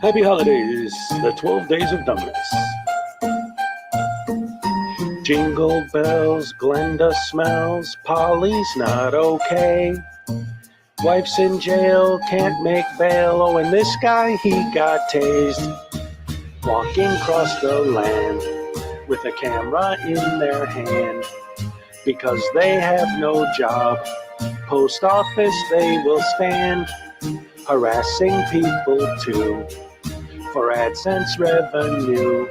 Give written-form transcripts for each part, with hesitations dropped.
Happy holidays, the 12 days of dumbness. Jingle bells, Glenda smells, Polly's not okay. Wife's in jail, can't make bail, oh, and this guy, he got tased. Walking across the land with a camera in their hand. Because they have no job, post office they will stand, harassing people too, for AdSense revenue.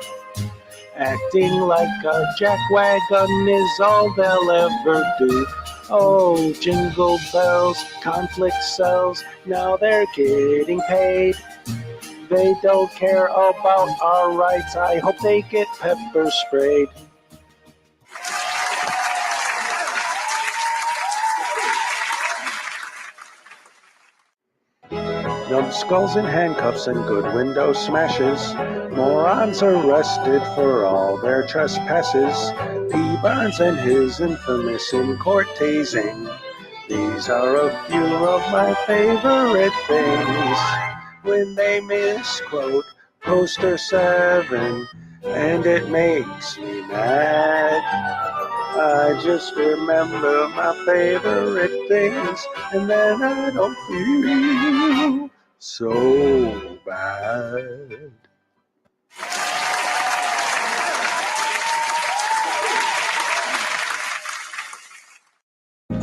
Acting like a jackwagon is all they'll ever do. Oh, jingle bells, conflict sells, now they're getting paid. They don't care about our rights, I hope they get pepper sprayed. Numbskulls in handcuffs and good window smashes. Morons arrested for all their trespasses. P. Barnes and his infamous in-court tasing. These are a few of my favorite things. When they misquote Poster 7, and it makes me mad. I just remember my favorite things, and then I don't feel so bad.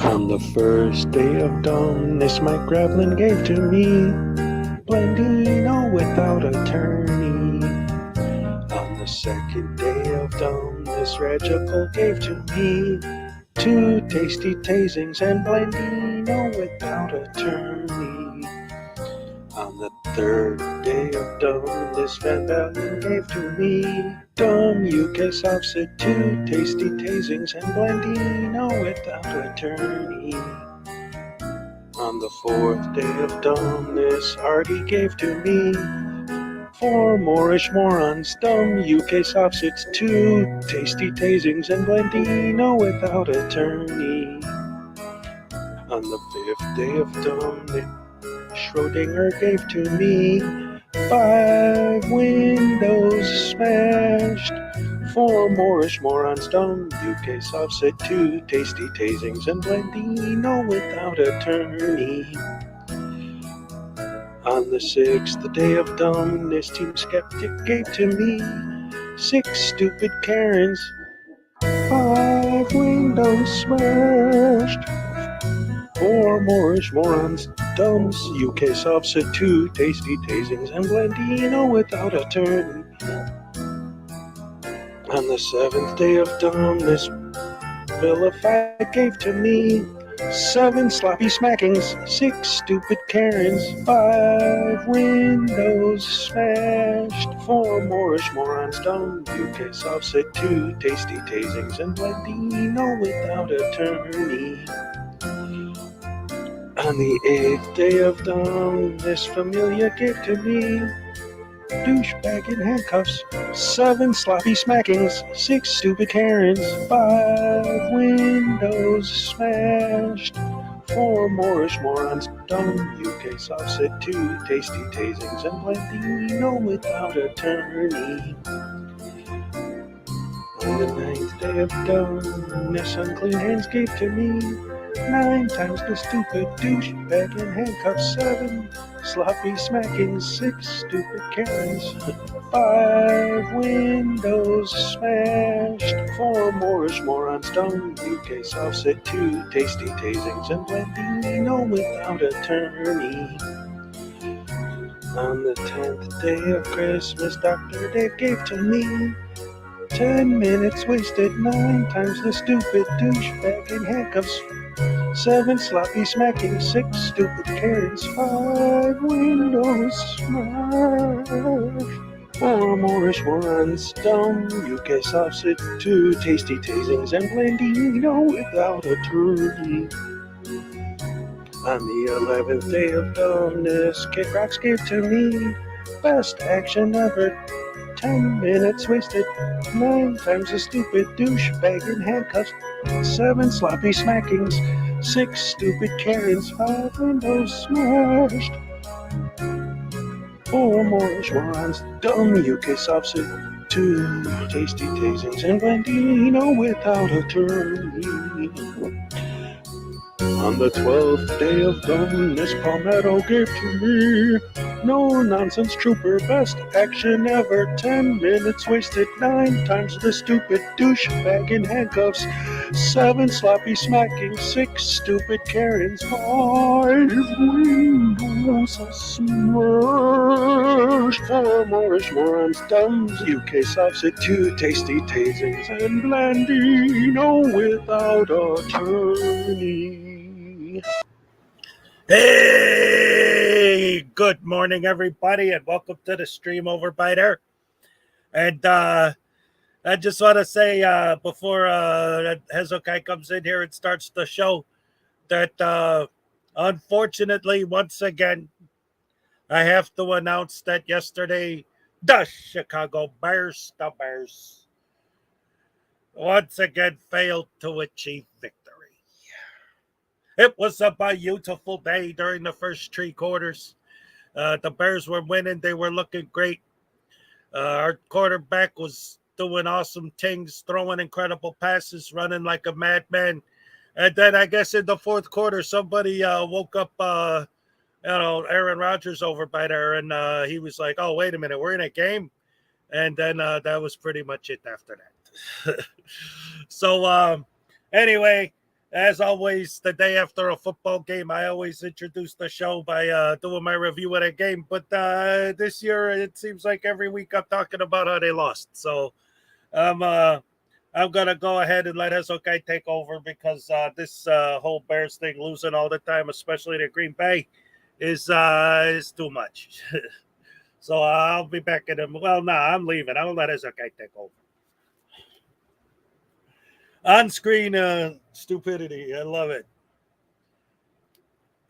On the first day of dumbness, Mike Gravelin gave to me Blendino without attorney. On the second day of dumbness, Regical gave to me 2 tasty tasings and Blendino without attorney. On the third day of dumbness, Van Valen gave to me dumb UK substitute, 2 tasty tasings and Blendino without attorney. On the fourth day of dumbness, Artie gave to me 4 Moorish morons, dumb UK substitutes, 2 tasty tasings and Blendino without attorney. On the 5th day of dumbness, Schrodinger gave to me 5 windows smashed, 4 Moorish morons, dumb UK subset, 2 tasty tasings and Blendino without attorney. On the 6th day of dumbness, Team Skeptic gave to me 6 stupid Karens, 5 windows smashed, 4 Moorish morons, dumbs, UK subset, 2 tasty tasings and Blendino without attorney. On the 7th day of dumbness, Vilified gave to me 7 sloppy smackings, 6 stupid Karens, 5 windows smashed, 4 Moorish morons, dumb UK subset, 2 tasty tasings and Blendino without attorney. On the 8th day of dumbness, Familia gave to me douchebag in handcuffs, 7 sloppy smackings, 6 stupid Karens, 5 windows smashed, 4 Moorish morons, dumb UK subset, 2 tasty tasings and Blendino without attorney. On the 9th day of dumbness, Unclean Hands gave to me 9 times the stupid douchebag in handcuffs, 7 sloppy smackings, 6 stupid Karens, 5 windows smashed, 4 Moorish morons, dumb UK subset, 2 tasty tasings and Blendino without attorney. On the 10th day of Christmas, Dr. Dave gave to me 10 minutes wasted, 9 times the stupid douchebag in handcuffs, 7 sloppy smacking, 6 stupid Karens, 5 windows smashed, 4 Moorish morons, dumb UK subset, 2 tasty tasings and Blendino without attorney. On the 11th day of dumbness, Kid Rocks gave to me best action ever, 10 minutes wasted, 9 times the stupid douchebag in handcuffs, 7 sloppy smackings, 6 stupid Karens, 5 windows smashed, 4 more Schwann's dumb UK soft soup, 2 tasty tasings and Blandino without attorney. On the 12th day of dumbness, Palmetto gave to me no nonsense trooper, best action ever. 10 minutes wasted, 9 times the stupid douchebag in handcuffs, 7 sloppy smacking, 6 stupid Karens, 5 windows are smashed, 4 more Schwarms, Dumbs, UK sausage, 2 tasty tasings, and Blandino without attorney. Hey, good morning, everybody, and welcome to the stream over by there. And I just want to say before Hezokuai comes in here and starts the show that unfortunately, once again, I have to announce that yesterday the Chicago Bears, once again failed to achieve victory. It was a beautiful day during the first 3 quarters. The Bears were winning. They were looking great. Our quarterback was doing awesome things, throwing incredible passes, running like a madman. And then I guess in the fourth quarter, somebody woke up, Aaron Rodgers over by there, and he was like, "Oh, wait a minute, we're in a game." And then that was pretty much it after that. So anyway, as always, the day after a football game, I always introduce the show by doing my review of the game. But this year, it seems like every week I'm talking about how they lost. So I'm gonna go ahead and let Hezokuai take over because this whole Bears thing, losing all the time, especially to Green Bay, is too much. So I'll be back in them. Well, I'm leaving. I'll let Hezokuai take over. On-screen stupidity. I love it.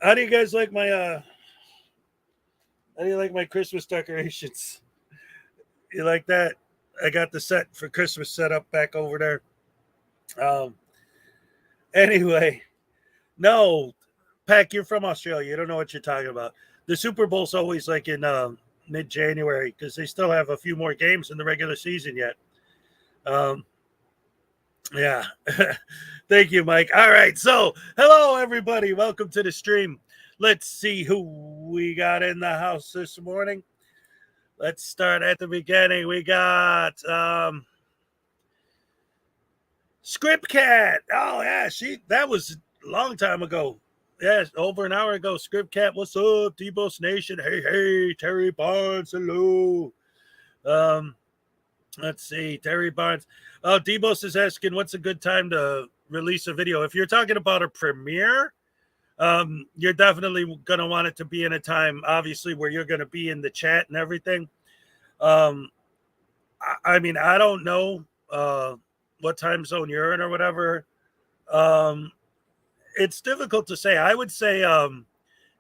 How do you guys like my Christmas decorations? You like that? I got the set for Christmas set up back over there. Anyway, no, Pac, you're from Australia. You don't know what you're talking about. The Super Bowl's always like in mid-January because they still have a few more games in the regular season yet. Yeah. Thank you, Mike. All right. So, hello, everybody. Welcome to the stream. Let's see who we got in the house this morning. Let's start at the beginning. We got Script Cat. Oh, yeah. That was a long time ago. Yes, over an hour ago. Script Cat, what's up? Debo's Nation. Hey, Terry Barnes. Hello. Let's see, Terry Barnes. Oh, Debos is asking what's a good time to release a video. If you're talking about a premiere, you're definitely going to want it to be in a time, obviously, where you're going to be in the chat and everything. I mean, I don't know what time zone you're in or whatever. It's difficult to say. I would say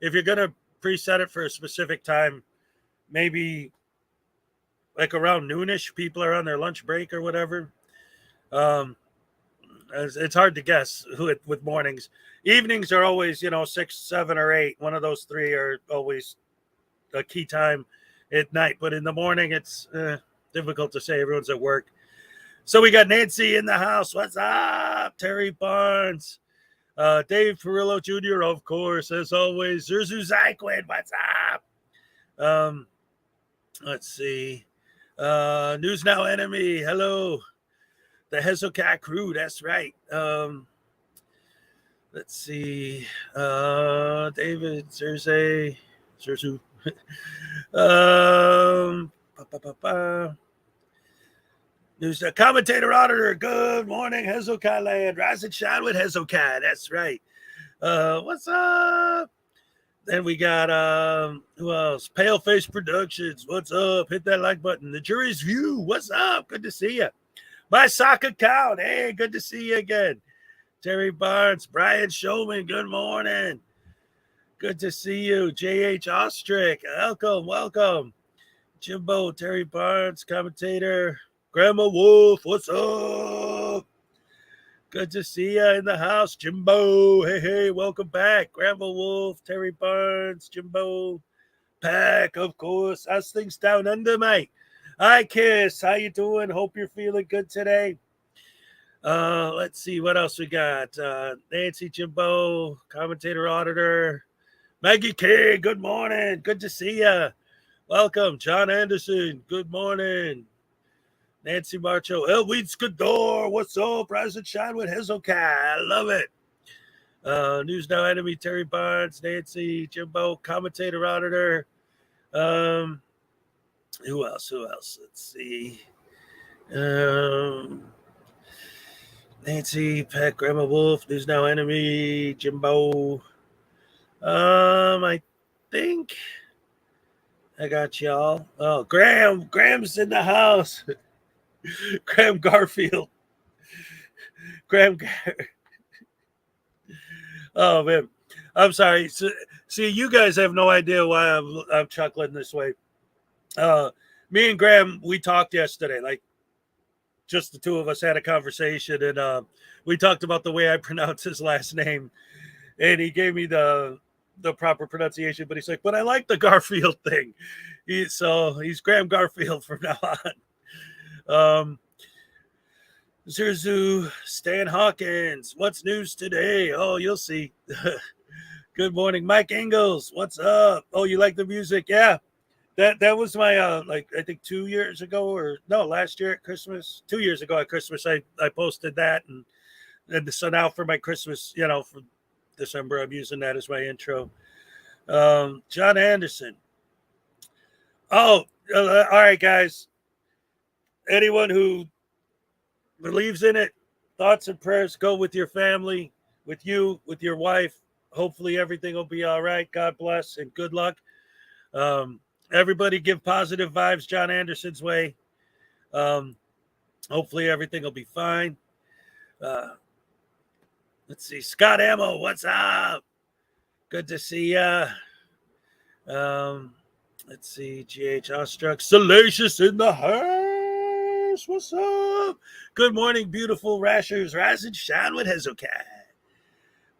if you're going to preset it for a specific time, maybe like around noonish, people are on their lunch break or whatever. It's hard to guess with mornings. Evenings are always, 6, 7, or 8. One of those 3 are always a key time at night. But in the morning, it's difficult to say. Everyone's at work. So we got Nancy in the house. What's up? Terry Barnes. Dave Perillo Jr., of course, as always. Zerzu Zyquin, what's up? Let's see. News Now Enemy, hello. The Hezokuai crew, that's right. Let's see. David, Zerzu. News Commentator Auditor, good morning, Hezokuai land. Rise and shine with Hezokuai, that's right. What's up? Then we got, who else? Paleface Productions. What's up? Hit that like button. The Jury's View. What's up? Good to see you. My sock account. Hey, good to see you again. Terry Barnes. Brian Showman. Good morning. Good to see you. J.H. Ostrick. Welcome. Jimbo. Terry Barnes. Commentator. Grandma Wolf. What's up? Good to see you in the house, Jimbo. Hey, welcome back. Grandma Wolf, Terry Barnes, Jimbo, Pack, of course. How's things down under, mate? Hi, Kiss. How you doing? Hope you're feeling good today. Let's see what else we got. Nancy Jimbo, commentator, auditor. Maggie K, good morning. Good to see ya. Welcome, John Anderson. Good morning. Nancy Marcho, Elweed Skador. What's up? Rise and shine with Hezokuai. I love it. News Now enemy Terry Barnes, Nancy Jimbo, commentator, auditor. Who else? Let's see. Nancy, Pat, Grandma Wolf, News Now enemy, Jimbo. I think I got y'all. Oh, Graham's in the house. Graham Garfield. Oh man, I'm sorry. So, see, you guys have no idea why I'm chuckling this way. Me and Graham, we talked yesterday. Like, just the two of us had a conversation, and we talked about the way I pronounce his last name, and he gave me the proper pronunciation. But he's like, "But I like the Garfield thing." He's Graham Garfield from now on. Zurzu, Stan Hawkins, what's news today? Oh, you'll see. Good morning, Mike Ingalls. What's up? Oh, you like the music? Yeah. That was my I think 2 years ago, or no, last year at Christmas. 2 years ago at Christmas, I posted that, and so now for my Christmas, for December, I'm using that as my intro. John Anderson. Oh, all right, guys. Anyone who believes in it, thoughts and prayers go with your family, with you, with your wife. Hopefully everything will be all right. God bless and good luck. Everybody give positive vibes John Anderson's way. Hopefully everything will be fine. Let's see. Scott Ammo, what's up? Good to see ya. Let's see. GH Ostruck. Salacious in the house. What's up? Good morning, beautiful rashers. Rise and shine with Hezokuai.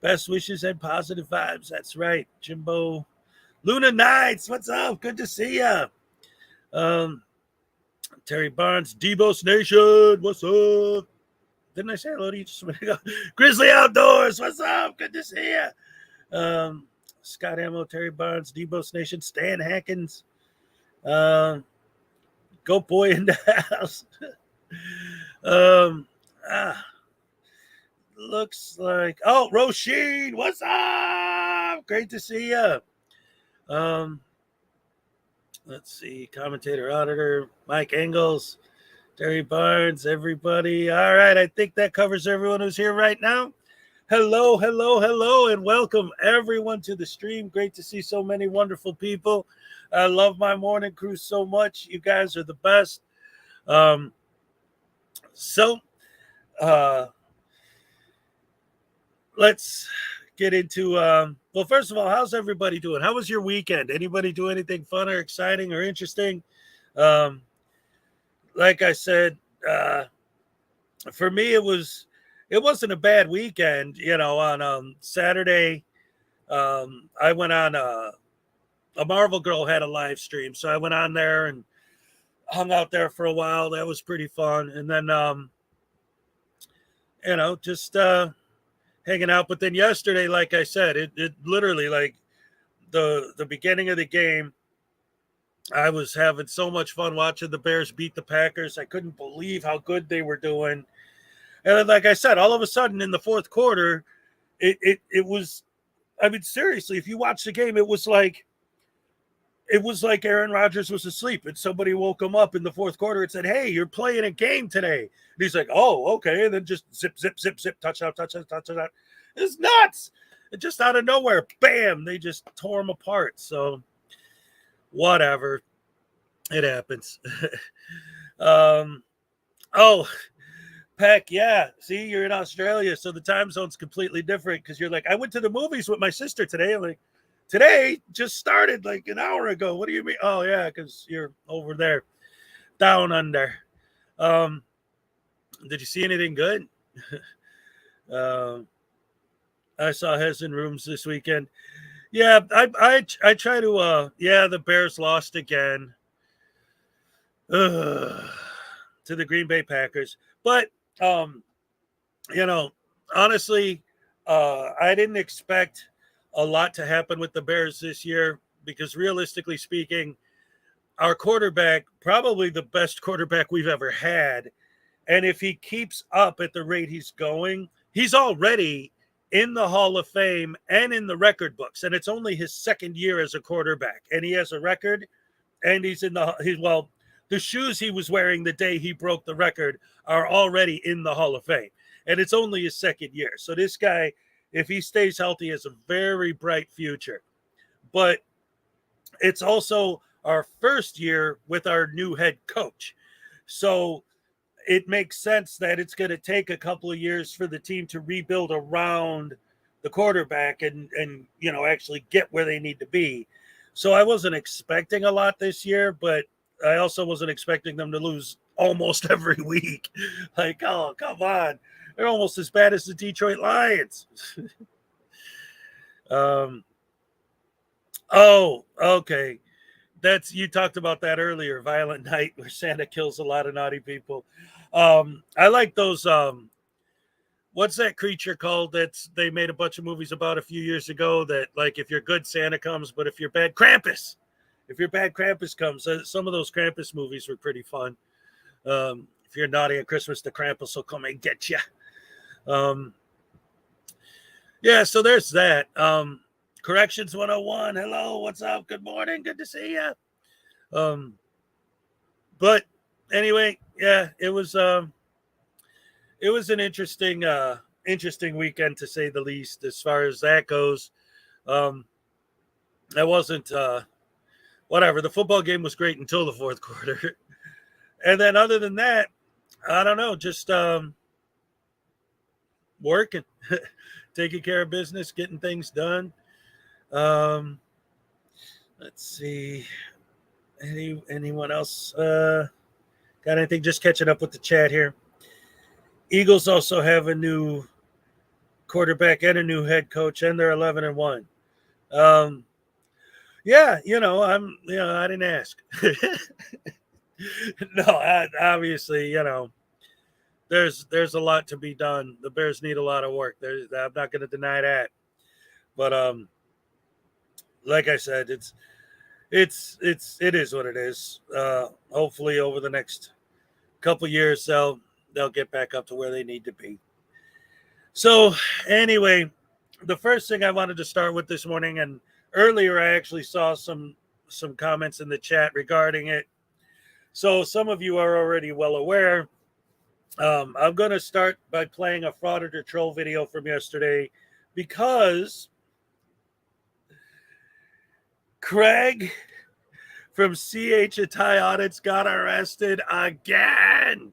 Best wishes and positive vibes. That's right. Jimbo. Luna Nights, what's up? Good to see ya. Terry Barnes, Debos Nation, what's up? Didn't I say hello to you just a minute ago? Grizzly Outdoors, what's up? Good to see ya. Scott Ammo, Terry Barnes, Debos Nation, Stan Hackins. Go Boy in the house. Looks like, Roisin, what's up? Great to see ya. Let's see, commentator, auditor, Mike Engels, Terry Barnes, everybody. All right, I think that covers everyone who's here right now. Hello, and welcome everyone to the stream. Great to see so many wonderful people. I love my morning crew so much. You guys are the best. Let's get into well, first of all, how's everybody doing? How was your weekend? Anybody do anything fun or exciting or interesting? Like I said, for me, it wasn't a bad weekend. On Saturday, I went on a Marvel Girl had a live stream, so I went on there and hung out there for a while. That was pretty fun. And then just hanging out. But then yesterday, like I said, it literally, like the beginning of the game, I was having so much fun watching the Bears beat the Packers. I couldn't believe how good they were doing. And then, like I said, all of a sudden in the fourth quarter, it was, I mean, seriously, if you watch the game, it was like Aaron Rodgers was asleep and somebody woke him up in the fourth quarter and said, "Hey, you're playing a game today." And he's like, "Oh, okay." And then just zip, touchdown. It's nuts. And just out of nowhere, bam, they just tore him apart. So whatever. It happens. Peck, yeah. See, you're in Australia, so the time zone's completely different because you're like, I went to the movies with my sister today. I'm like, today just started like an hour ago. What do you mean? Oh, yeah, because you're over there, down under. Did you see anything good? I saw Hez in Rooms this weekend. Yeah, I try to the Bears lost again. To the Green Bay Packers. But honestly, I didn't expect a lot to happen with the Bears this year because realistically speaking, our quarterback, probably the best quarterback we've ever had, and if he keeps up at the rate he's going, he's already in the Hall of Fame and in the record books. And it's only his second year as a quarterback. And he has a record, and the shoes he was wearing the day he broke the record are already in the Hall of Fame. And it's only his second year. So this guy, if he stays healthy, has a very bright future. But it's also our first year with our new head coach. So it makes sense that it's going to take a couple of years for the team to rebuild around the quarterback and actually get where they need to be. So I wasn't expecting a lot this year, but I also wasn't expecting them to lose almost every week. Like, oh, come on. They're almost as bad as the Detroit Lions. Oh, okay. You talked about that earlier, Violent Night, where Santa kills a lot of naughty people. I like those. What's that creature called that they made a bunch of movies about a few years ago? That, like, if you're good, Santa comes, but if you're bad, Krampus. If you're bad, Krampus comes. Some of those Krampus movies were pretty fun. If you're naughty at Christmas, the Krampus will come and get you. So there's that. Corrections 101. Hello, what's up? Good morning. Good to see you. But anyway, yeah, it was an interesting weekend, to say the least, as far as that goes. I wasn't whatever. The football game was great until the fourth quarter. And then other than that, I don't know, just working, taking care of business, getting things done. Let's see. Anyone else got anything? Just catching up with the chat here. Eagles also have a new quarterback and a new head coach, and they're 11-1. I didn't ask. No, obviously, there's a lot to be done. The Bears need a lot of work. I'm not going to deny that. But like I said, it is what it is. Hopefully, over the next couple years, they'll get back up to where they need to be. So, anyway, the first thing I wanted to start with this morning, and earlier I actually saw some comments in the chat regarding it. So some of you are already well aware. I'm going to start by playing a Frauditor troll video from yesterday because Craig from Hezokuai Audits got arrested again.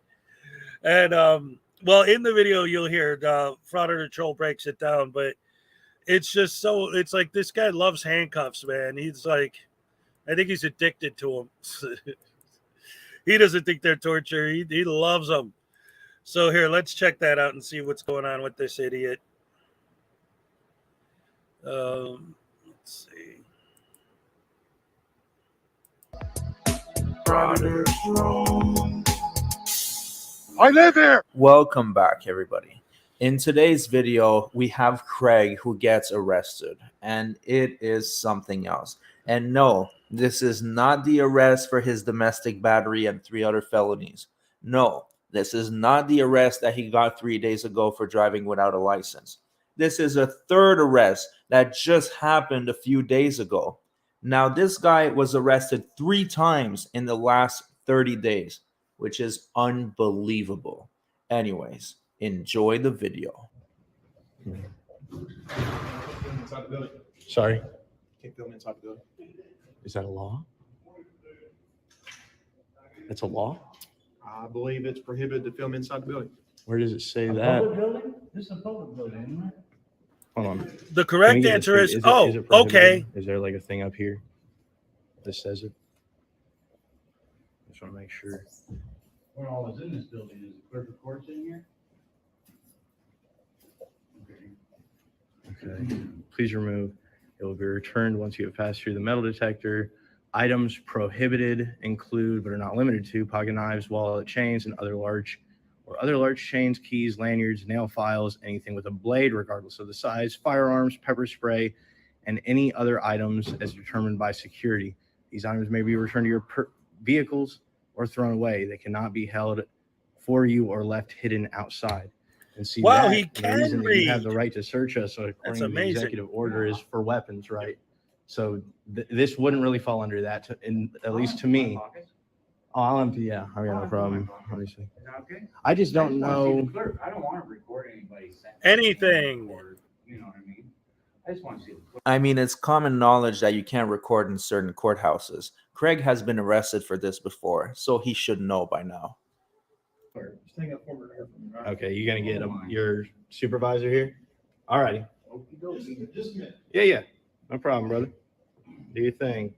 And in the video you'll hear Frauditor troll breaks it down, but it's like this guy loves handcuffs, man. He's like, I think he's addicted to them. He doesn't think they're torture. He loves them. So here, let's check that out and see what's going on with this idiot. Let's see. I live here. Welcome back, everybody. In today's video, we have Craig who gets arrested, and it is something else. And no, this is not the arrest for his domestic battery and 3 other felonies. No, this is not the arrest that he got 3 days ago for driving without a license. This is a third arrest that just happened a few days ago. Now, this guy was arrested 3 times in the last 30 days, which is unbelievable. Anyways, enjoy the video. Sorry, Can't film inside the building. is that a law? That's a law? I believe it's prohibited to film inside the building. Where does it say A that? public building? This is a public building, isn't it? Hold on. The Can we correct get answer this is, straight? Is it prohibited? okay. Is there like a thing up here that says it? Just want to make sure. What all is in this building? Is the clerk of courts in here? Okay. Okay. Please remove. It will be returned once you have passed through the metal detector. Items prohibited include, but are not limited to, pocket knives, wallet chains, and other large chains, keys, lanyards, nail files, anything with a blade, regardless of the size, firearms, pepper spray, and any other items as determined by security. These items may be returned to your vehicles or thrown away. They cannot be held for you or left hidden outside. And see, Wow, that, he the can reason that you have read. the right to search us, according That's to the amazing. executive order, is for weapons, right? So this wouldn't really fall under that, at least to me. Oh, I'll empty. Yeah, I got no problem. Let me see. Is that okay? I just don't I just wanna see know. the clerk. I don't want to record anybody's sentence. Anything. Or, you know what I mean? I just want to see the clerk. I mean, it's common knowledge that you can't record in certain courthouses. Craig has been arrested for this before, so he should know by now. Okay, you gonna get your supervisor here? All righty. Just a minute. Yeah. No problem, brother. Do your thing.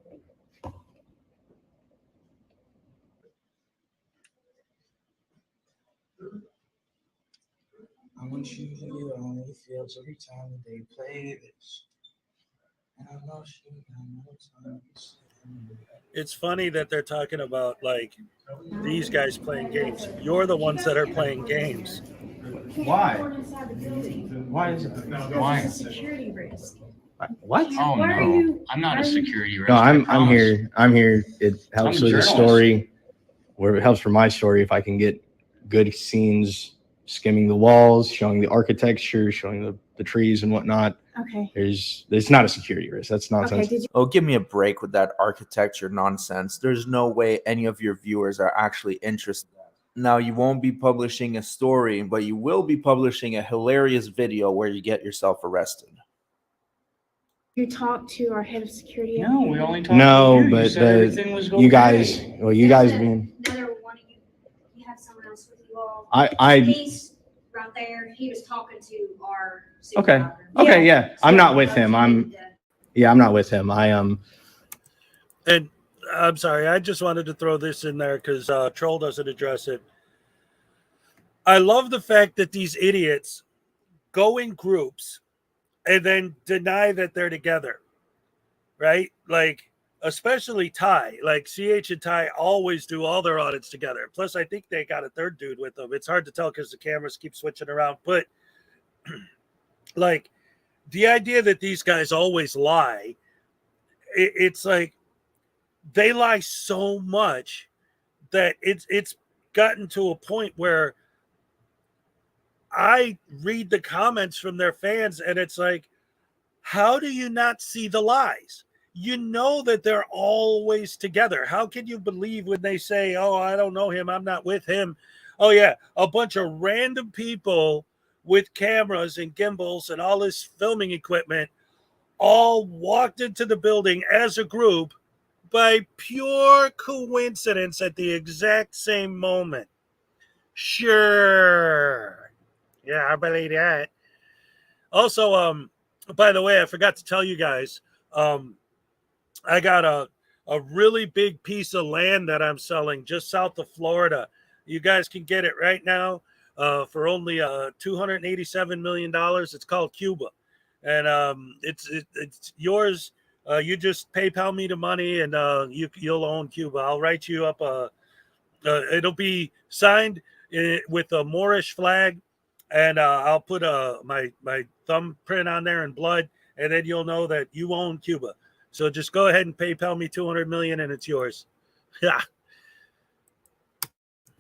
I want you to get on the fields every time that they play this. And I know she got no time to sit and do that. It's funny that they're talking about like these guys playing games. You're the ones that are playing games. Why? Why is it? Why? It's a security risk. What? Oh, Why are no. you- I'm not a security risk. No, I I'm promise. here. I'm here. It helps I'm a with the journalist. story. Where it helps for my story if I can get good scenes, skimming the walls, showing the architecture, showing the trees and whatnot. Okay. It's not a security risk. That's Okay. nonsense. Did you? Oh, give me a break with that architecture nonsense. There's no way any of your viewers are actually interested. Now, you won't be publishing a story, but you will be publishing a hilarious video where you get yourself arrested. You talk to our head of security? No, we only talked No, to you. but You said everything was okay. you guys being. Another one of you, you have someone else with you all. I He's right there. He was talking to our Okay. supervisor. Okay, yeah. I'm not with So, him. I'm not with him. And I'm sorry, I just wanted to throw this in there because Troll doesn't address it. I love the fact that these idiots go in groups and then deny that they're together, right? Like, especially Ty. Like, CH and Ty always do all their audits together. Plus, I think they got a third dude with them. It's hard to tell because the cameras keep switching around. But, like, the idea that these guys always lie, it's like they lie so much that it's gotten to a point where I read the comments from their fans and it's like, how do you not see the lies? You know that they're always together. How can you believe when they say, oh, I don't know him, I'm not with him? Oh, yeah, a bunch of random people with cameras and gimbals and all this filming equipment all walked into the building as a group by pure coincidence at the exact same moment. Sure. Yeah, I believe that. Also, by the way, I forgot to tell you guys, I got a really big piece of land that I'm selling just south of Florida. You guys can get it right now for only $287 million. It's called Cuba. And it's yours. You just PayPal me the money and you'll own Cuba. I'll write you up. It'll be signed with a Moorish flag. And I'll put my thumbprint on there in blood, and then you'll know that you own Cuba. So just go ahead and PayPal me $200 million, and it's yours. Yeah.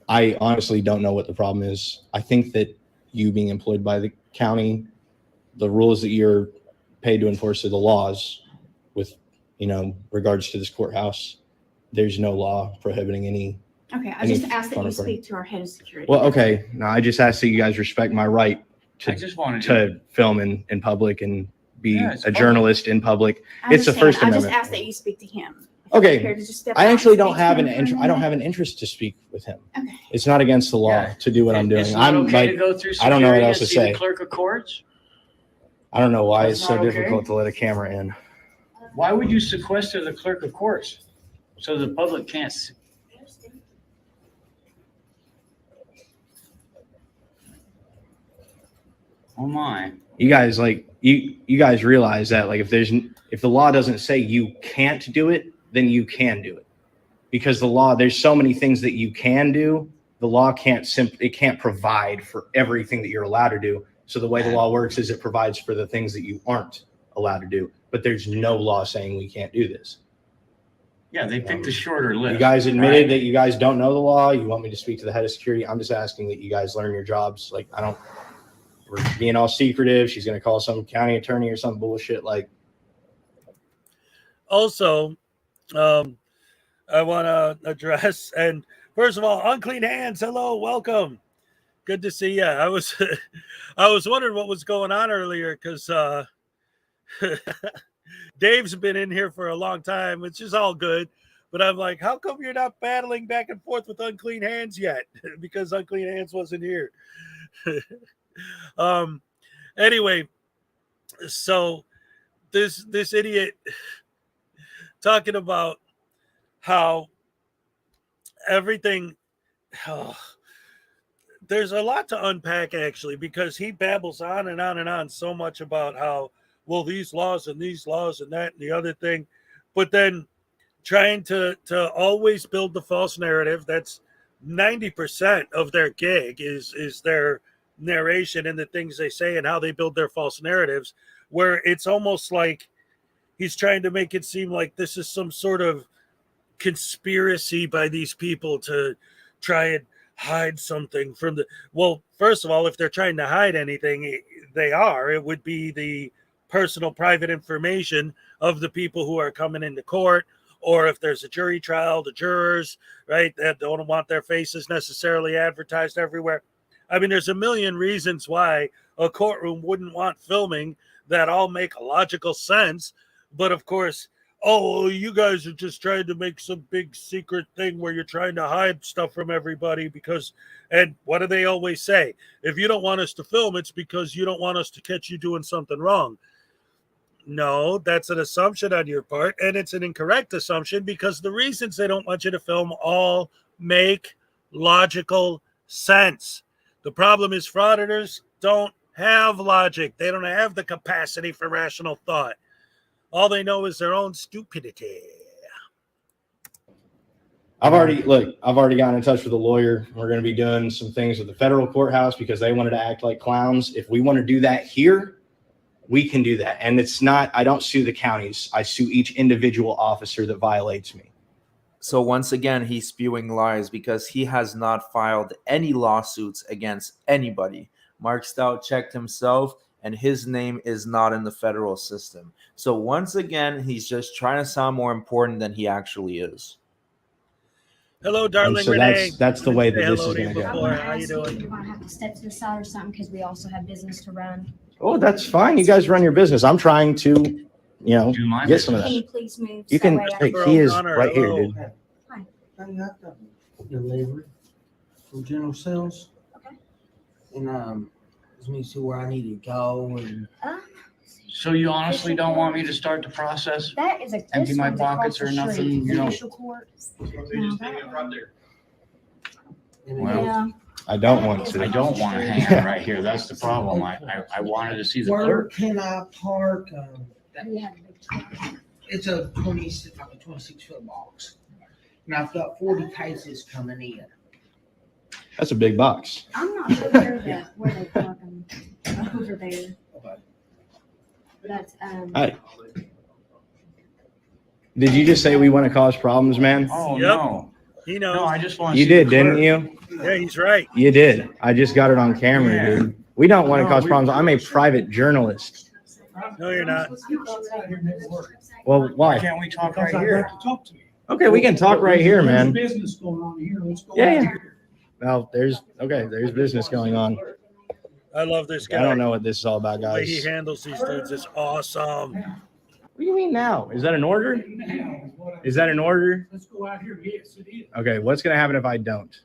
I honestly don't know what the problem is. I think that you being employed by the county, the rules that you're paid to enforce are the laws. With regards to this courthouse, there's no law prohibiting any. Okay. I just asked that you speak to our head of security. Well, okay. No, I just ask that you guys respect my right to film in public and be a journalist in public. It's the First Amendment. I just asked that you speak to him. Okay. I actually don't have an interest. I don't have an interest to speak with him. Okay. It's not against the law to do what I'm doing. It's not I'm okay like, to go through I don't know what security else and to see the say. clerk of courts? I don't know why That's it's so not okay? difficult to let a camera in. Why would you sequester the clerk of courts so the public can't see? Oh my. you guys like you guys realize that like if the law doesn't say you can't do it, then you can do it, because the law, there's so many things that you can do. The law can't provide for everything that you're allowed to do. So the way the law works is it provides for the things that you aren't allowed to do, but there's no law saying we can't do this. Yeah, they picked a shorter list. You guys admitted that you guys don't know the law. You want me to speak to the head of security? I'm just asking that you guys learn your jobs. Like, we're being all secretive. She's going to call some county attorney or some bullshit. Like, also, I want to address, and first of all, Unclean Hands, hello, welcome. Good to see you. I was wondering what was going on earlier because Dave's been in here for a long time, which is all good. But I'm like, how come you're not battling back and forth with Unclean Hands yet? Because Unclean Hands wasn't here. Anyway, so this idiot talking about how everything, there's a lot to unpack actually, because he babbles on and on and on so much about how, well, these laws and that and the other thing, but then trying to always build the false narrative. That's 90% of their gig is their narration and the things they say and how they build their false narratives, where it's almost like he's trying to make it seem like this is some sort of conspiracy by these people to try and hide something from the, well, first of all, if they're trying to hide anything, it would be the personal private information of the people who are coming into court, or if there's a jury trial, the jurors, right, that don't want their faces necessarily advertised everywhere. I mean, there's a million reasons why a courtroom wouldn't want filming that all make logical sense. But of course, oh, you guys are just trying to make some big secret thing where you're trying to hide stuff from everybody because, and what do they always say? If you don't want us to film, it's because you don't want us to catch you doing something wrong. No, that's an assumption on your part, and it's an incorrect assumption because the reasons they don't want you to film all make logical sense. The problem is frauditors don't have logic. They don't have the capacity for rational thought. All they know is their own stupidity. I've already gotten in touch with a lawyer. We're going to be doing some things with the federal courthouse because they wanted to act like clowns. If we want to do that here, we can do that. And it's not, I don't sue the counties. I sue each individual officer that violates me. So once again, he's spewing lies because he has not filed any lawsuits against anybody. Mark Stout checked himself, and his name is not in the federal system. So once again, he's just trying to sound more important than he actually is. Hello, darling. So Renee. that's the way that this is going to go. How you doing? You're going to have to step to the side or something because we also have business to run. Oh, that's fine. You guys run your business. I'm trying to, get some of Can you that. please move? You so can, that way I he is right here, dude. Hi. I got the delivery from General Sales. Okay. And let me see where I need to go and So you honestly don't want me to start the process? That is a Empty this my one's pockets across or the nothing, street, you know? Official court. Just hang it right there. Well, Yeah. I don't want to. I don't want to hang it right here. That's the problem. I wanted to see the where clerk. can I park? We have a big truck. It's a 26-foot box. And I've got 40 cases coming in. That's a big box. I'm not sure where they park them over there. That's Hi. Did you just say we want to cause problems, man? Oh, Yep. no. He knows. No, I just want to You see did, the didn't clerk. you? Yeah, he's right. You did. I just got it on camera, Yeah. dude. We don't want to No, cause we- problems. I'm a private journalist. No, you're not. Well, Why why? can't we talk right here? Talk to me. Okay, we can talk right here, There's man. business going on here. Let's go. Yeah, out yeah. here. Well, there's business going on. I love this guy. I don't know what this is all about, The way he guys. handles these dudes is awesome. What do you mean now? Is that an order? Now is what I- Is that an order? Let's go out here. Yes, it is. Okay, what's going to happen if I don't?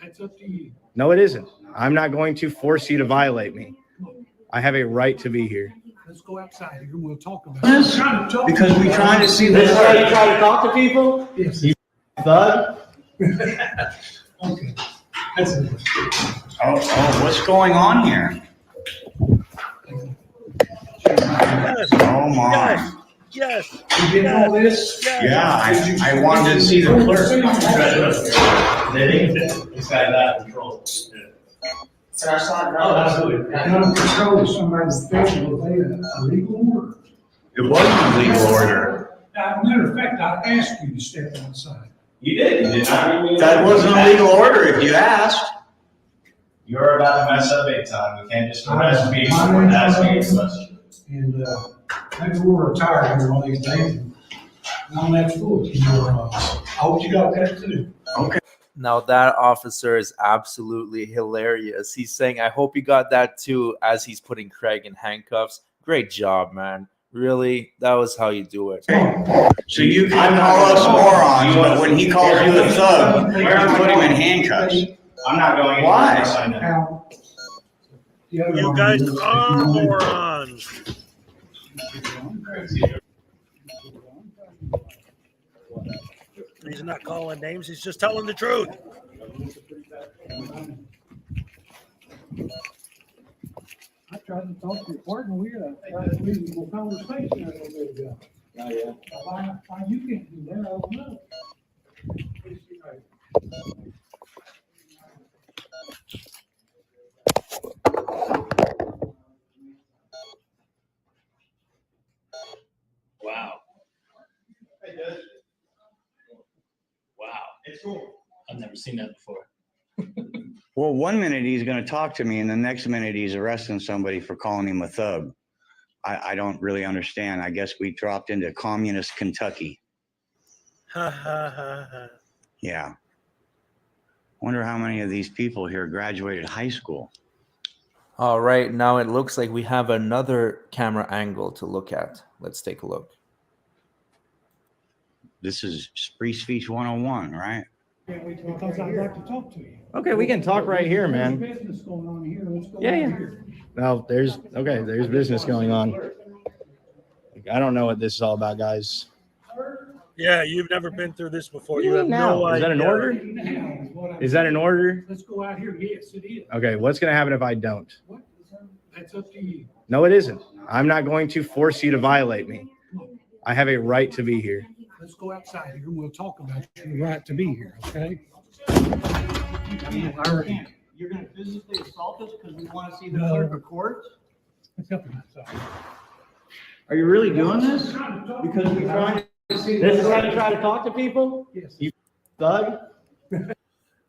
That's up to you. No, it isn't. I'm not going to force you to violate me. I have a right to be here. Let's go outside here and we'll talk about This? it. Because we trying to see the This is how you clerk. try to talk to people? Yes. You thug? Okay. That's it. Oh, what's going on here? Yes. Oh my. Yes. Yes. You getting all this? Yes. Yeah, I wanted to see the clerk. This guy's out of control. And I saw it. Oh, absolutely. Out of control of somebody's family, was a legal order. It was a legal order. As a matter of fact, I asked you to step outside. You did. You did not. That wasn't a legal order if you asked. You're about to mess up big time. You can't just arrest me and ask me a question. And, maybe we'll retire here one of these days. And I'm that fool. I hope you got that too. Okay. Now that officer is absolutely hilarious. He's saying, I hope you got that too, as he's putting Craig in handcuffs. Great job, man. Really? That was how you do it. So you can call us morons, but when he calls you a thug, you put him in handcuffs. I'm not going. Why? You guys are morons. He's not calling names. He's just telling the truth. I tried to talk to your partner. We had a reasonable conversation a little bit ago. Oh, yeah. Why you can't do that, I don't know. Wow. Wow. It's cool. I've never seen that before. Well, 1 minute he's going to talk to me, and the next minute he's arresting somebody for calling him a thug. I don't really understand. I guess we dropped into communist Kentucky. Ha ha ha ha. Yeah. Wonder how many of these people here graduated high school. All right, now it looks like we have another camera angle to look at. Let's take a look. This is Free Speech 101, right? Because I'd like to talk to you. Okay, we can talk right here, man. There's business going on here. Let's go Yeah, right yeah. here. No, there's business going on. Like, I don't know what this is all about, guys. Yeah, you've never been through this before. What do You you have mean no now? idea. Is that an order? Is that an order? Let's go out here. Yes, it is. Okay, what's going to happen if I don't? What? That's up to you. No, it isn't. I'm not going to force you to violate me. I have a right to be here. Let's go outside here and we'll talk about your right to be here, okay? You're gonna physically assault us because we want to see the No. clerk of court? Let's help him outside. Are you really doing this? Because we're trying to see. This is how you try to talk to people? Yes. You thug?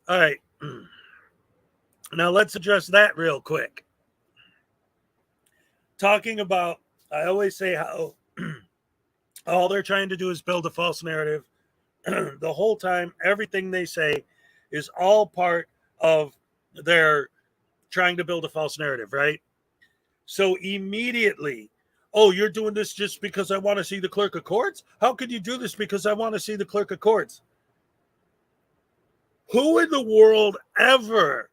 All right. Now let's address that real quick. Talking about, I always say how all they're trying to do is build a false narrative. The whole time, everything they say is all part of their trying to build a false narrative, right? So immediately, oh, you're doing this just because I want to see the clerk of courts? How could you do this because I want to see the clerk of courts? Who in the world ever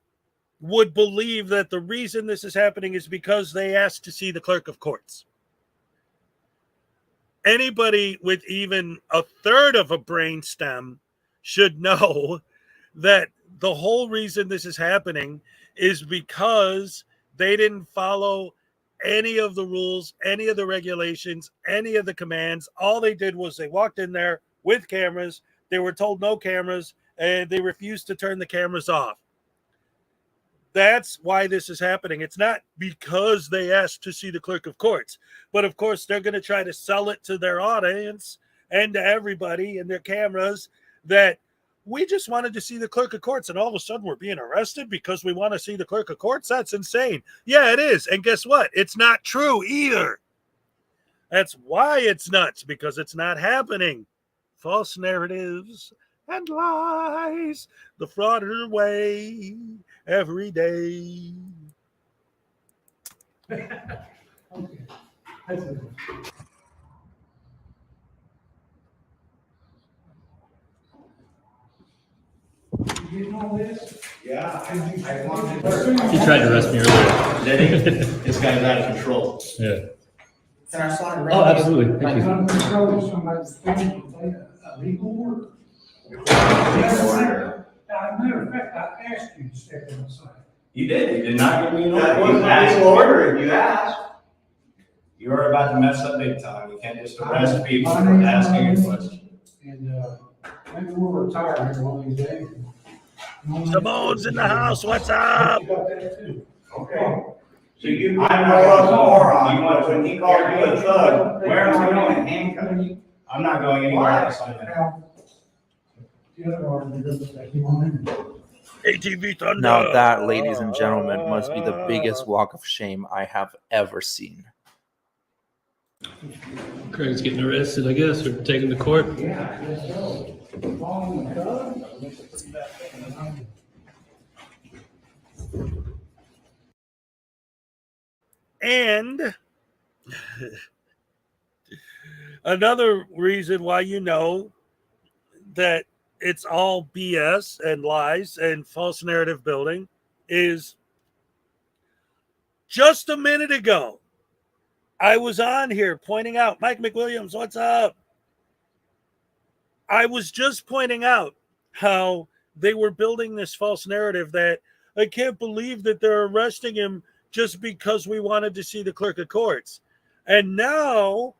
would believe that the reason this is happening is because they asked to see the clerk of courts? Anybody with even a third of a brain stem should know that the whole reason this is happening is because they didn't follow any of the rules, any of the regulations, any of the commands. All they did was they walked in there with cameras. They were told no cameras, and they refused to turn the cameras off. That's why this is happening. It's not because they asked to see the clerk of courts, but of course they're going to try to sell it to their audience and to everybody and their cameras that we just wanted to see the clerk of courts, and all of a sudden we're being arrested because we want to see the clerk of courts. That's insane. Yeah, it is. And guess what? It's not true either. That's why it's nuts, because it's not happening. False narratives and lies, the Frauditor way, every day. Okay. That's it. You getting all this? Yeah, I wanted He tried to arrest me earlier. Did he? This guy's out of control. Yeah. Can I sign a Oh, absolutely. Like, Thank you. I'm control of somebody's family, a legal order. Order. As a matter of fact, I asked you to step inside. You did. You did not give me an order. That You wasn't a asked legal me. order if you asked. You're about to mess up big time. We can't just arrest people for asking a question. And, maybe we'll retire here one of these days. Simone's in the house. What's up? Okay. So you, I know a moron, but when he called me a thug, where am I going? Handcuffed. I'm not going anywhere else. ATV Thunder. Now that, ladies and gentlemen, must be the biggest walk of shame I have ever seen. Craig's getting arrested, I guess, or taken to court. Yeah, I guess so. And another reason why you know that it's all BS and lies and false narrative building is just a minute ago, I was on here pointing out, Mike McWilliams, what's up? I was just pointing out how they were building this false narrative that I can't believe that they're arresting him just because we wanted to see the clerk of courts. And now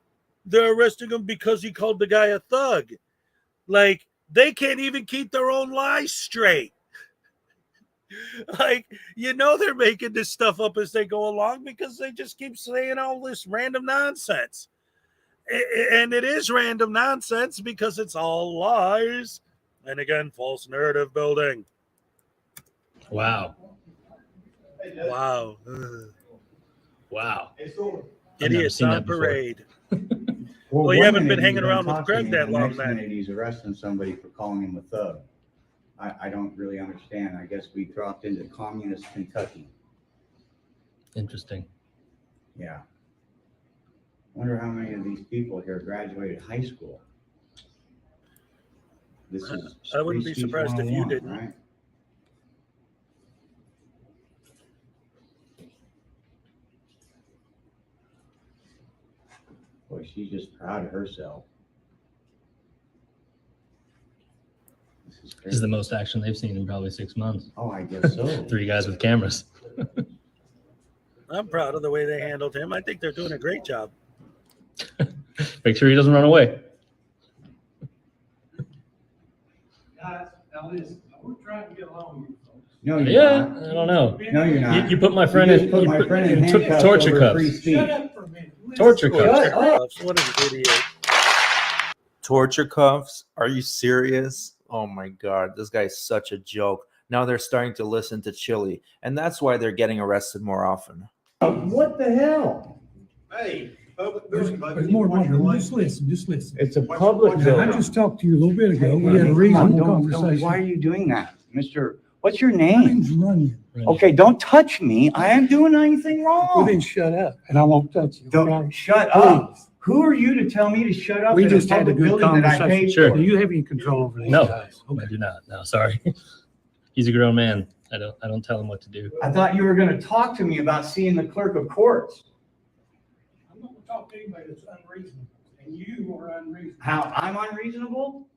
they're arresting him because he called the guy a thug. Like, they can't even keep their own lies straight. Like, you know, they're making this stuff up as they go along because they just keep saying all this random nonsense. And it is random nonsense because it's all lies. And again, false narrative building. Wow. Wow. Wow. Idiots on parade. Well, you one haven't been minute hanging he's gonna around with talk to Craig me, that the long, next man. minute he's arresting somebody for calling him a thug. I don't really understand. I guess we dropped into communist Kentucky. Interesting. Yeah. Wonder how many of these people here graduated high school. This is I wouldn't be Free Speech surprised if you 101, didn't. right? Boy, she's just proud of herself. This is the most action they've seen in probably 6 months. Oh, I guess so. 3 guys with cameras. I'm proud of the way they handled him. I think they're doing a great job. Make sure he doesn't run away. Guys, now listen, we're trying to get along with you folks. No, you're Yeah, not. I don't know. No, you're not. You put my friend You in. just put You my put friend in in handcuffs torture over free cuffs. speech. Shut up for a minute. Listen. Torture cuffs. What an idiot. Torture cuffs? Are you serious? Oh my God, this guy's such a joke. Now they're starting to listen to Chili, and that's why they're getting arrested more often. What the hell? Hey, public building, there's more money. Just listen. It's a public I building. just talked to you a little bit ago. We had a Come on, reasonable don't- conversation. Why are you doing that? Mr. What's your My name? name's Runyon. Okay, don't touch me. I ain't doing anything Well, wrong. then shut up, and I won't touch you. Don't okay? shut up. Who are you to tell me to shut up? We in just had a public good building that I conversation. paid Sure. for? Do you have any control over these No. guys? I do not. No, sorry. He's a grown man. I don't tell him what to do. I thought you were gonna talk to me about seeing the clerk of courts. I'm not gonna talk to anybody that's unreasonable, and you are unreasonable. How I'm unreasonable?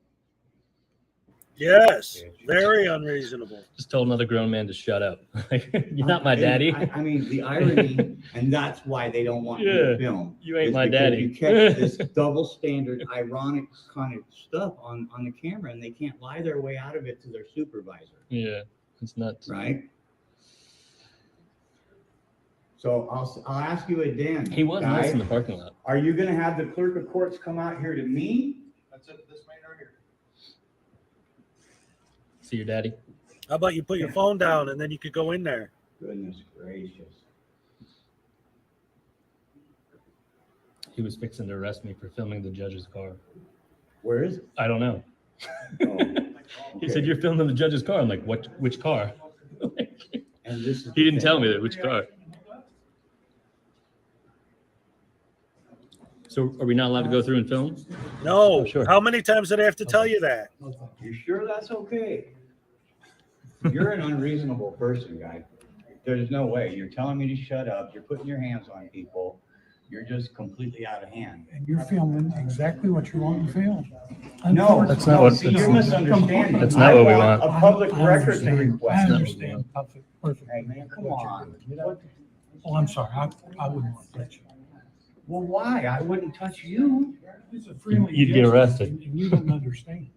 Yes, very unreasonable. Just told another grown man to shut up. You're not my daddy. I mean, the irony, and that's why they don't want you Yeah, to film. you ain't is my because daddy. You catch this double standard, ironic kind of stuff on the camera, and they can't lie their way out of it to their supervisor, Yeah, it's nuts. right? So I'll ask you again. He was guy, nice in the parking lot. Are you gonna have the clerk of courts come out here to me? That's it, this man right here. See your daddy? How about you put your phone down and then you could go in there? Goodness gracious. He was fixing to arrest me for filming the judge's car. Where is it? I don't know. Oh, He okay. said, "You're filming the judge's car." I'm like, "What? Which car?" And this is He the didn't thing. tell me that. Which car? So are we not allowed to go through and film? No. Oh, sure. How many times did I have to tell you that? You sure that's okay? You're an unreasonable person, guy. There's no way. You're telling me to shut up. You're putting your hands on people. You're just completely out of hand. And you're filming exactly what you want to film. No, That's not what- see, you're misunderstanding. That's not what we I want. A public I record understand. request. I understand. Perfect. Hey, man, come on. Oh, I'm sorry. I wouldn't want to touch you. Well, why? I wouldn't touch you. It's a friendly You'd get gesture, arrested. And you don't understand.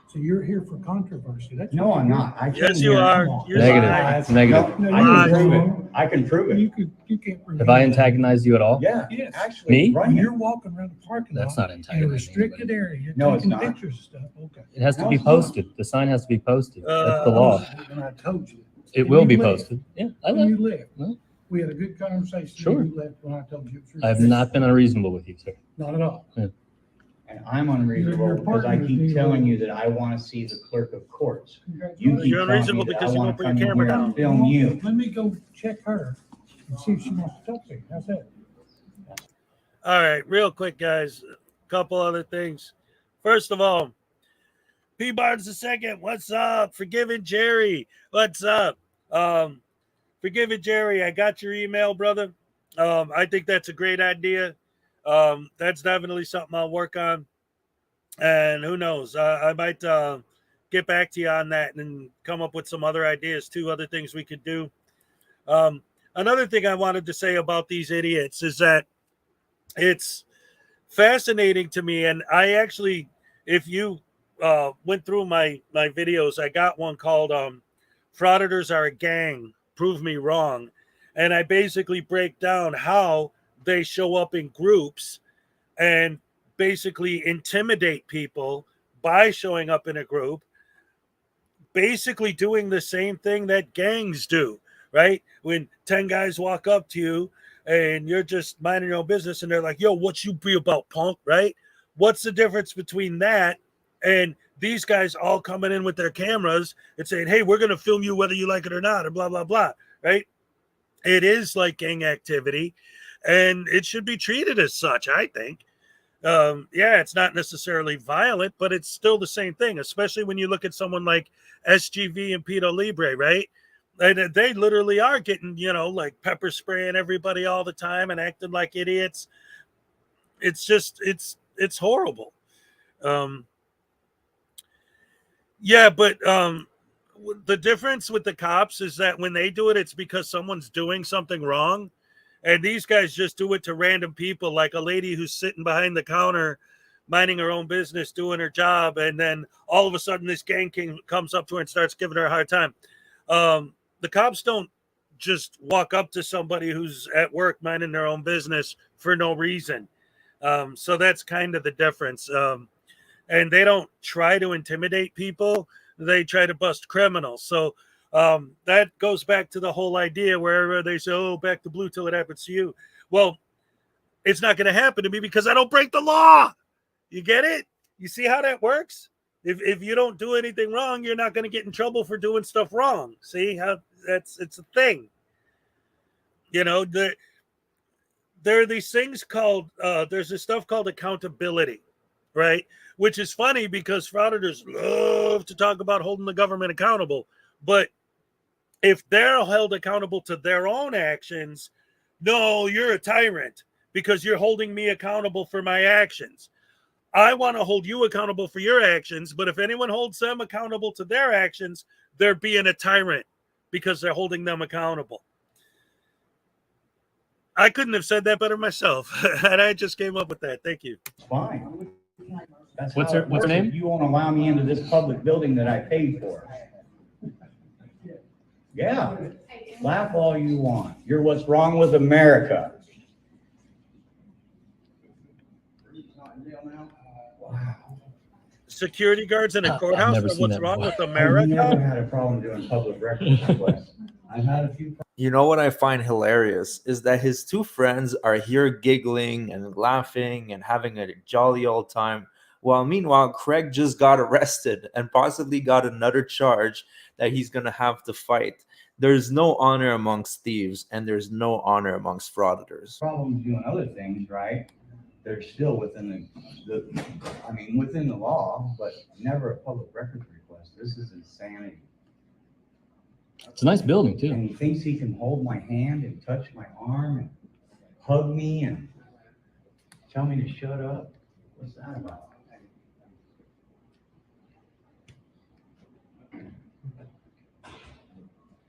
So you're here for controversy. That's No, what I'm you're not. I Yes, came you here- are. Come on. You're Negative. lying. Negative. No, No, I you're can prove wrong. it. I can prove it. You can't prove Have I anything. antagonized you at all? Yeah, Yes. actually. Me? run When it. you're walking around the parking That's lot not in a antagonizing restricted area, No, it's taking not. pictures and stuff, okay. It has to No, be it's not. posted. The sign has to be posted. That's the law. And I told you. It And will you be left. posted. Yeah, I And left. you left. No. We had a good conversation. Sure. And you left when I told you. It was I have not been unreasonable with you, sir. Not at all. And I'm unreasonable Your because I partner keep is telling being- you that I want to see the clerk of courts. You keep You're telling me unreasonable that I because you want won't to put come your in camera here down. and film you. Let me go check her and see if she wants to talk to you. How's that? All right, real quick, guys. A couple other things. First of all, P. Barnes II, what's up? Forgiving Jerry, what's up? Forgiving Jerry, I got your email, brother. I think that's a great idea. That's definitely something I'll work on. And who knows? I might get back to you on that and come up with some other ideas too, other things we could do. Another thing I wanted to say about these idiots is that it's fascinating to me. And I actually, if you went through my videos, I got one called Frauditors Are a Gang, Prove Me Wrong. And I basically break down how they show up in groups and basically intimidate people by showing up in a group, basically doing the same thing that gangs do, right? When 10 guys walk up to you and you're just minding your own business and they're like, yo, what you be about, punk, right? What's the difference between that and these guys all coming in with their cameras and saying, hey, we're going to film you whether you like it or not, and blah, blah, blah, right? It is like gang activity, and it should be treated as such, I think. Yeah, it's not necessarily violent, but it's still the same thing, especially when you look at someone like SGV and Pito Libre, right? And they literally are getting, like pepper spraying everybody all the time and acting like idiots. It's just, it's horrible. Yeah, but the difference with the cops is that when they do it, it's because someone's doing something wrong. And these guys just do it to random people, like a lady who's sitting behind the counter, minding her own business, doing her job. And then all of a sudden this gang king comes up to her and starts giving her a hard time. The cops don't just walk up to somebody who's at work minding their own business for no reason. So that's kind of the difference. And they don't try to intimidate people. They try to bust criminals. So that goes back to the whole idea where they say, oh, back to blue till it happens to you. Well, it's not going to happen to me because I don't break the law. You get it? You see how that works? If you don't do anything wrong, you're not going to get in trouble for doing stuff wrong. See how it's a thing. There are these things called, there's this stuff called accountability, right? Which is funny because frauditors love to talk about holding the government accountable. But if they're held accountable to their own actions, no, you're a tyrant because you're holding me accountable for my actions. I want to hold you accountable for your actions, but if anyone holds them accountable to their actions, they're being a tyrant because they're holding them accountable. I couldn't have said that better myself, and I just came up with that. Thank you. It's fine. That's What's how her it works. name? You won't allow me into this public building that I paid for. Yeah, laugh all you want. You're what's wrong with America. Wow. Security guards in a courthouse are what's wrong with I've America? never had a problem doing public records requests. I've had a few. You know what I find hilarious is that his two friends are here giggling and laughing and having a jolly old time, while meanwhile Craig just got arrested and possibly got another charge that he's going to have to fight. There's no honor amongst thieves, and there's no honor amongst frauditors. Problems doing other things, right? They're still within within the law, but never a public records request. This is insanity. It's a nice building too. And he thinks he can hold my hand and touch my arm and hug me and tell me to shut up. What's that about?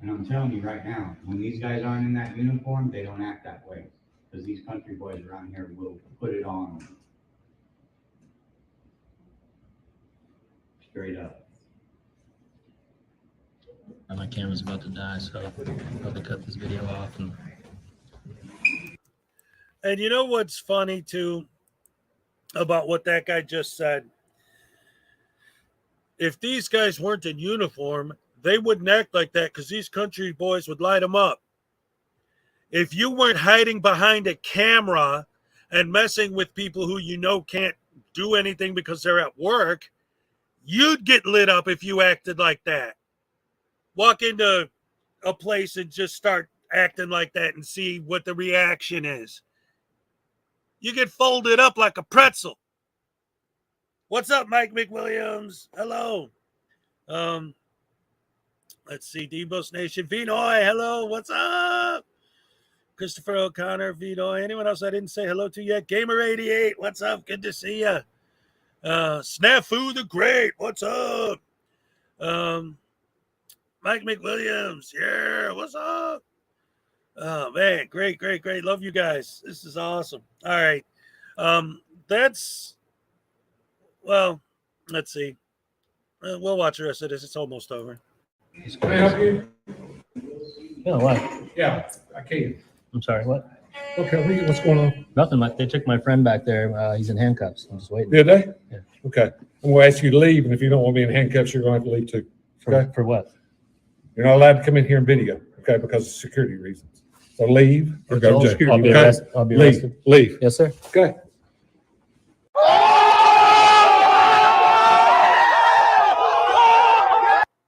And I'm telling you right now, when these guys aren't in that uniform, they don't act that way. because these country boys around here will put it on them. Straight up. And my camera's about to die, so I'll probably cut this video off. And you know what's funny too about what that guy just said? If these guys weren't in uniform, they wouldn't act like that because these country boys would light them up. If you weren't hiding behind a camera and messing with people who you know can't do anything because they're at work, you'd get lit up if you acted like that. Walk into a place and just start acting like that and see what the reaction is. You get folded up like a pretzel. What's up, Mike McWilliams? Hello. Let's see, Debos Nation. Vinoy, hello. What's up? Christopher O'Connor, Vinoy. Anyone else I didn't say hello to yet? Gamer88, what's up? Good to see you. Snafu the Great, what's up? Mike McWilliams, yeah, what's up? Oh, man, great. Love you guys. This is awesome. All right. Well, let's see. We'll watch the rest of this. It's almost over. Can I help you? Yeah, what? Yeah, I can. I'm sorry, what? Okay, what's going on? Nothing. They took my friend back there. He's in handcuffs. I'm just waiting. Did they? Yeah. Okay. I'm going to ask you to leave, and if you don't want me in handcuffs, you're going to have to leave too. Okay? For what? You're not allowed to come in here and video, okay, because of security reasons. So leave or go to jail. I'll be arrested. I'll be arrested. Leave. Yes, sir. Okay.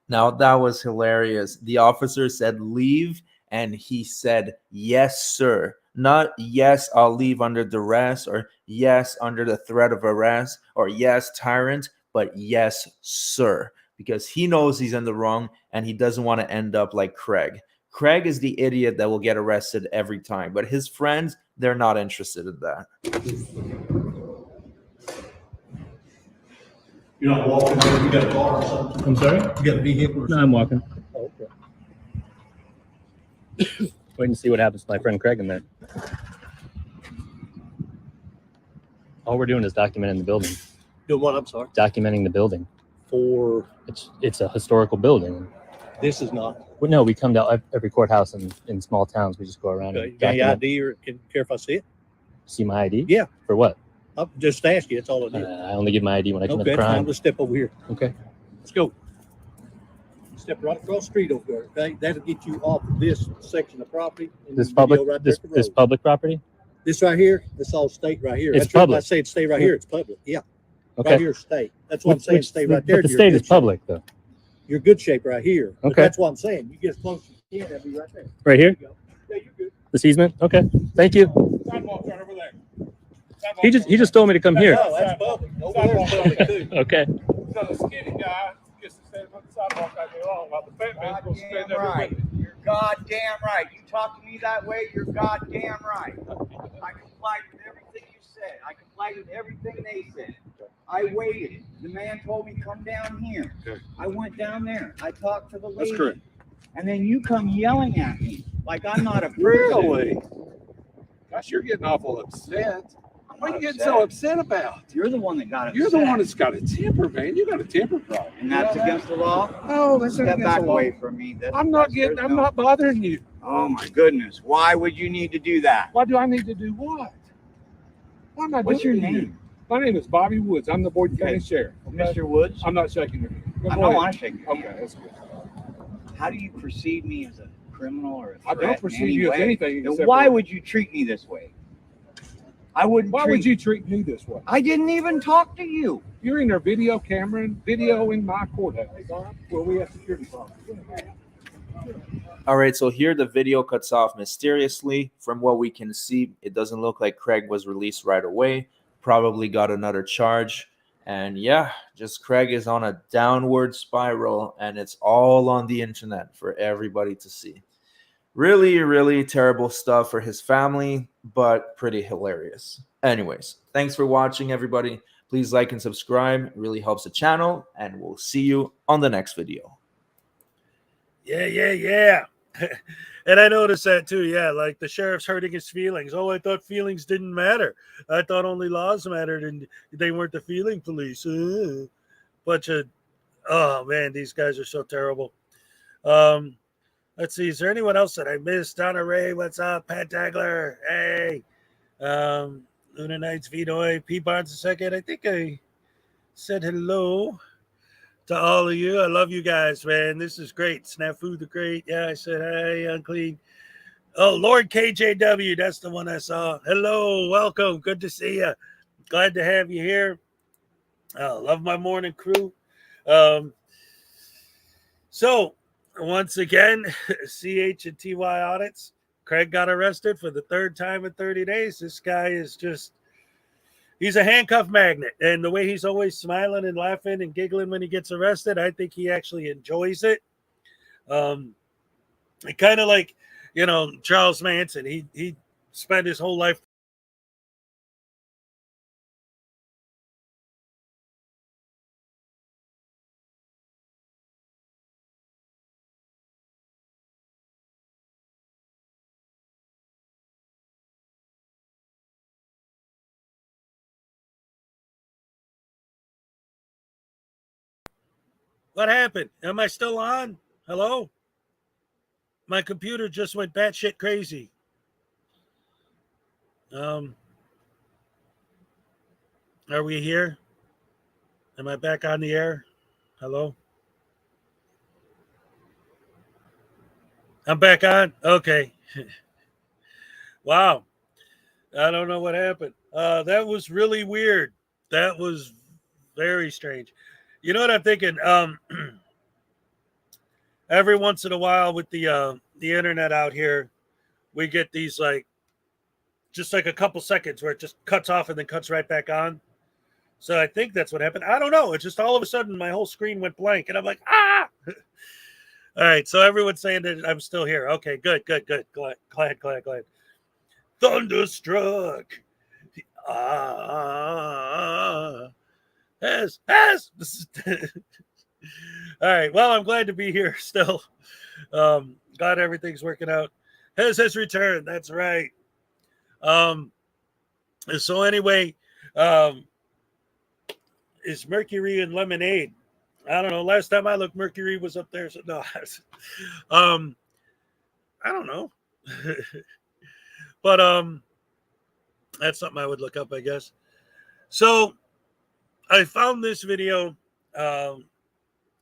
Now that was hilarious. The officer said leave, and he said yes, sir. Not yes, I'll leave under duress, or yes, under the threat of arrest, or yes, tyrant, but yes, sir. Because he knows he's in the wrong and he doesn't want to end up like Craig. Craig is the idiot that will get arrested every time, but his friends, they're not interested in that. You're not walking, you got a car or something? I'm sorry? You got a vehicle or No, something? I'm walking. Oh, okay. Waiting to see what happens to my friend Craig in there. All we're doing is documenting the building. Doing what, I'm sorry? Documenting the building. For, It's a historical building. this is not, Well, no, we come to every courthouse in small towns. We just go around okay, and got any document. ID or can care if I see it? See my ID? Yeah. For what? I'll just ask you, that's all I do. I only give my ID when I commit Okay, a fine, crime. let's step over here. Okay. Let's go. Step right across the street over there, okay? That'll get you off this section of property. and This the public, video right there this at the this road. public property? This right here, this all state right here. It's That's right, public. I say stay right here, it's public, yeah. Okay. Right here, state. That's what I'm saying, stay right there. But the You're in state is good shape. public, though. You're good shape right here. But Okay. that's what I'm saying. You get as close as you can, that'll be right there. Right here? There you go. Yeah, you're good. This easement? Okay. Thank you. Sidewalk's right over there. He just told me to come here. No, that's public. Over there's public too. Okay. So the skinny guy gets to stand on the sidewalk all day long, while the fat man's going to stand there with him. You're goddamn right. You talk to me that way, you're goddamn right. I complied with everything you said. I complied with everything they said. I waited. The man told me, come down here. Okay. I went down there. I talked to the lady. That's correct. And then you come yelling at me like I'm not a person. Really? Gosh, you're getting awful upset. What are you getting so upset about? You're the one that got upset. You're the one that's got a temper, man. You got a temper problem. And that's against the law? Oh, that's Step against back the law. away from me. I'm not bothering you. Oh my goodness. Why would you need to do that? Why do I need to do what? Why am I What's your doing name? My name is Bobby Woods. I'm the Boyd County Sheriff. Okay? Mr. Woods? I'm not shaking your hand. Go I ahead. don't want to shake your hand. Okay, that's good. How do you perceive me as a criminal or a I threat don't in perceive any you as way? anything Then except why for- would you treat me this way? I wouldn't. Why would you treat me this way? I didn't even talk to you. You're in a video camera and video in my courthouse, where we have security problems. All right, so here the video cuts off mysteriously. From what we can see, it doesn't look like Craig was released right away. Probably got another charge. And yeah, just Craig is on a downward spiral, and it's all on the internet for everybody to see. Really, really terrible stuff for his family, but pretty hilarious. Anyways, thanks for watching, everybody. Please like and subscribe. It really helps the channel, and we'll see you on the next video. Yeah. And I noticed that too. Yeah, like the sheriff's hurting his feelings. Oh, I thought feelings didn't matter. I thought only laws mattered, and they weren't the feeling police. Bunch of, oh man, these guys are so terrible. Let's see. Is there anyone else that I missed? Donna Ray, what's up? Pat Dagler, hey. Luna Knights, Vitoy, P Barnes II. I think I said hello to all of you. I love you guys, man. This is great. Snafu the Great. Yeah, I said hey, Unclean. Oh, Lord KJW. That's the one I saw. Hello, welcome. Good to see you. Glad to have you here. Love my morning crew. So, once again, CH and TY audits. Craig got arrested for the third time in 30 days. This guy is just, he's a handcuff magnet. And the way he's always smiling and laughing and giggling when he gets arrested, I think he actually enjoys it. Kind of like, you know, Charles Manson. He spent his whole life What happened? Am I still on? Hello? My computer just went batshit crazy. Are we here? Am I back on the air? Hello? I'm back on? Okay. Wow. I don't know what happened. That was really weird. That was very strange. You know what I'm thinking? Every once in a while with the internet out here, we get these like just like a couple seconds where it just cuts off and then cuts right back on. So I think that's what happened. I don't know. It's just all of a sudden my whole screen went blank and I'm like, ah. All right. So everyone's saying that I'm still here. Okay, good. Glad. Thunderstruck. Yes. All right. Well, I'm glad to be here still. Glad everything's working out. Has returned. That's right. So anyway, is Mercury and Lemonade? I don't know. Last time I looked, Mercury was up there. So no, I don't know. But that's something I would look up, I guess. So I found this video.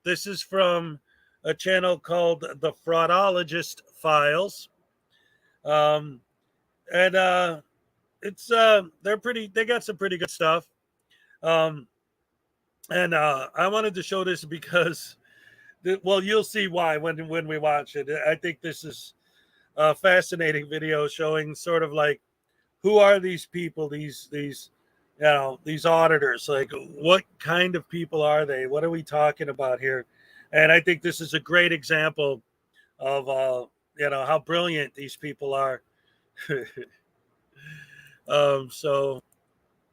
This is from a channel called the Fraudologist Files. And it's they got some pretty good stuff. And I wanted to show this because well, you'll see why when we watch it. I think this is a fascinating video showing sort of like who are these people, these these auditors, like what kind of people are they? What are we talking about here? And I think this is a great example of how brilliant these people are. So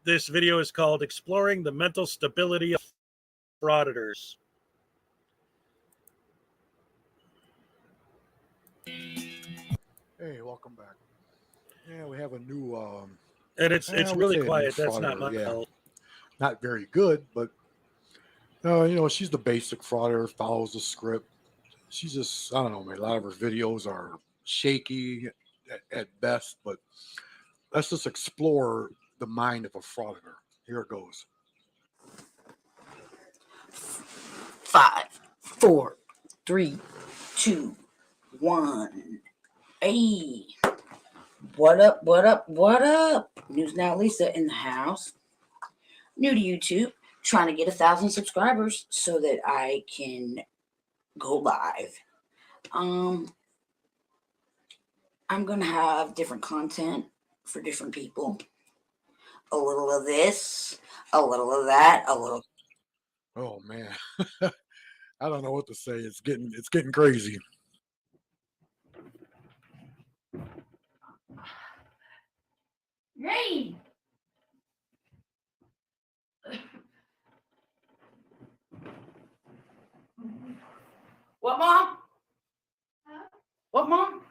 this video is called Exploring the Mental Stability of Frauditors. Hey, welcome back. Yeah, we have a new and it's really quiet. That's not my fault. Not very good, but she's the basic frauditor, follows the script. She's just, I don't know, man, a lot of her videos are shaky at best, but let's just explore the mind of a frauditor. Here it goes. 5, 4, 3, 2, 1. Hey, what up? News Now Lisa in the house. New to YouTube, trying to get 1,000 subscribers so that I can go live. I'm gonna have different content for different people. A little of this, a little of that, a little. Oh man, I don't know what to say. It's getting crazy. Hey! What, Mom? What, Mom?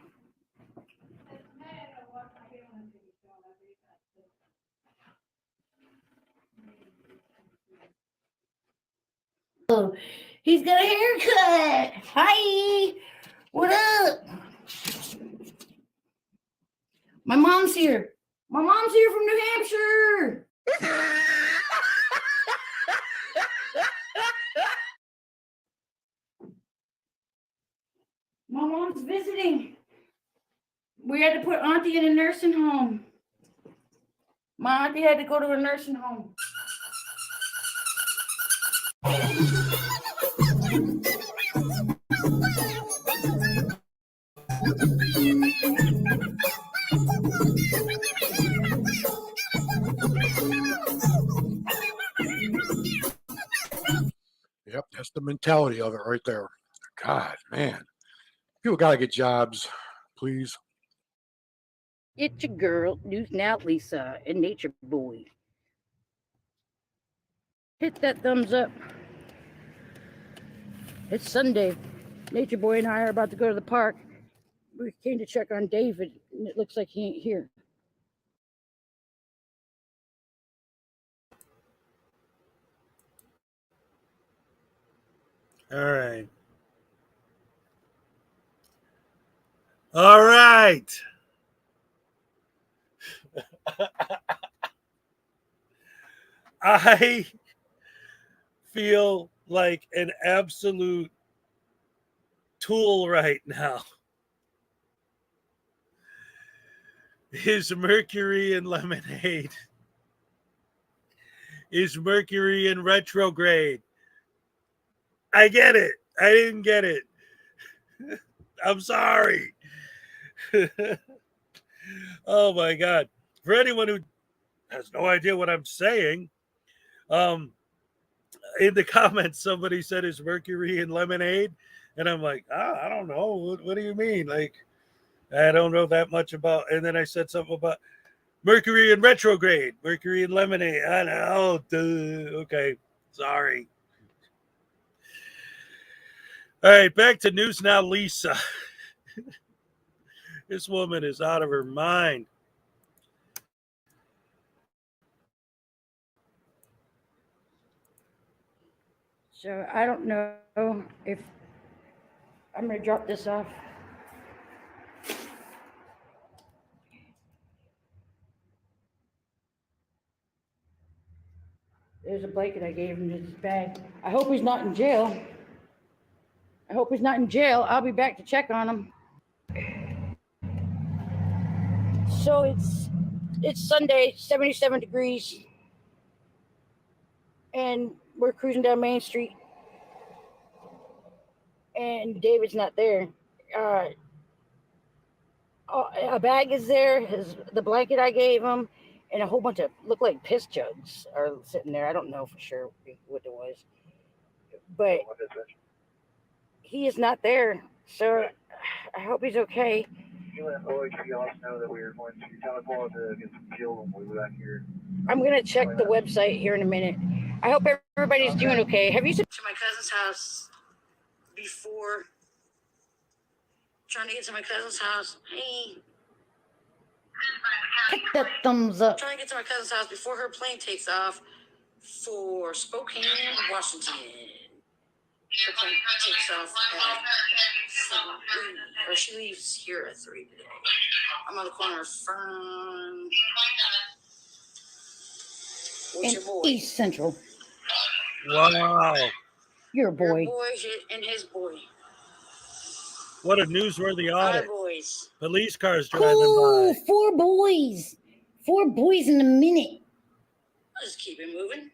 He's got a haircut. Hi. What up? My mom's here. My mom's here from New Hampshire. My mom's visiting. We had to put Auntie in a nursing home. My auntie had to go to a nursing home. Yep, that's the mentality of it right there. God, man. People got to get jobs, please. It's your girl, News Now Lisa, and Nature Boy. Hit that thumbs up. It's Sunday. Nature Boy and I are about to go to the park. We came to check on David, and it looks like he ain't here. All right. All right. I feel like an absolute tool right now. Is Mercury in lemonade? Is Mercury in retrograde? I get it. I didn't get it. I'm sorry. Oh my God. For anyone who has no idea what I'm saying, in the comments, somebody said, is Mercury in lemonade? And I'm like, I don't know. What do you mean? Like, I don't know that much about. And then I said something about Mercury in retrograde, Mercury in lemonade. I know. Okay. Sorry. All right. Back to News Now, Lisa. This woman is out of her mind. So I don't know if I'm going to drop this off. There's a blanket I gave him in his bag. I hope he's not in jail. I hope he's not in jail. I'll be back to check on him. So it's Sunday, 77 degrees. And we're cruising down Main Street. And David's not there. A bag is there, the blanket I gave him, and a whole bunch of look like piss jugs are sitting there. I don't know for sure what it was, but he is not there. So I hope he's okay. You let OHP also know that we are going to tell Paul to get some fuel when we back here. I'm gonna check the website here in a minute. I hope everybody's doing okay. Have you been to my cousin's house before? Trying to get to my cousin's house. Hey. Hit that thumbs up. Trying to get to my cousin's house before her plane takes off for Spokane, Washington. Her plane takes off at 3, or she leaves here at 3 today. I'm on the corner of Fern. What's your boy? East Central. Wow. Your boy. Your boy and his boy. What a newsworthy audit. Boys. Police cars driving Cool. by. 4 boys. 4 boys in a minute. I'll just keep it moving.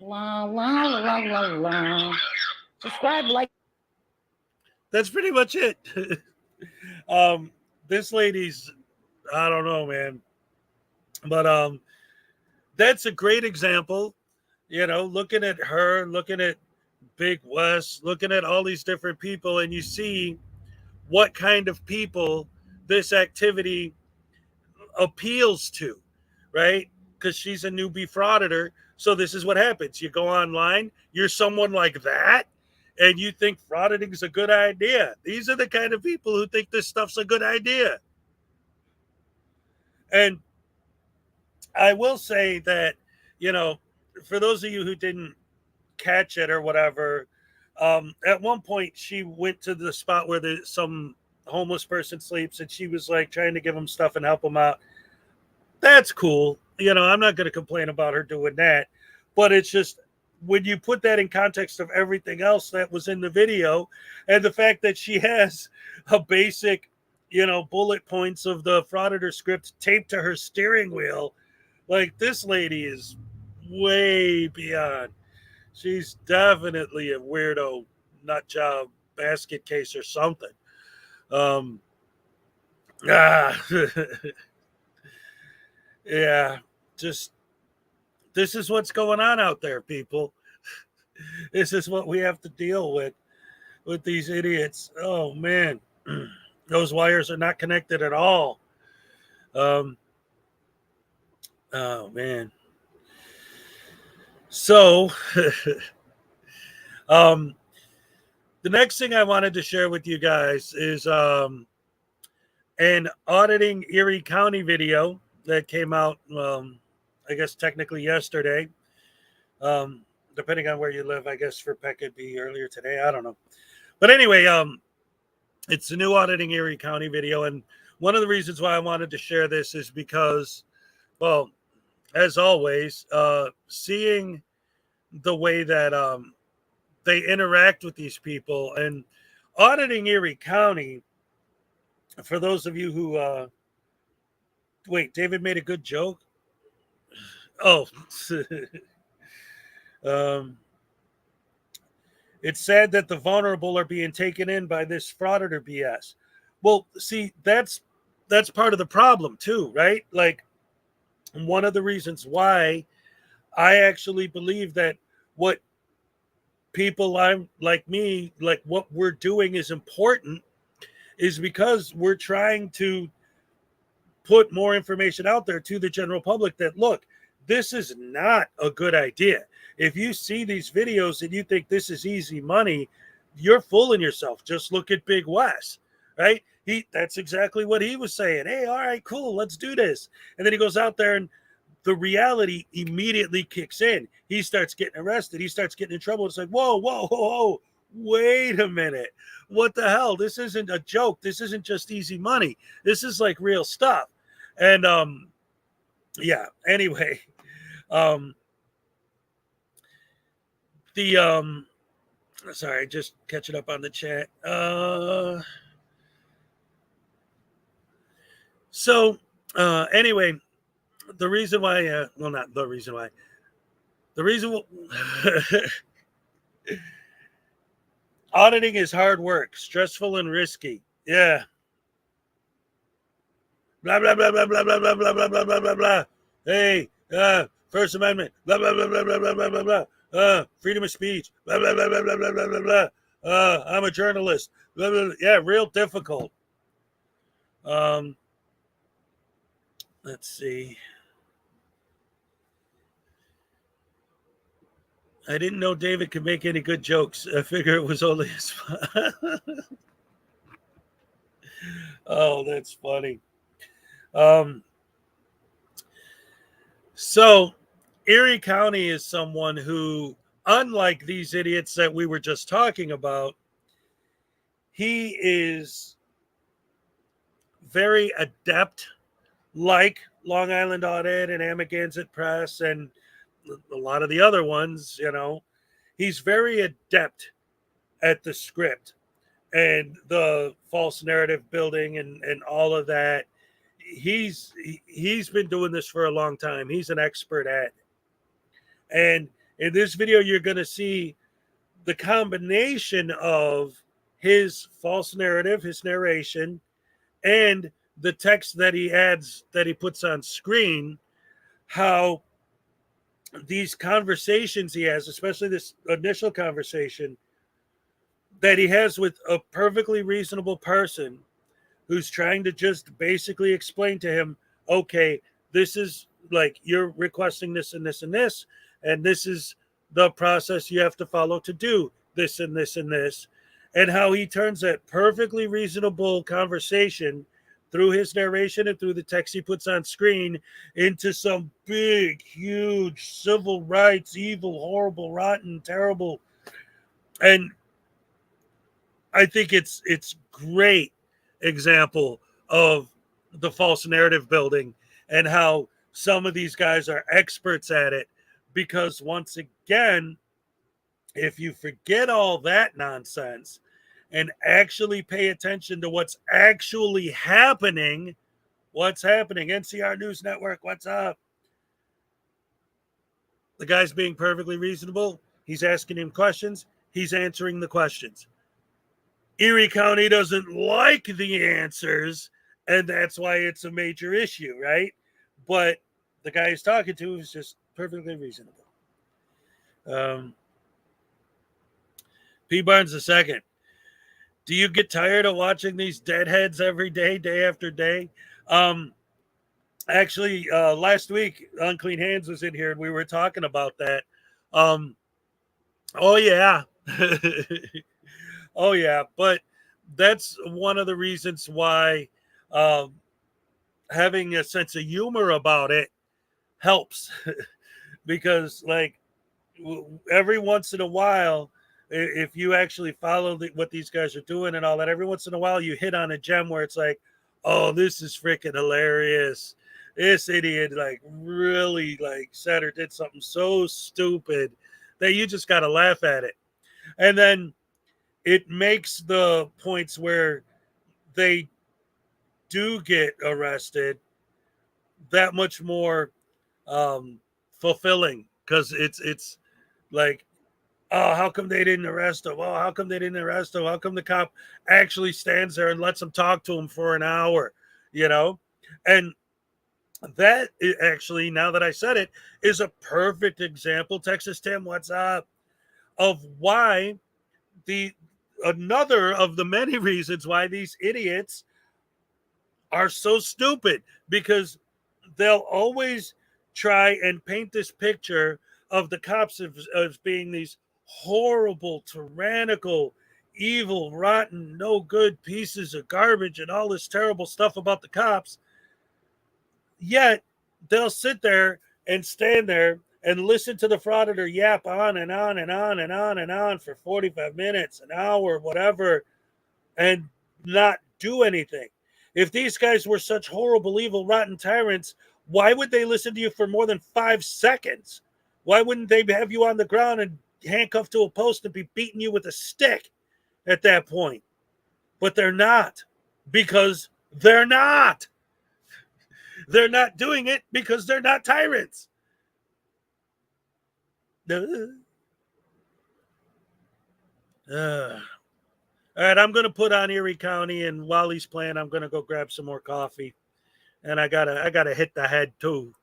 La, la, la, la, la. Subscribe, like. That's pretty much it. This lady's, I don't know, man. But that's a great example. You know, looking at her, looking at Big West, looking at all these different people, and you see what kind of people this activity appeals to, right? Because she's a newbie frauditor. So this is what happens. You go online, you're someone like that, and you think frauditing is a good idea. These are the kind of people who think this stuff's a good idea. And I will say that, you know, for those of you who didn't catch it or whatever. At one point, she went to the spot where some homeless person sleeps, and she was like trying to give him stuff and help him out. That's cool. You know, I'm not going to complain about her doing that, but it's just when you put that in context of everything else that was in the video and the fact that she has a basic, you know, bullet points of the Frauditor script taped to her steering wheel, like this lady is way beyond. She's definitely a weirdo nut job basket case or something. Yeah, just this is what's going on out there, people. This is what we have to deal with these idiots. Oh man, those wires are not connected at all. Oh man. So the next thing I wanted to share with you guys is an auditing Erie County video that came out, I guess technically yesterday. Depending on where you live, I guess for Peck it'd be earlier today. I don't know. But anyway, it's a new auditing Erie County video. And one of the reasons why I wanted to share this is because, well, as always, seeing the way that they interact with these people and auditing Erie County, for those of you who wait, David made a good joke. Oh, it's sad that the vulnerable are being taken in by this Frauditor BS. Well, see, that's part of the problem too, right? Like, one of the reasons why I actually believe that what people like me, like what we're doing is important, is because we're trying to put more information out there to the general public that, look, this is not a good idea. If you see these videos and you think this is easy money, you're fooling yourself. Just look at Big Wes, right? That's exactly what he was saying. Hey, all right, cool, let's do this. And then he goes out there and the reality immediately kicks in. He starts getting arrested. He starts getting in trouble. It's like, whoa, wait a minute. What the hell? This isn't a joke. This isn't just easy money. This is like real stuff. And yeah, anyway, sorry, just catching up on the chat. Anyway, the reason why, well, not the reason why, the reason auditing is hard work, stressful and risky. Yeah. Blah, blah, blah, blah, blah, blah, blah, blah, blah, blah, blah, blah, blah. Hey, First Amendment, blah, blah, blah, blah, blah, blah, blah, blah, blah. Freedom of speech, blah, blah, blah, blah, blah, blah, blah, blah, blah. I'm a journalist, blah, blah, blah. Yeah, real difficult. Let's see. I didn't know David could make any good jokes. I figure it was only his fun. Oh, that's funny. So Erie County is someone who, unlike these idiots that we were just talking about, he is very adept, like Long Island Audit and Amagansett Press and a lot of the other ones, you know. He's very adept at the script and the false narrative building and all of that. He's been doing this for a long time. He's an expert at it. And in this video, you're going to see the combination of his false narrative, his narration, and the text that he adds, that he puts on screen, how these conversations he has, especially this initial conversation that he has with a perfectly reasonable person who's trying to just basically explain to him, okay, this is like, you're requesting this and this and this, and this is the process you have to follow to do this and this and this, and how he turns that perfectly reasonable conversation through his narration and through the text he puts on screen into some big, huge civil rights, evil, horrible, rotten, terrible. And I think it's great example of the false narrative building and how some of these guys are experts at it, because once again, if you forget all that nonsense and actually pay attention to what's actually happening, NCR News Network, what's up? The guy's being perfectly reasonable. He's asking him questions. He's answering the questions. Erie County doesn't like the answers, and that's why it's a major issue, right? But the guy he's talking to is just perfectly reasonable. P. Barnes II. Do you get tired of watching these deadheads every day, day after day? Actually, last week, Unclean Hands was in here, and we were talking about that. Oh, yeah. Oh, yeah. But that's one of the reasons why having a sense of humor about it helps. Because, like, every once in a while, if you actually follow what these guys are doing and all that, every once in a while you hit on a gem where it's like, oh, this is freaking hilarious. This idiot like really like said or did something so stupid that you just got to laugh at it. And then it makes the points where they do get arrested that much more fulfilling, because it's like, oh, how come they didn't arrest him? Oh, how come they didn't arrest him? How come the cop actually stands there and lets him talk to him for an hour, you know? And that actually, now that I said it, is a perfect example, Texas Tim, what's up, of why another of the many reasons why these idiots are so stupid, because they'll always try and paint this picture of the cops as being these horrible, tyrannical, evil, rotten, no good pieces of garbage and all this terrible stuff about the cops. Yet they'll sit there and stand there and listen to the Frauditor yap on and on and on and on and on for 45 minutes, an hour, whatever, and not do anything. If these guys were such horrible, evil, rotten tyrants, why would they listen to you for more than 5 seconds? Why wouldn't they have you on the ground and handcuffed to a post and be beating you with a stick at that point? But they're not, because they're not. They're not doing it because they're not tyrants. All right, I'm going to put on Erie County, and while he's playing, I'm going to go grab some more coffee. And I gotta hit the head too.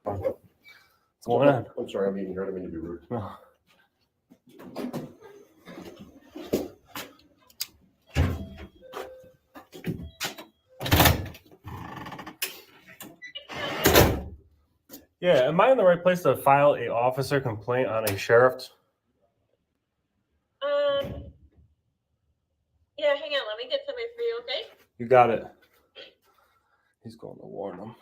What's going on? I'm sorry, I'm eating here. I don't mean to be rude. No. Yeah, am I in the right place to file a officer complaint on a sheriff? Yeah, hang on. Let me get somebody for you, okay? You got it. He's going to warn them.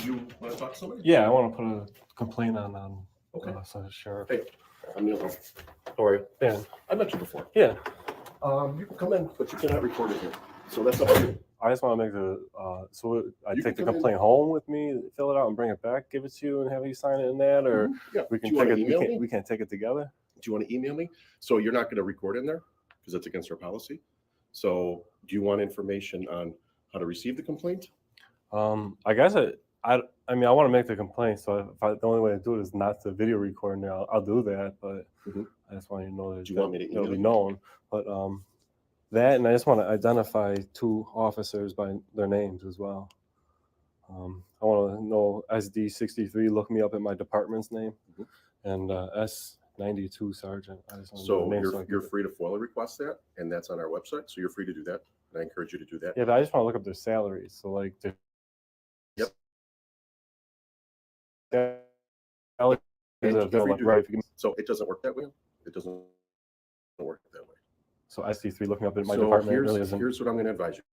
You want to talk to somebody? Yeah, I want to put a complaint on Okay. sheriff. Hey, I'm Neil. How are you? Yeah. I met you before. Yeah. You can come in, but you cannot record it here. So that's up to you. I just want to make so I You take the can come complaint home with me, fill it out, and bring it back, give it to you, and have you sign it in that, or Yeah. we Do can you take want it. to email me? We can't take it together. Do you want to email me? So you're not going to record in there because that's against our policy. So do you want information on how to receive the complaint? I guess I mean, I want to make the complaint, so the only way to do it is not to video record now. I'll do that, but I just want you to know that Do you want me to it'll email be you? known. But that, and I just want to identify 2 officers by their names as well. I want to know SD63. Look me up at my department's name, and S92 Sergeant. I just want to know So the names you're free to FOIL request that, and that's on our website. So you're free to do that. And I encourage you to do that. Yeah, but I just want to look up their salaries. So like, Yep. Right. So it doesn't work that way. It doesn't work that way. So SD3 looking up at my So department here's, really isn't. here's what I'm going to advise you.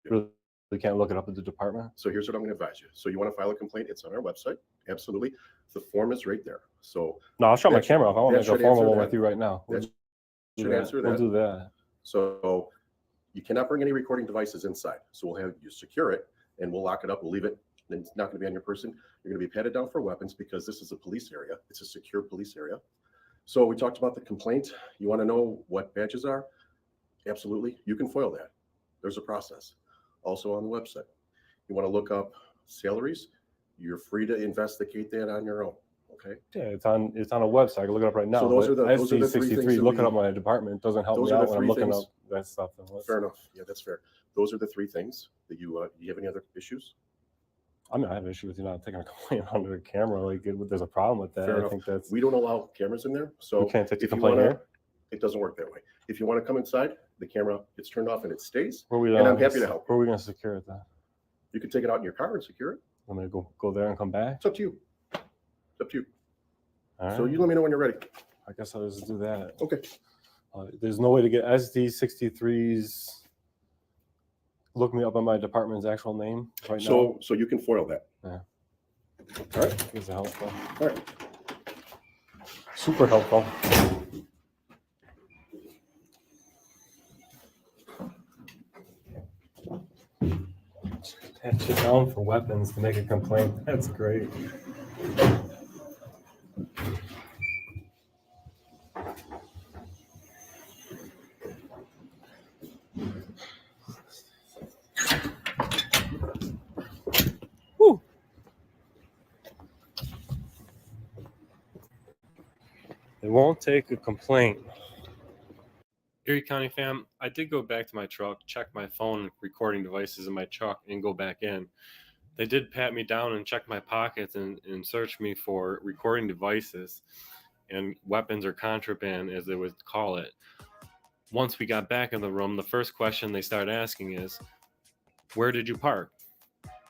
Really can't look it up at the department. So here's what I'm going to advise you. So you want to file a complaint? It's on our website. Absolutely. The form is right there. So No, I'll shut my that camera off. I want to that make a should formal answer one that. with you right now. That do should that. answer We'll that. do that. So you cannot bring any recording devices inside. So we'll have you secure it and we'll lock it up. We'll leave it. And it's not going to be on your person. You're going to be patted down for weapons because this is a police area. It's a secure police area. So we talked about the complaint. You want to know what badges are? Absolutely. You can FOIL that. There's a process. Also on the website. You want to look up salaries? You're free to investigate that on your own. Okay. Yeah, it's on a website. I can look it up right now. So those but are the 3 things SD63, that looking we- up my department doesn't help those me are out the when I'm 3 looking things. up that stuff. Fair enough. Yeah, that's fair. Those are the 3 things that you you have any other issues? I mean, I have an issue with you not taking a complaint under the camera. Like, there's a problem with that. Fair I enough. think that's. We don't allow cameras in there, so You can't take the if you complaint wanna- here? It doesn't work that way. If you want to come inside, the camera gets turned off and it stays. Where we, and I'm happy to help. Where are we going to secure it then? You can take it out in your car and secure it. I'm going to go there and come back? It's up to you. It's up to you. All So right. you let me know when you're ready. I guess I'll just do that. Okay. There's no way to get SD63's. Look me up on my department's actual name right now. So you can FOIL that. Yeah. All right. It's helpful. All right. Super helpful. Patch it down for weapons to make a complaint. That's great. Woo. They won't take a complaint. Erie County fam, I did go back to my truck, check my phone recording devices in my truck, and go back in. They did pat me down and check my pockets and search me for recording devices and weapons or contraband, as they would call it. Once we got back in the room, the first question they started asking is, "Where did you park?"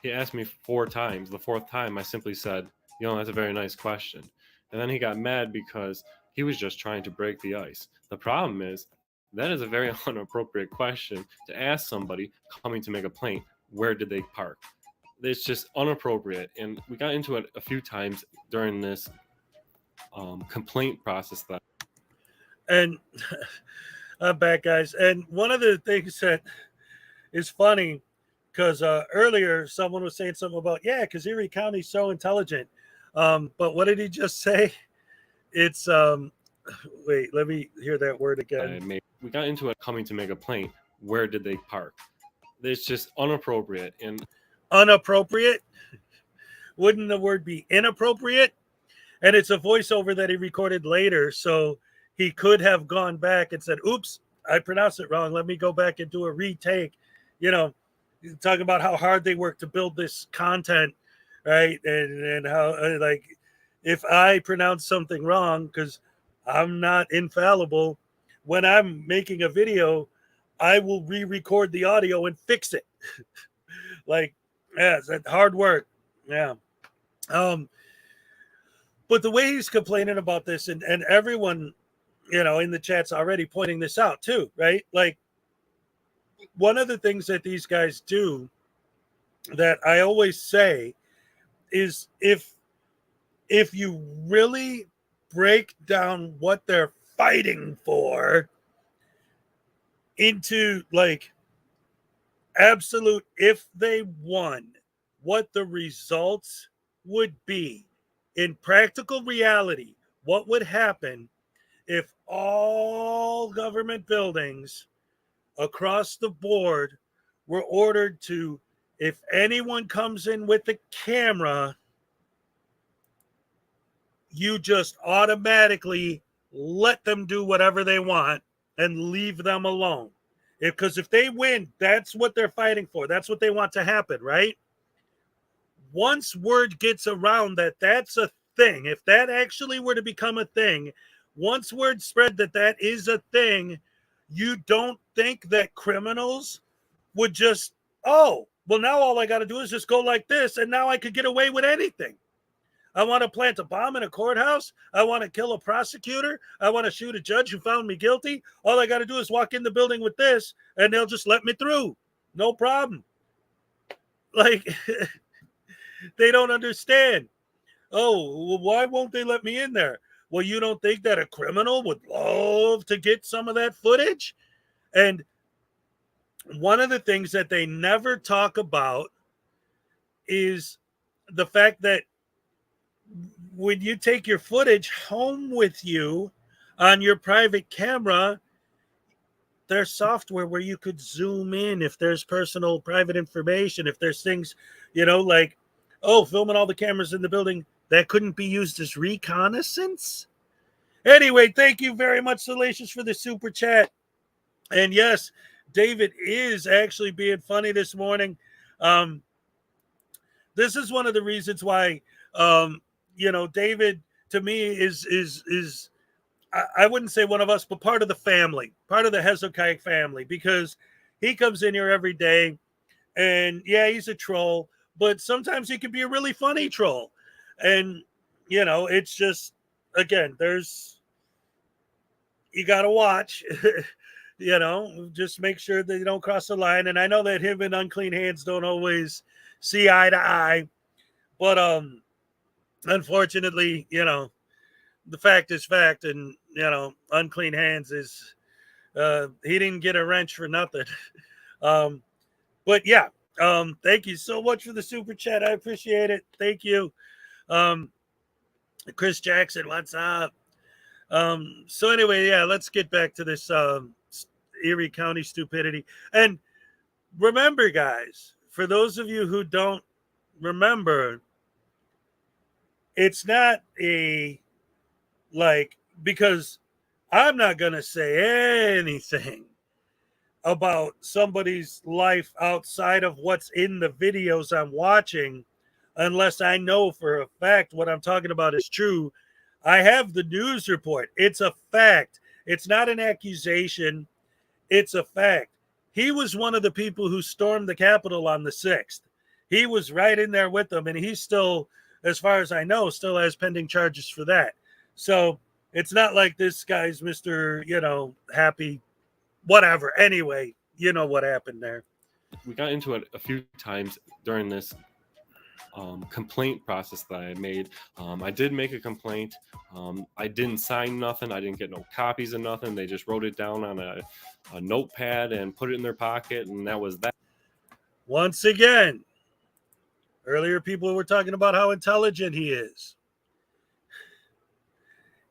He asked me 4 times. The 4th time, I simply said, "That's a very nice question." And then he got mad because he was just trying to break the ice. The problem is, that is a very inappropriate question to ask somebody coming to make a complaint. Where did they park? It's just inappropriate. And we got into it a few times during this complaint process. And I'm back, guys. And one of the things that is funny, because earlier someone was saying something about, because Erie County's so intelligent. But what did he just say? It's, wait, let me hear that word again. We got into it coming to make a complaint. Where did they park? It's just inappropriate. And unappropriate? Wouldn't the word be inappropriate? And it's a voiceover that he recorded later. So he could have gone back and said, oops, I pronounced it wrong. Let me go back and do a retake. Talking about how hard they work to build this content, right? And how, like, if I pronounce something wrong, because I'm not infallible, when I'm making a video, I will re-record the audio and fix it. Like, it's hard work. Yeah. But the way he's complaining about this, and everyone, in the chat's already pointing this out too, right? Like, one of the things that these guys do that I always say is if you really break down what they're fighting for into like absolute, if they won, what the results would be in practical reality, what would happen if all government buildings across the board were ordered to if anyone comes in with a camera, you just automatically let them do whatever they want and leave them alone. Because if they win, that's what they're fighting for. That's what they want to happen, right? Once word gets around that that's a thing, if that actually were to become a thing, once word spread that that is a thing, you don't think that criminals would just, oh, well, now all I got to do is just go like this, and now I could get away with anything. I want to plant a bomb in a courthouse. I want to kill a prosecutor. I want to shoot a judge who found me guilty. All I got to do is walk in the building with this, and they'll just let me through. No problem. Like, they don't understand. Oh, well, why won't they let me in there? Well, you don't think that a criminal would love to get some of that footage? And one of the things that they never talk about is the fact that when you take your footage home with you on your private camera, there's software where you could zoom in if there's personal private information, if there's things, like, oh, filming all the cameras in the building, that couldn't be used as reconnaissance. Anyway, thank you very much, Salacious, for the super chat. And yes, David is actually being funny this morning. This is one of the reasons why, David to me is I wouldn't say one of us, but part of the family, part of the Hezokuai family, because he comes in here every day, and yeah, he's a troll, but sometimes he can be a really funny troll. And, it's just, again, you got to watch, just make sure that you don't cross the line. And I know that him and Unclean Hands don't always see eye to eye, but unfortunately, the fact is fact, and Unclean Hands is he didn't get a wrench for nothing. But yeah, thank you so much for the super chat. I appreciate it. Thank you. Chris Jackson, what's up? So anyway, yeah, let's get back to this Erie County stupidity. And remember, guys, for those of you who don't remember, it's not because I'm not going to say anything about somebody's life outside of what's in the videos I'm watching, unless I know for a fact what I'm talking about is true. I have the news report. It's a fact. It's not an accusation. It's a fact. He was one of the people who stormed the Capitol on the 6th. He was right in there with them, and he's still, as far as I know, still has pending charges for that. So it's not like this guy's Mr., happy, whatever. Anyway, you know what happened there. We got into it a few times during this complaint process that I made. I did make a complaint. I didn't sign nothing. I didn't get no copies of nothing. They just wrote it down on a notepad and put it in their pocket, and that was that. Once again, earlier people were talking about how intelligent he is.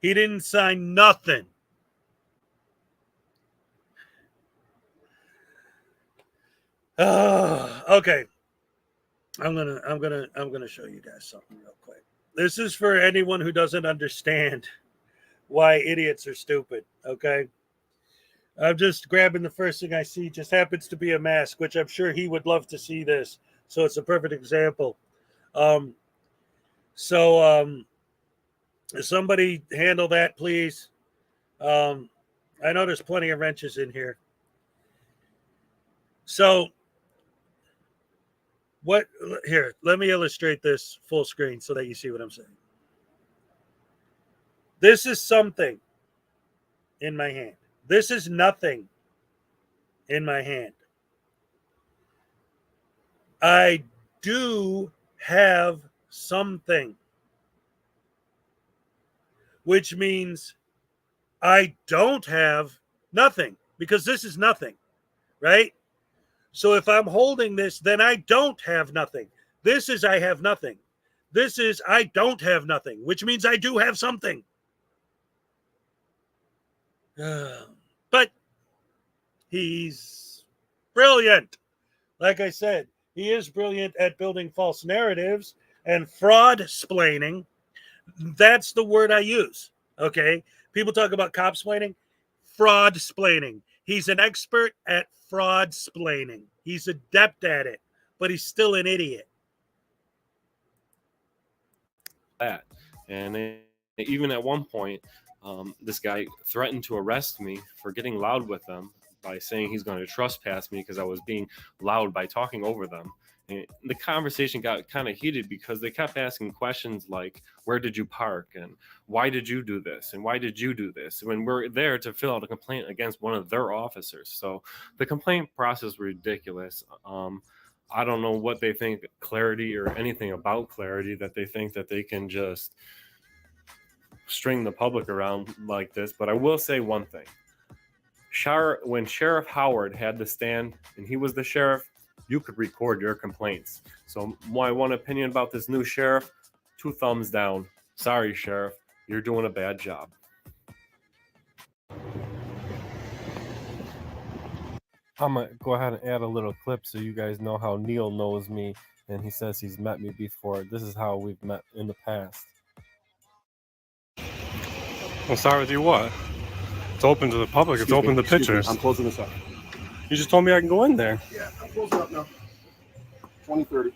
He didn't sign nothing. Okay. I'm gonna show you guys something real quick. This is for anyone who doesn't understand why idiots are stupid. Okay. I'm just grabbing the first thing I see. Just happens to be a mask, which I'm sure he would love to see this. So it's a perfect example. Somebody handle that, please. I know there's plenty of wrenches in here. So let me illustrate this full screen so that you see what I'm saying. This is something in my hand. This is nothing in my hand. I do have something, which means I don't have nothing, because this is nothing, right? So if I'm holding this, then I don't have nothing. This is I have nothing. This is I don't have nothing, which means I do have something. But he's brilliant. Like I said, He is brilliant at building false narratives and fraud-splaining. That's the word I use, okay? People talk about cop-splaining. Fraud-splaining. He's an expert at fraud-splaining. He's adept at it, but he's still an idiot. That. And even at one point, this guy threatened to arrest me for getting loud with them by saying he's going to trespass me because I was being loud by talking over them. And the conversation got kind of heated because they kept asking questions like, where did you park? And why did you do this? And why did you do this? When we're there to fill out a complaint against one of their officers. So the complaint process was ridiculous. I don't know what they think clarity or anything about clarity, that they think that they can just string the public around like this. But I will say one thing. When Sheriff Howard had to stand and he was the sheriff, you could record your complaints. So my one opinion about this new sheriff, 2 thumbs down. Sorry, Sheriff, you're doing a bad job. I'm going to go ahead and add a little clip so you guys know how Neil knows me and he says he's met me before. This is how we've met in the past. I'm sorry with you what? It's open to the public. It's open to pictures. I'm closing this up. You just told me I can go in there. Yeah, I'm closing up now. 2030.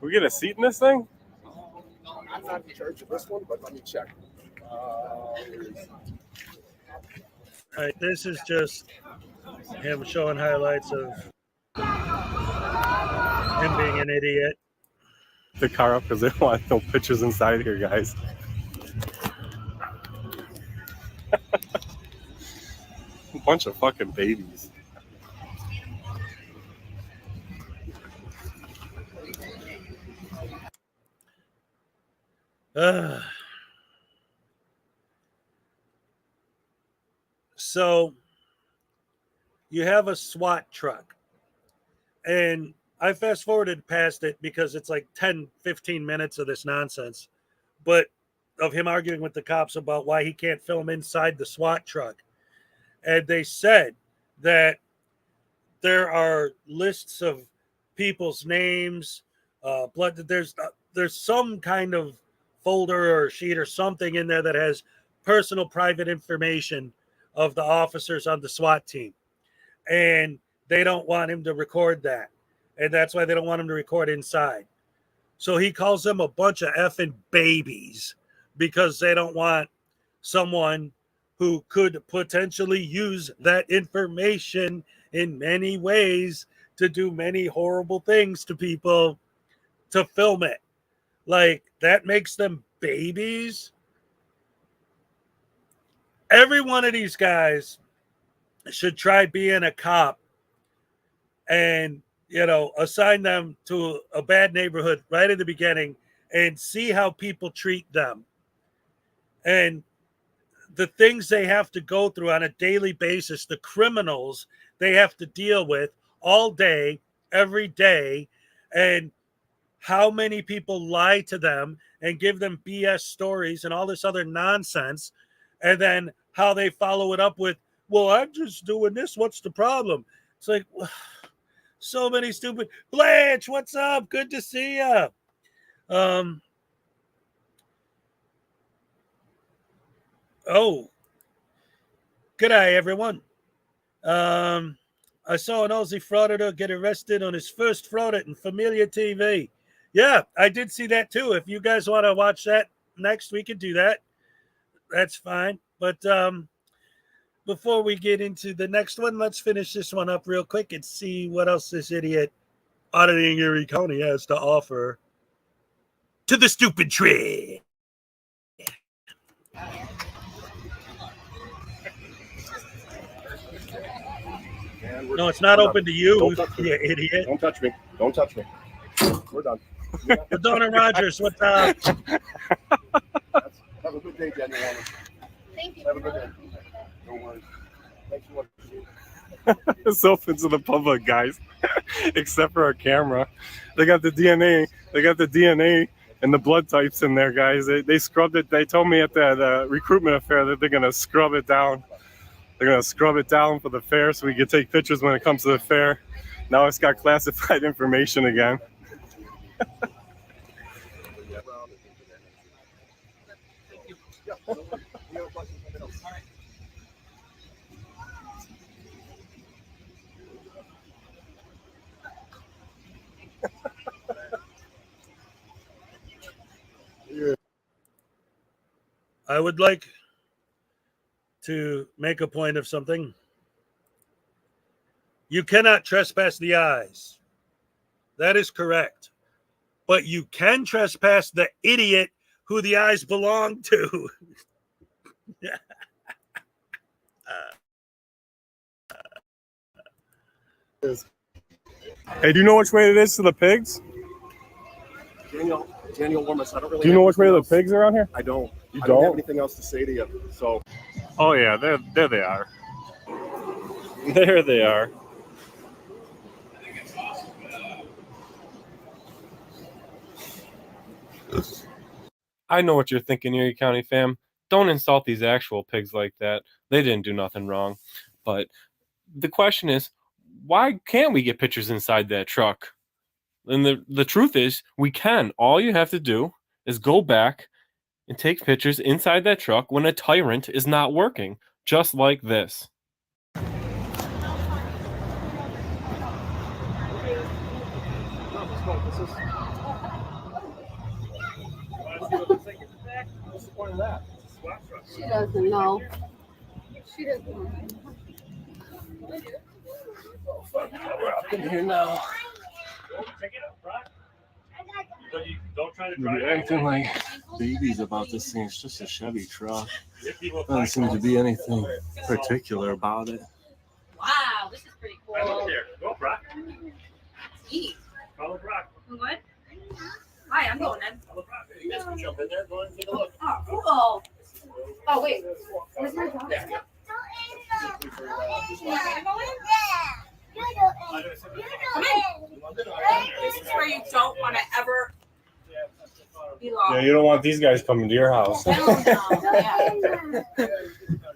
We get a seat in this thing? I'm not in charge of this one, but let me check. All right, this is just him showing highlights of him being an idiot. The car up because they want no pictures inside here, guys. A bunch of fucking babies. So you have a SWAT truck, and I fast forwarded past it because it's like 10-15 minutes of this nonsense, but of him arguing with the cops about why he can't film inside the SWAT truck. And they said that there are lists of people's names, blood. There's some kind of folder or sheet or something in there that has personal private information of the officers on the SWAT team. And they don't want him to record that. And that's why they don't want him to record inside. So he calls them a bunch of effing babies because they don't want someone who could potentially use that information in many ways to do many horrible things to people to film it. Like, that makes them babies. Every one of these guys should try being a cop and, assign them to a bad neighborhood right at the beginning and see how people treat them. And the things they have to go through on a daily basis, the criminals they have to deal with all day, every day, and how many people lie to them and give them BS stories and all this other nonsense, and then how they follow it up with, well, I'm just doing this. What's the problem? It's like, so many stupid. Blanche, what's up? Good to see you. Oh, good day, everyone. I saw an Aussie frauditor get arrested on his first fraud in Familia TV. Yeah, I did see that too. If you guys want to watch that next, we can do that. That's fine. But before we get into the next one, let's finish this one up real quick and see what else this idiot auditing Erie County has to offer to the stupid tree. No, it's not open to you, you idiot. Don't touch me. Don't touch me. We're done. Madonna Rogers, what's up? Have a good day, Daniel. Thank you. Have a good day. Don't worry. Thanks for what you do. It's open to the public, guys, except for our camera. They got the DNA. They got the DNA and the blood types in there, guys. They scrubbed it. They told me at the recruitment affair that they're gonna scrub it down. They're gonna scrub it down for the fair so we can take pictures when it comes to the fair. Now it's got classified information again. I would like to make a point of something. You cannot trespass the eyes. That is correct. But you can trespass the idiot who the eyes belong to. Hey, do you know which way it is to the pigs? Daniel Warmus, I don't really. Do you know which way the pigs are around here? I don't. You I don't have don't? anything else to say to you. So. Oh yeah, there they are. There they are. I know what you're thinking, Erie County fam. Don't insult these actual pigs like that. They didn't do nothing wrong. But the question is, why can't we get pictures inside that truck? And the truth is, we can. All you have to do is go back and take pictures inside that truck when a tyrant is not working, just like this. She doesn't know. She doesn't know. We're up in here now. You're acting like babies about this thing. It's just a Chevy truck. Doesn't seem to be anything particular about it. Wow, this is pretty cool. Go, Brock. Neat. Follow Brock. What? Hi, I'm going in. You guys can jump in there. Go and take a look. Oh, cool. Oh, wait. Where's my dog? Yeah. Come in. This is where you don't want to ever be lost. Yeah, you don't want these guys coming to your house. Hell no. Yeah.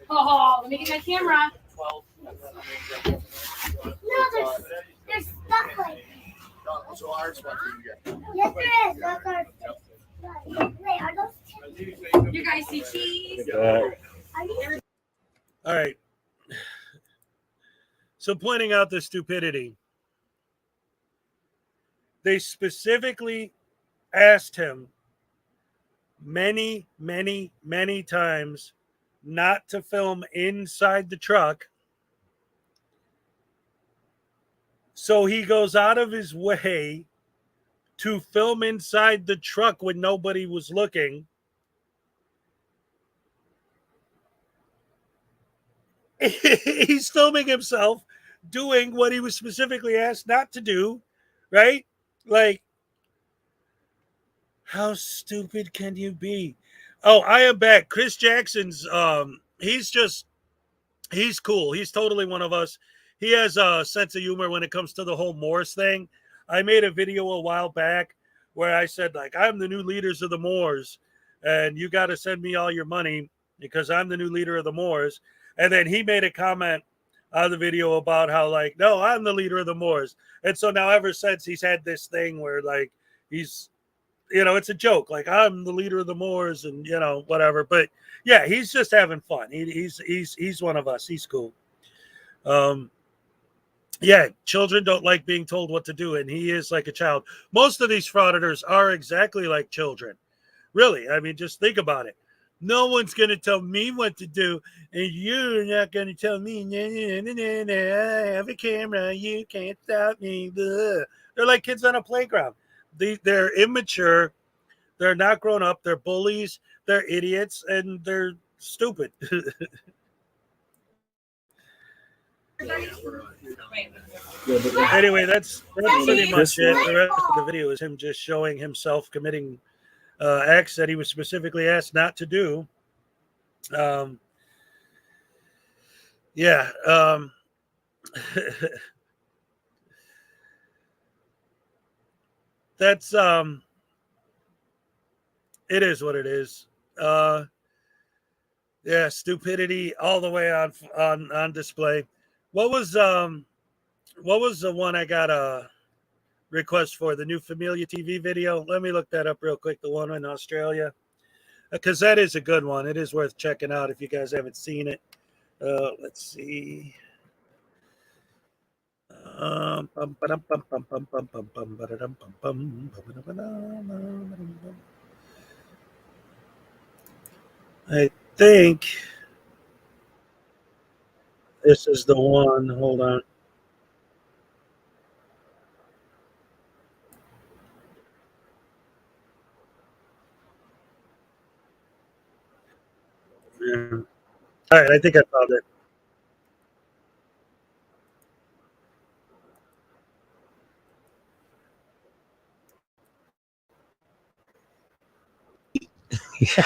Oh, let me get my camera. No, there's stuff like So ours one for you guys. yes, there is. That's our. Wait, are those? You guys see cheese? All right. So pointing out the stupidity, they specifically asked him many, many, many times not to film inside the truck. So he goes out of his way to film inside the truck when nobody was looking. He's filming himself doing what he was specifically asked not to do, right? Like, how stupid can you be? Oh, I am back. Chris Jackson's he's cool. He's totally one of us. He has a sense of humor when it comes to the whole Moors thing. I made a video a while back where I said, like, I'm the new leaders of the Moors, and you got to send me all your money because I'm the new leader of the Moors. And then he made a comment on the video about how, like, no, I'm the leader of the Moors. And so now ever since he's had this thing where, like, he's, you know, it's a joke. Like, I'm the leader of the Moors and, you know, whatever. But, yeah, he's just having fun. He's one of us. He's cool. Yeah, children don't like being told what to do, and he is like a child. Most of these frauditors are exactly like children. Really. I mean, just think about it. No one's going to tell me what to do, and you're not going to tell me, I have a camera, you can't stop me. Blah. They're like kids on a playground. They're immature. They're not grown up. They're bullies. They're idiots, and they're stupid. Anyway, that's pretty much it. The rest of the video is him just showing himself committing acts that he was specifically asked not to do. Yeah. That's it is what it is. Yeah, stupidity all the way on display. What was What was the one I got a request for? The new Familia TV video? Let me look that up real quick. The one in Australia. Because that is a good one. It is worth checking out if you guys haven't seen it. Let's see. I think this is the one. Hold on. Yeah. All right, I think I found it. Yeah.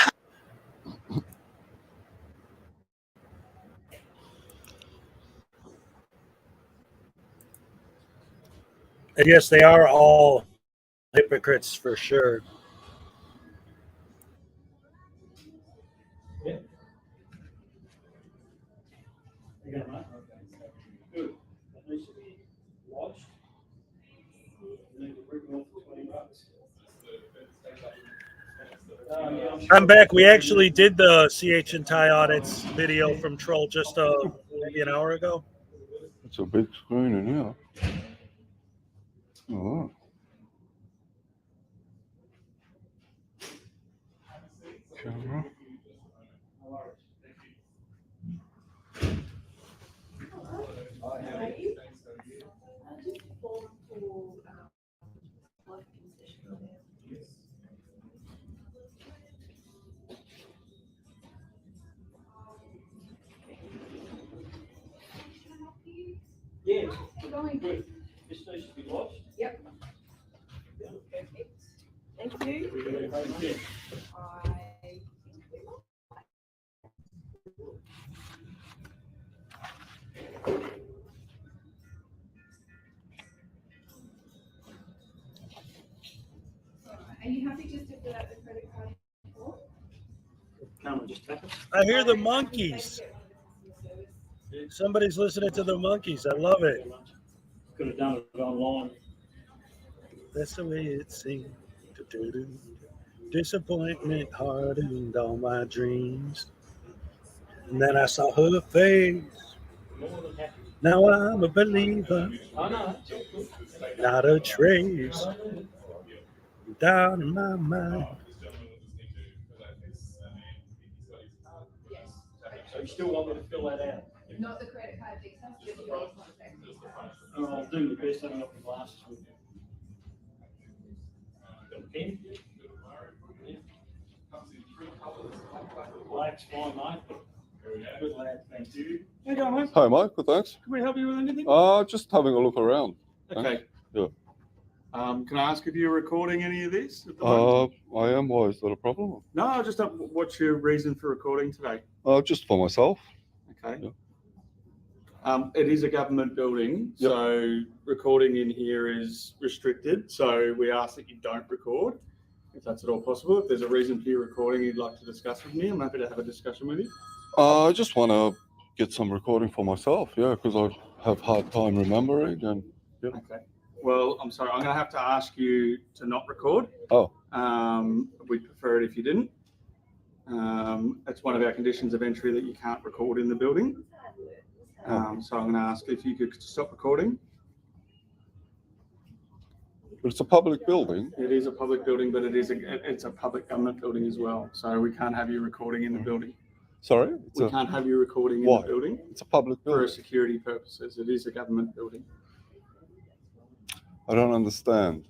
And yes, they are all hypocrites for sure. Yeah. You got mine? Good. That needs to be washed. And then we're going for $20. I'm back. We actually did the CH and Tie audits video from Troll just maybe an hour ago. It's a big screen in here. Oh. Camera. Yeah, good. This needs to be washed. Yep. Okay. Thank you. Thank you. Are you happy just to fill out the credit card? Come on, just tap it. I hear the monkeys. Somebody's listening to the monkeys. I love it. Could have done it online. That's the way it seemed. Disappointment hardened all my dreams. And then I saw her face. Now I'm a believer. Not a trace down in my mind. So you still want me to fill that out? Not the credit card details, just your contact details. I'll do the best. I've got my glasses with me. Got a pen? Yeah. Black's fine, mate. Good lad, thank you. How you going, mate? Hi, Mike. Good, thanks. Can we help you with anything? Just having a look around. Okay. Yeah. Can I ask if you're recording any of this at the moment? I am. Why is that a problem? No, just what's your reason for recording today? Just for myself. Okay. Yeah. It is a government building, Yep. so recording in here is restricted. So we ask that you don't record, if that's at all possible. If there's a reason for your recording you'd like to discuss with me, I'm happy to have a discussion with you. I just want to get some recording for myself. Yeah, because I have hard time remembering and. Yeah. Okay. Well, I'm sorry. I'm going to have to ask you to not record. Oh. We'd prefer it if you didn't. It's one of our conditions of entry that you can't record in the building. So I'm going to ask if you could stop recording. But it's a public building. It is a public building, but it's a public government building as well. So we can't have you recording in the building. Sorry? We can't have you recording in Why? the building. It's a public building. For security purposes. It is a government building. I don't understand.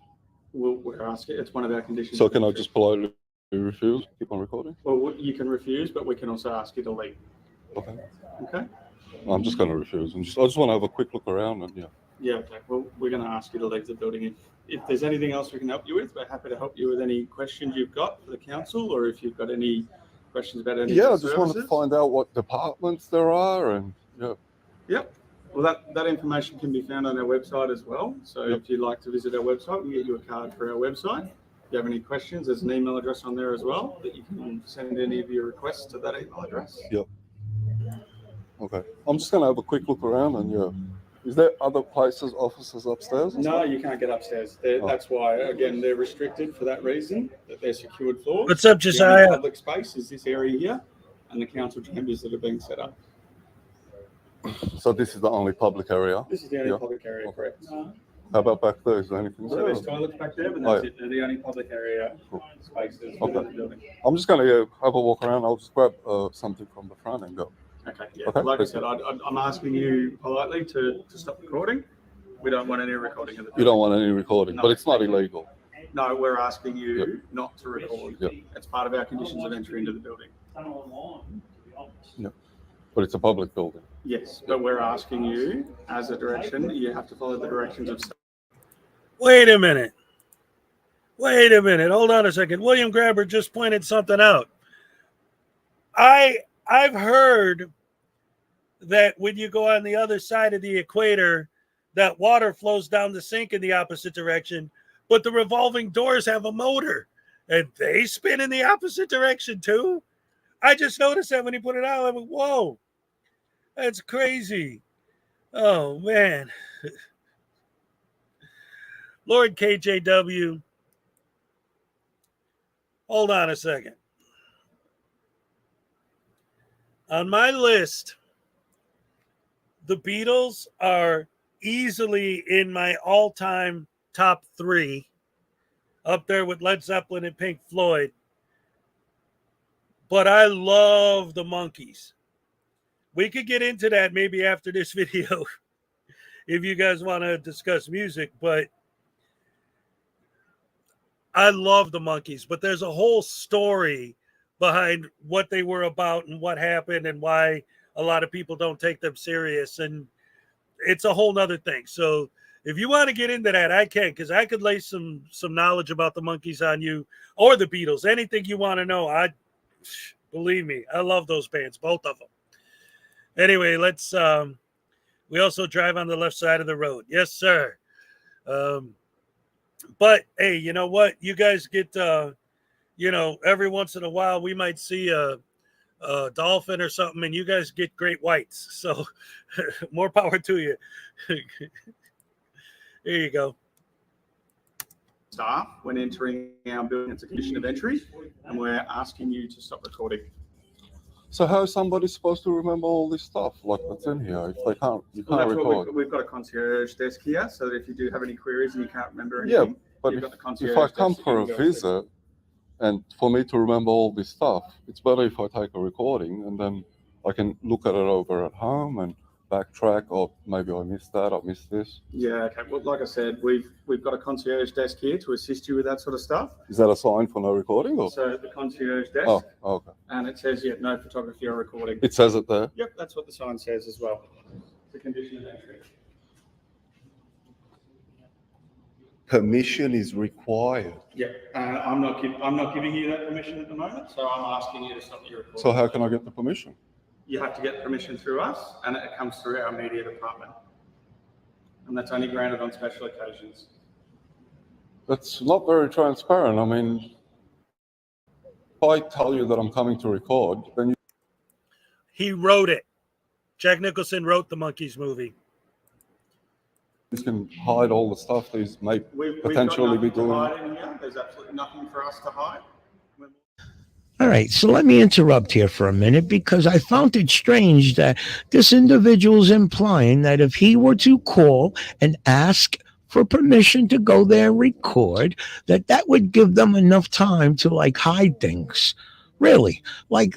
We're asking. It's one of our conditions. So can I just politely refuse? Keep on recording? Well, you can refuse, but we can also ask you to leave. Okay. Okay. I'm just going to refuse. I just want to have a quick look around and yeah. Yeah. Okay. Well, we're going to ask you to leave the building. If there's anything else we can help you with, we're happy to help you with any questions you've got for the council, or if you've got any questions about any. Yeah, I of the just wanted to services. find out what departments there are and yeah. Yep. Well, that information can be found on our website as well. So if you'd like to visit our website, we get you a card for our website. If you have any questions, there's an email address on there as well that you can send any of your requests to that email address. Yep. Okay. I'm just going to have a quick look around and yeah. Is there other places, offices upstairs? No, you can't get upstairs. That's why, again, they're restricted for that reason, that they're secured floors. What's up, The only Josiah? public space is this area here and the council chambers that are being set up. So this is the only public area? This is the only public area, correct? How about back there? Is there anything So there? there's toilets back there, but that's it. They're the only public area spaces within the building. I'm just going to have a walk around. I'll just grab something from the front and go. Okay, yeah. Like I said, I'm asking you politely to stop recording. We don't want any recording of the You don't want any recording, but it's not illegal. No, we're asking you not to record. It's part of our conditions of entry into the building. Yeah. But it's a public building. Yes, but we're asking you, as a direction, you have to follow the directions of. Wait a minute. Wait a minute. Hold on a second. William Grabber just pointed something out. I've heard that when you go on the other side of the equator, that water flows down the sink in the opposite direction, but the revolving doors have a motor and they spin in the opposite direction too. I just noticed that when he put it out. I went, whoa, that's crazy. Oh, man. Lord KJW, hold on a second. On my list, the Beatles are easily in my all-time top 3, up there with Led Zeppelin and Pink Floyd. But I love the Monkees. We could get into that maybe after this video if you guys want to discuss music, but I love the Monkees. But there's a whole story behind what they were about and what happened and why a lot of people don't take them serious. And it's a whole nother thing. So if you want to get into that, I can, because I could lay some knowledge about the Monkees on you or the Beatles. Anything you want to know, believe me, I love those bands, both of them. Anyway, let's we also drive on the left side of the road. Yes, sir. But hey, you know what? You guys get every once in a while we might see a dolphin or something, and you guys get great whites. So more power to you. There you go. Staff when entering our building, it's a condition of entry, and we're asking you to stop recording. So how is somebody supposed to remember all this stuff, like what's in here, if they can't, you can't record? We've got a concierge desk here, so that if you do have any queries and you can't remember anything, Yeah, but you've got the if concierge I come desk for a you can go to. visit, and for me to remember all this stuff, it's better if I take a recording and then I can look at it over at home and backtrack, or maybe I missed that, I missed this. Yeah, okay. Well, like I said, we've got a concierge desk here to assist you with that sort of stuff. Is that a sign for no recording? Or? So the concierge desk. Oh, okay. And it says, no photography or recording. It says it there? Yep, that's what the sign says as well. The condition of entry. Permission is required. Yeah, I'm not giving you that permission at the moment, so I'm asking you to stop your recording. So how can I get the permission? You have to get permission through us, and it comes through our media department. And that's only granted on special occasions. That's not very transparent. I mean, if I tell you that I'm coming to record, then you... He wrote it. Jack Nicholson wrote the Monkees movie. can hide all the stuff these may potentially be doing. There's absolutely nothing for us to hide. All right, so let me interrupt here for a minute because I found it strange that this individual is implying that if he were to call and ask for permission to go there and record, that would give them enough time to like hide things. Really, like,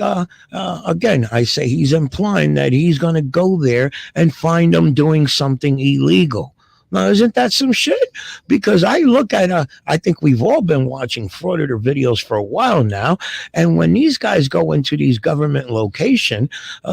again, I say he's implying that he's going to go there and find them doing something illegal. Now, isn't that some shit? Because I look at, I think we've all been watching Frauditor videos for a while now. And when these guys go into these government location,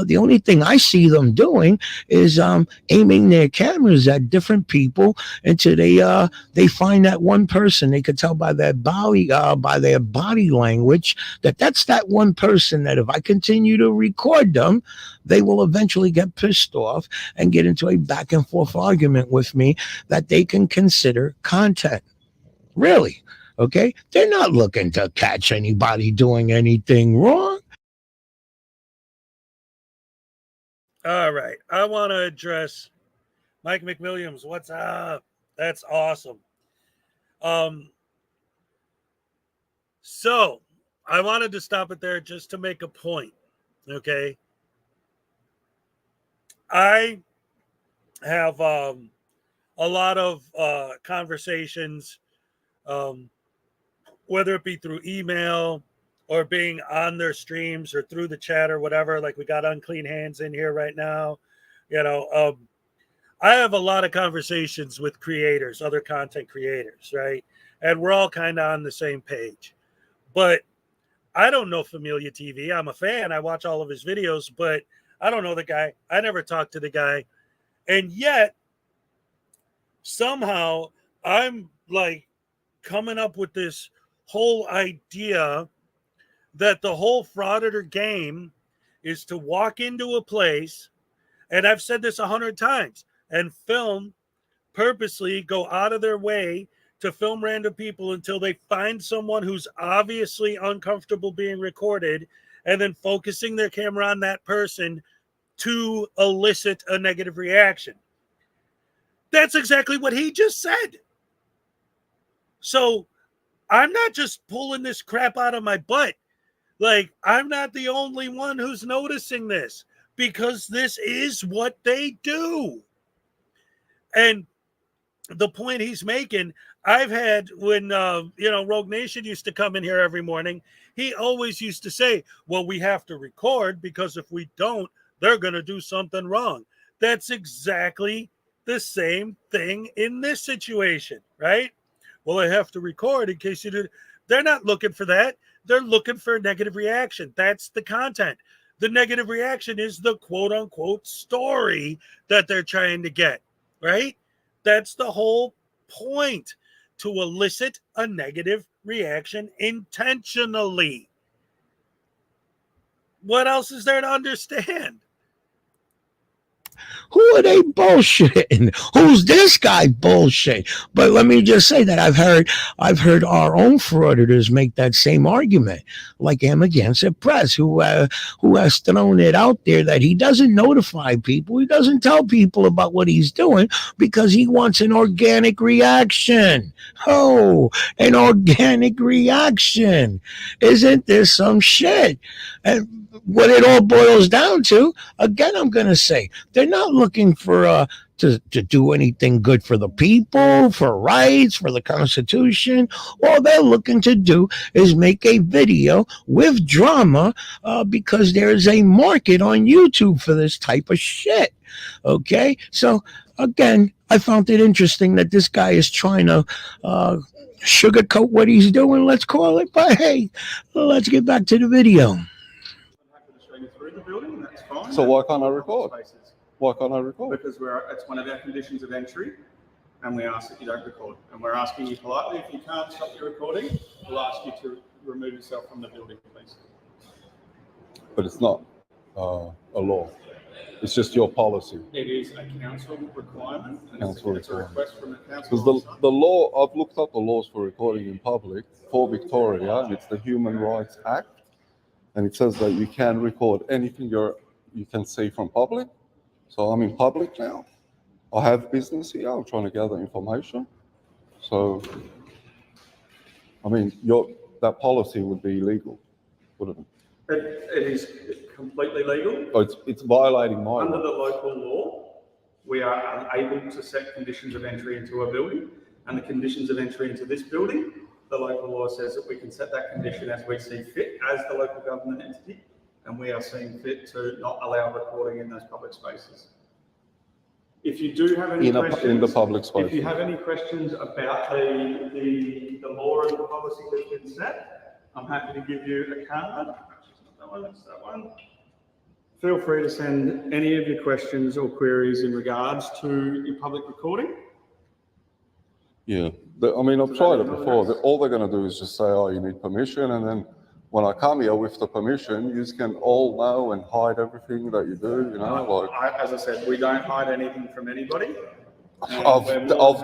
the only thing I see them doing is aiming their cameras at different people until they find that one person. They could tell by their body language that that's that one person that if I continue to record them, they will eventually get pissed off and get into a back and forth argument with me that they can consider content. Really, okay? They're not looking to catch anybody doing anything wrong. All right. I want to address Mike McWilliams, what's up? That's awesome. So I wanted to stop it there just to make a point. Okay. I have a lot of conversations, whether it be through email or being on their streams or through the chat or whatever. Like we got Unclean Hands in here right now. I have a lot of conversations with creators, other content creators, right? And we're all kind of on the same page. But I don't know Familia TV. I'm a fan. I watch all of his videos, but I don't know the guy. I never talked to the guy. And yet, somehow, I'm like coming up with this whole idea that the whole Frauditor game is to walk into a place, and I've said this 100 times, and purposely go out of their way to film random people until they find someone who's obviously uncomfortable being recorded, and then focusing their camera on that person to elicit a negative reaction. That's exactly what he just said. So I'm not just pulling this crap out of my butt. Like, I'm not the only one who's noticing this, because this is what they do. And the point he's making, I've had when, Rogue Nation used to come in here every morning, he always used to say, well, we have to record because if we don't, they're going to do something wrong. That's exactly the same thing in this situation, right? Well, I have to record in case you do. They're not looking for that. They're looking for a negative reaction. That's the content. The negative reaction is the quote unquote story that they're trying to get, right? That's the whole point, to elicit a negative reaction intentionally. What else is there to understand? Who are they bullshitting? Who's this guy bullshit? But let me just say that I've heard our own frauditors make that same argument, like Amagansett Press, who has thrown it out there that he doesn't notify people, he doesn't tell people about what he's doing because he wants an organic reaction. Oh, an organic reaction! Isn't this some shit? And what it all boils down to, again, I'm going to say, they're not looking for to do anything good for the people, for rights, for the Constitution. All they're looking to do is make a video with drama because there's a market on YouTube for this type of shit. Okay? So, again, I found it interesting that this guy is trying to sugarcoat what he's doing, let's call it. But, hey, let's get back to the video. Through the building, that's fine. So why can't I record? Why can't I record? Because it's one of our conditions of entry, and we ask that you don't record. And we're asking you politely, if you can't stop your recording, we'll ask you to remove yourself from the building, please. But it's not a law. It's just your policy. It is a council requirement, and Council it's a request from the council. Because the law, I've looked up the laws for recording in public for Victoria, and it's the Human Rights Act. And it says that you can record anything you can see from public. So I'm in public now. I have business here. I'm trying to gather information. So, I mean, that policy would be illegal, wouldn't it? It is completely legal. Oh, it's violating my Under law. the local law, we are unable to set conditions of entry into a building, and the conditions of entry into this building, the local law says that we can set that condition as we see fit as the local government entity, and we are seeing fit to not allow recording in those public spaces. If you do have any questions, in the public space. if you have any questions about the law and the policy that's been set, I'm happy to give you a card. Actually, it's not that one, it's that one. Feel free to send any of your questions or queries in regards to your public recording. Yeah, I mean, I've tried it before. All they're going to do is just say, oh, you need permission. And then when I come here with the permission, you can all know and hide everything that you do, you know? As I said, we don't hide anything from anybody. I've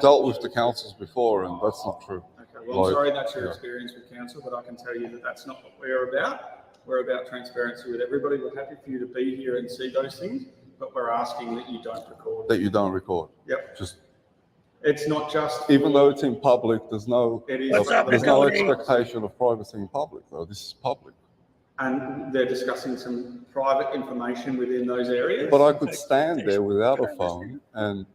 dealt with the councils before, and that's not true. Okay, well, I'm sorry that's your experience with council, but I can tell you that that's not what we're about. We're about transparency with everybody. We're happy for you to be here and see those things. but we're asking that you don't record. That you don't record. Yep. Just It's not just. even though it's in public, there's no What's up, there's no Cody? expectation of privacy in public, though. This is public. And they're discussing some private information within those areas. But I could stand there without a phone and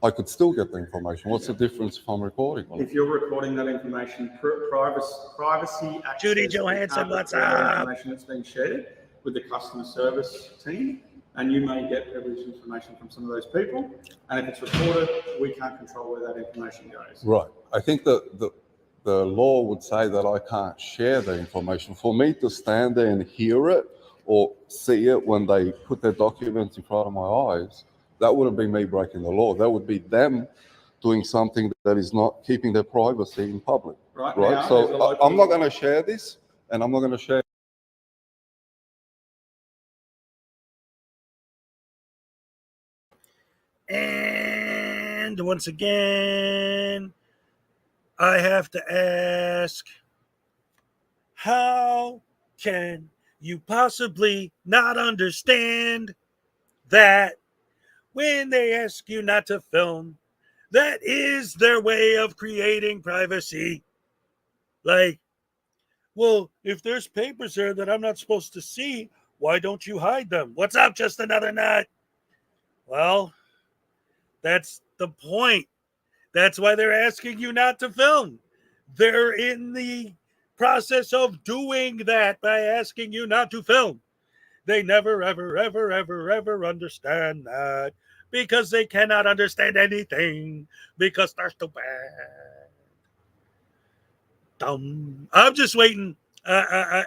I could still get the information. What's the difference if I'm recording? If you're recording that information, privacy access. Judy Johansson, what's up? Information that's being shared with the customer service team, and you may get privileged information from some of those people. And if it's recorded, we can't control where that information goes. Right. I think that the law would say that I can't share the information. For me to stand there and hear it or see it when they put their documents in front of my eyes, that wouldn't be me breaking the law. That would be them doing something that is not keeping their privacy in public. Right. Right. Now, So I'm not going to share this, and I'm not going to share. And once again, I have to ask, how can you possibly not understand that when they ask you not to film, that is their way of creating privacy? Like, well, if there's papers there that I'm not supposed to see, why don't you hide them? What's up, just another nut? Well, that's the point. That's why they're asking you not to film. They're in the process of doing that by asking you not to film. They never, ever, ever, ever, ever understand that because they cannot understand anything because they're stupid. Dumb. I'm just waiting. I'm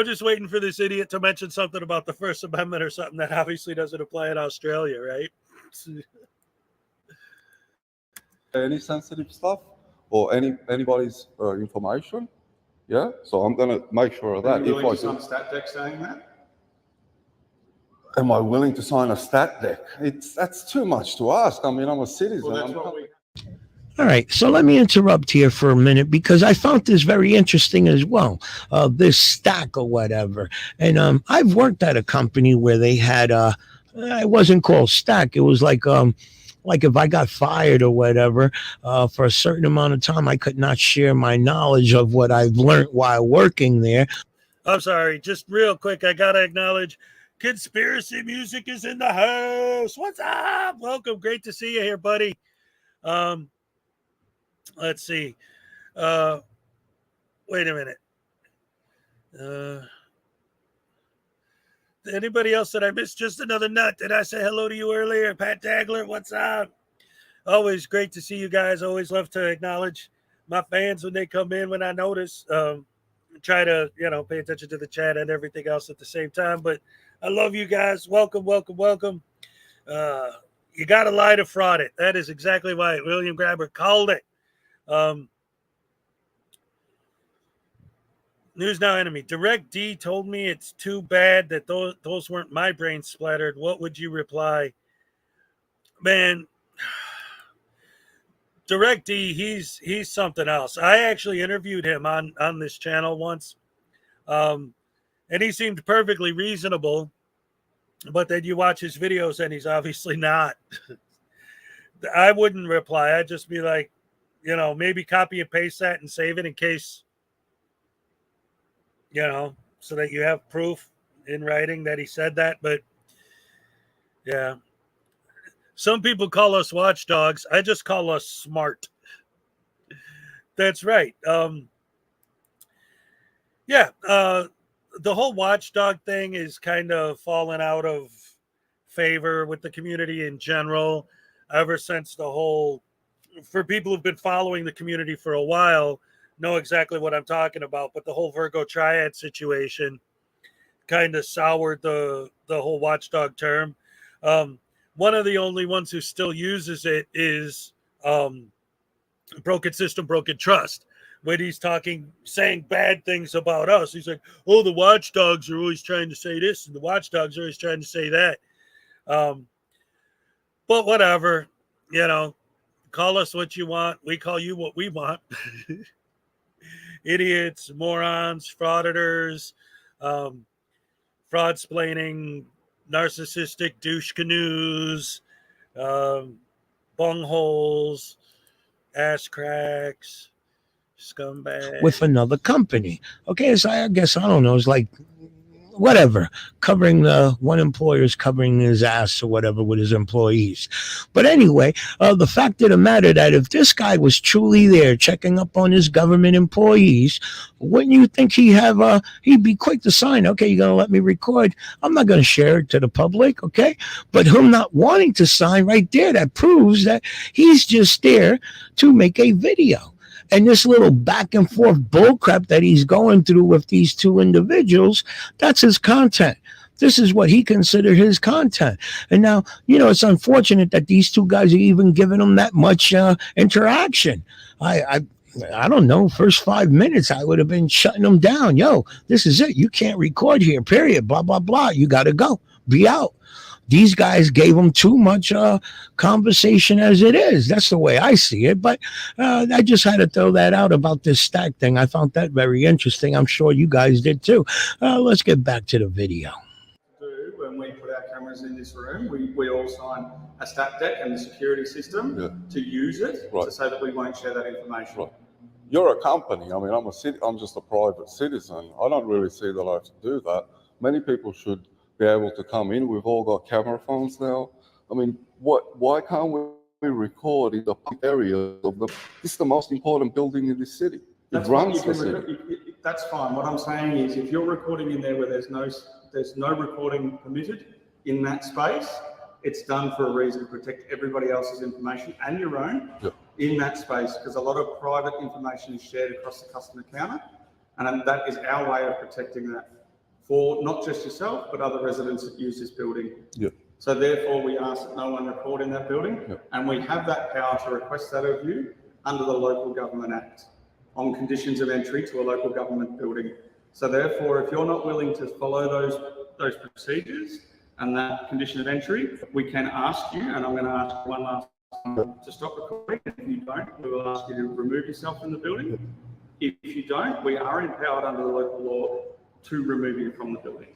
just waiting for this idiot to mention something about the First Amendment or something that obviously doesn't apply in Australia, right? Any sensitive stuff or anybody's information. Yeah. So I'm going to make sure of that. Are you willing to sign a stat deck saying that? Am I willing to sign a stat deck? That's too much to ask. I mean, I'm a citizen. Well, that's what we. All right, so let me interrupt here for a minute because I found this very interesting as well. This stack or whatever, and I've worked at a company where they had it wasn't called stack. It was like if I got fired or whatever for a certain amount of time, I could not share my knowledge of what I've learned while working there. I'm sorry, just real quick, I gotta acknowledge Conspiracy Music is in the house. What's up? Welcome, great to see you here, buddy. Let's see. Wait a minute. Anybody else that I missed? Just another nut. Did I say hello to you earlier? Pat Dagler, what's up? Always great to see you guys. Always love to acknowledge my fans when they come in, when I notice. Try to, pay attention to the chat and everything else at the same time. But I love you guys. Welcome, welcome, welcome. You got to lie to fraud it. That is exactly why William Grabber called it. News Now enemy. Direct D told me it's too bad that those weren't my brains splattered. What would you reply? Man, Direct D, he's something else. I actually interviewed him on this channel once. And he seemed perfectly reasonable. But then you watch his videos and he's obviously not. I wouldn't reply. I'd just be like, maybe copy and paste that and save it in case, so that you have proof in writing that he said that. But yeah, some people call us watchdogs. I just call us smart. That's right. The whole watchdog thing is kind of fallen out of favor with the community in general ever since for people who've been following the community for a while, know exactly what I'm talking about. But the whole Virgo Triad situation kind of soured the whole watchdog term. One of the only ones who still uses it is Broken System, Broken Trust. When he's saying bad things about us, he's like, oh, the watchdogs are always trying to say this, and the watchdogs are always trying to say that. But whatever, call us what you want. We call you what we want. Idiots, morons, frauditors, fraud-splaining, narcissistic douche canoes, bungholes, ass cracks, scumbags. with another company. Okay, so I guess I don't know. It's like whatever, covering the one employer's covering his ass or whatever with his employees. But anyway, the fact of the matter that if this guy was truly there checking up on his government employees, wouldn't you think he'd be quick to sign? Okay, you're gonna let me record. I'm not gonna share it to the public, okay? But him not wanting to sign right there, that proves that he's just there to make a video. And this little back and forth bullcrap that he's going through with these two individuals, that's his content. This is what he considered his content. And now, it's unfortunate that these two guys are even giving him that much interaction. I don't know, first 5 minutes, I would have been shutting them down. Yo, this is it. You can't record here, period. Blah, blah, blah. You got to go. Be out. These guys gave him too much conversation as it is. That's the way I see it. But I just had to throw that out about this stack thing. I found that very interesting. I'm sure you guys did too. Let's get back to the video. When we put our cameras in this room, we all sign a stat deck and the security system to use it to say that we won't share that information. Right. You're a company. I mean, I'm just a private citizen. I don't really see that I have to do that. Many people should be able to come in. We've all got camera phones now. I mean, why can't we record in the area of this is the most important building in this city. It runs the city. That's fine. What I'm saying is if you're recording in there where there's no recording permitted in that space, it's done for a reason to protect everybody else's information and your own in that space, because a lot of private information is shared across the customer counter, and that is our way of protecting that for not just yourself, but other residents that use this building. So therefore, we ask that no one record in that building, and we have that power to request that of you under the Local Government Act on conditions of entry to a local government building. So therefore, if you're not willing to follow those procedures and that condition of entry, we can ask you, and I'm going to ask one last time to stop recording. If you don't, we will ask you to remove yourself from the building. If you don't, we are empowered under the local law to remove you from the building.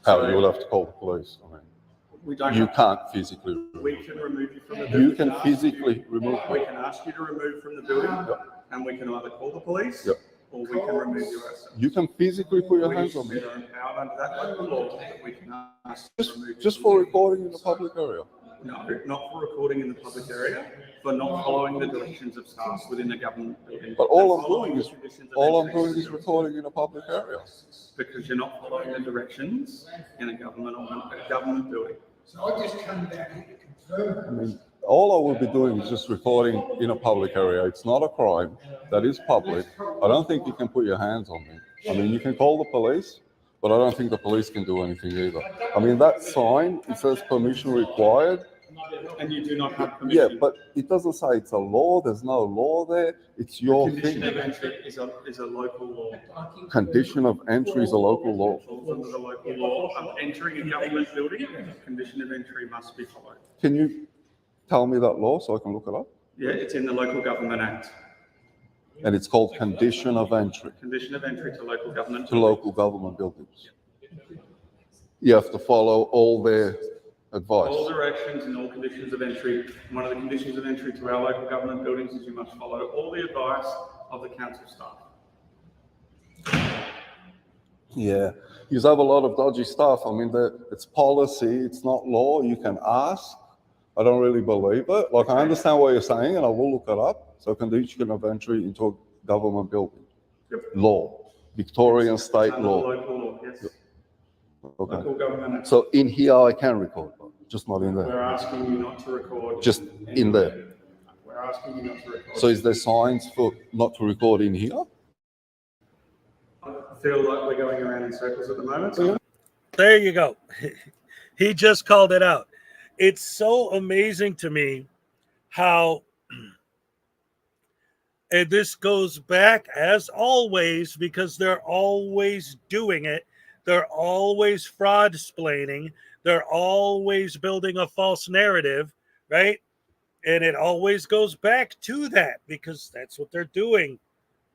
How you will have to call the police. I mean, you can't physically. We can remove you from the building. You can physically remove. We can ask you to remove from the building, and we can either call the police or we can remove you ourselves. You can physically put your hands on me. We are empowered under that local law that we can ask you to remove. Just for recording in the public area. No, not for recording in the public area, for not following the directions of staff within the government building. But all I'm doing is recording in a public area. Because you're not following the directions in a government building. So I just come back here to confirm. I mean, all I will be doing is just recording in a public area. It's not a crime. That is public. I don't think you can put your hands on me. I mean, you can call the police, but I don't think the police can do anything either. I mean, that sign, it says permission required. And you do not have permission. Yeah, but it doesn't say it's a law. There's no law there. It's your thing. Condition of entry is a local law. Condition of entry is a local law. Under the local law of entering a government building, condition of entry must be followed. Can you tell me that law so I can look it up? Yeah, it's in the Local Government Act. And it's called condition of entry. Condition of entry to local government. To local government buildings. You have to follow all their advice. All directions and all conditions of entry. One of the conditions of entry to our local government buildings is you must follow all the advice of the council staff. Yeah, you have a lot of dodgy stuff. I mean, it's policy, it's not law. You can ask. I don't really believe it. Like, I understand what you're saying, and I will look it up. So condition of entry into a government building. Law. Victorian state law. Local law, yes. Okay. Local government act. So in here I can record, just not in there. We're asking you not to record. Just in there. We're asking you not to record. So is there signs for not to record in here? I feel like we're going around in circles at the moment. So There you go. He just called it out. It's so amazing to me how, and this goes back as always, because they're always doing it. They're always fraud-splaining. They're always building a false narrative, right? And it always goes back to that because that's what they're doing.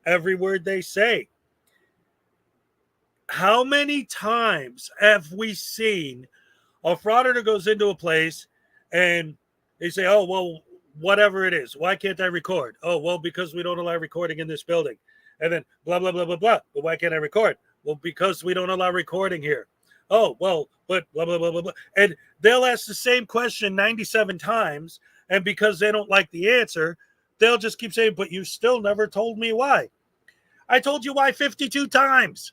Every word they say. how many times have we seen a frauditor goes into a place and they say, oh, well, whatever it is, why can't I record? Oh, well, because we don't allow recording in this building. And then blah, blah, blah, blah, blah. But why can't I record? Well, because we don't allow recording here. Oh, well, but blah, blah, blah, blah, blah. And they'll ask the same question 97 times. And because they don't like the answer, they'll just keep saying, but you still never told me why. I told you why 52 times.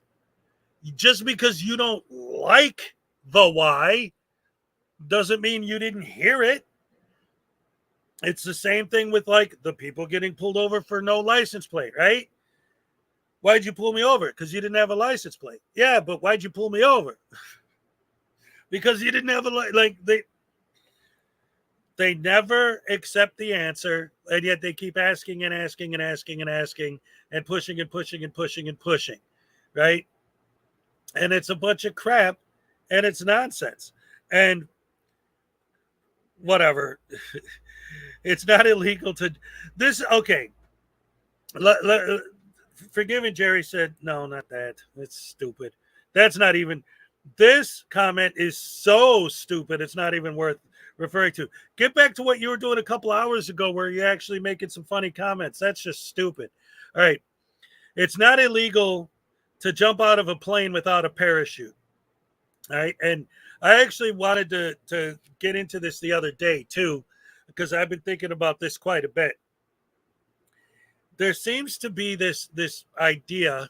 Just because you don't like the why doesn't mean you didn't hear it. It's the same thing with like the people getting pulled over for no license plate, right? Why'd you pull me over? Because you didn't have a license plate. Yeah, but why'd you pull me over? Because you didn't have they never accept the answer, and yet they keep asking and asking and asking and asking and pushing and pushing and pushing and pushing, right? And it's a bunch of crap, and it's nonsense. And whatever. It's not illegal to this. Okay. Forgiving Jerry said, no, not that. It's stupid. That's not even, this comment is so stupid. It's not even worth referring to. Get back to what you were doing a couple hours ago where you're actually making some funny comments. That's just stupid. All right. It's not illegal to jump out of a plane without a parachute. All right. And I actually wanted to get into this the other day too, because I've been thinking about this quite a bit. There seems to be this idea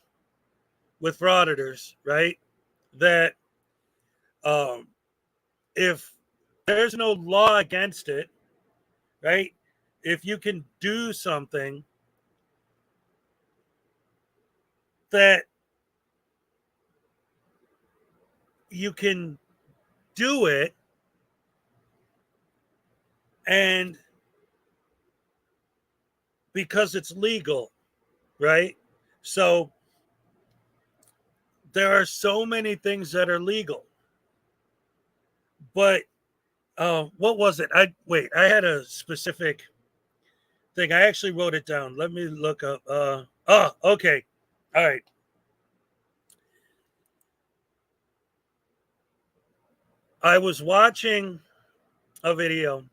with frauditors, right? That if there's no law against it, right? If you can do something that you can do it, and because it's legal, right? So there are so many things that are legal. But what was it? I had a specific thing. I actually wrote it down. Let me look up. Okay. All right. I was watching a video,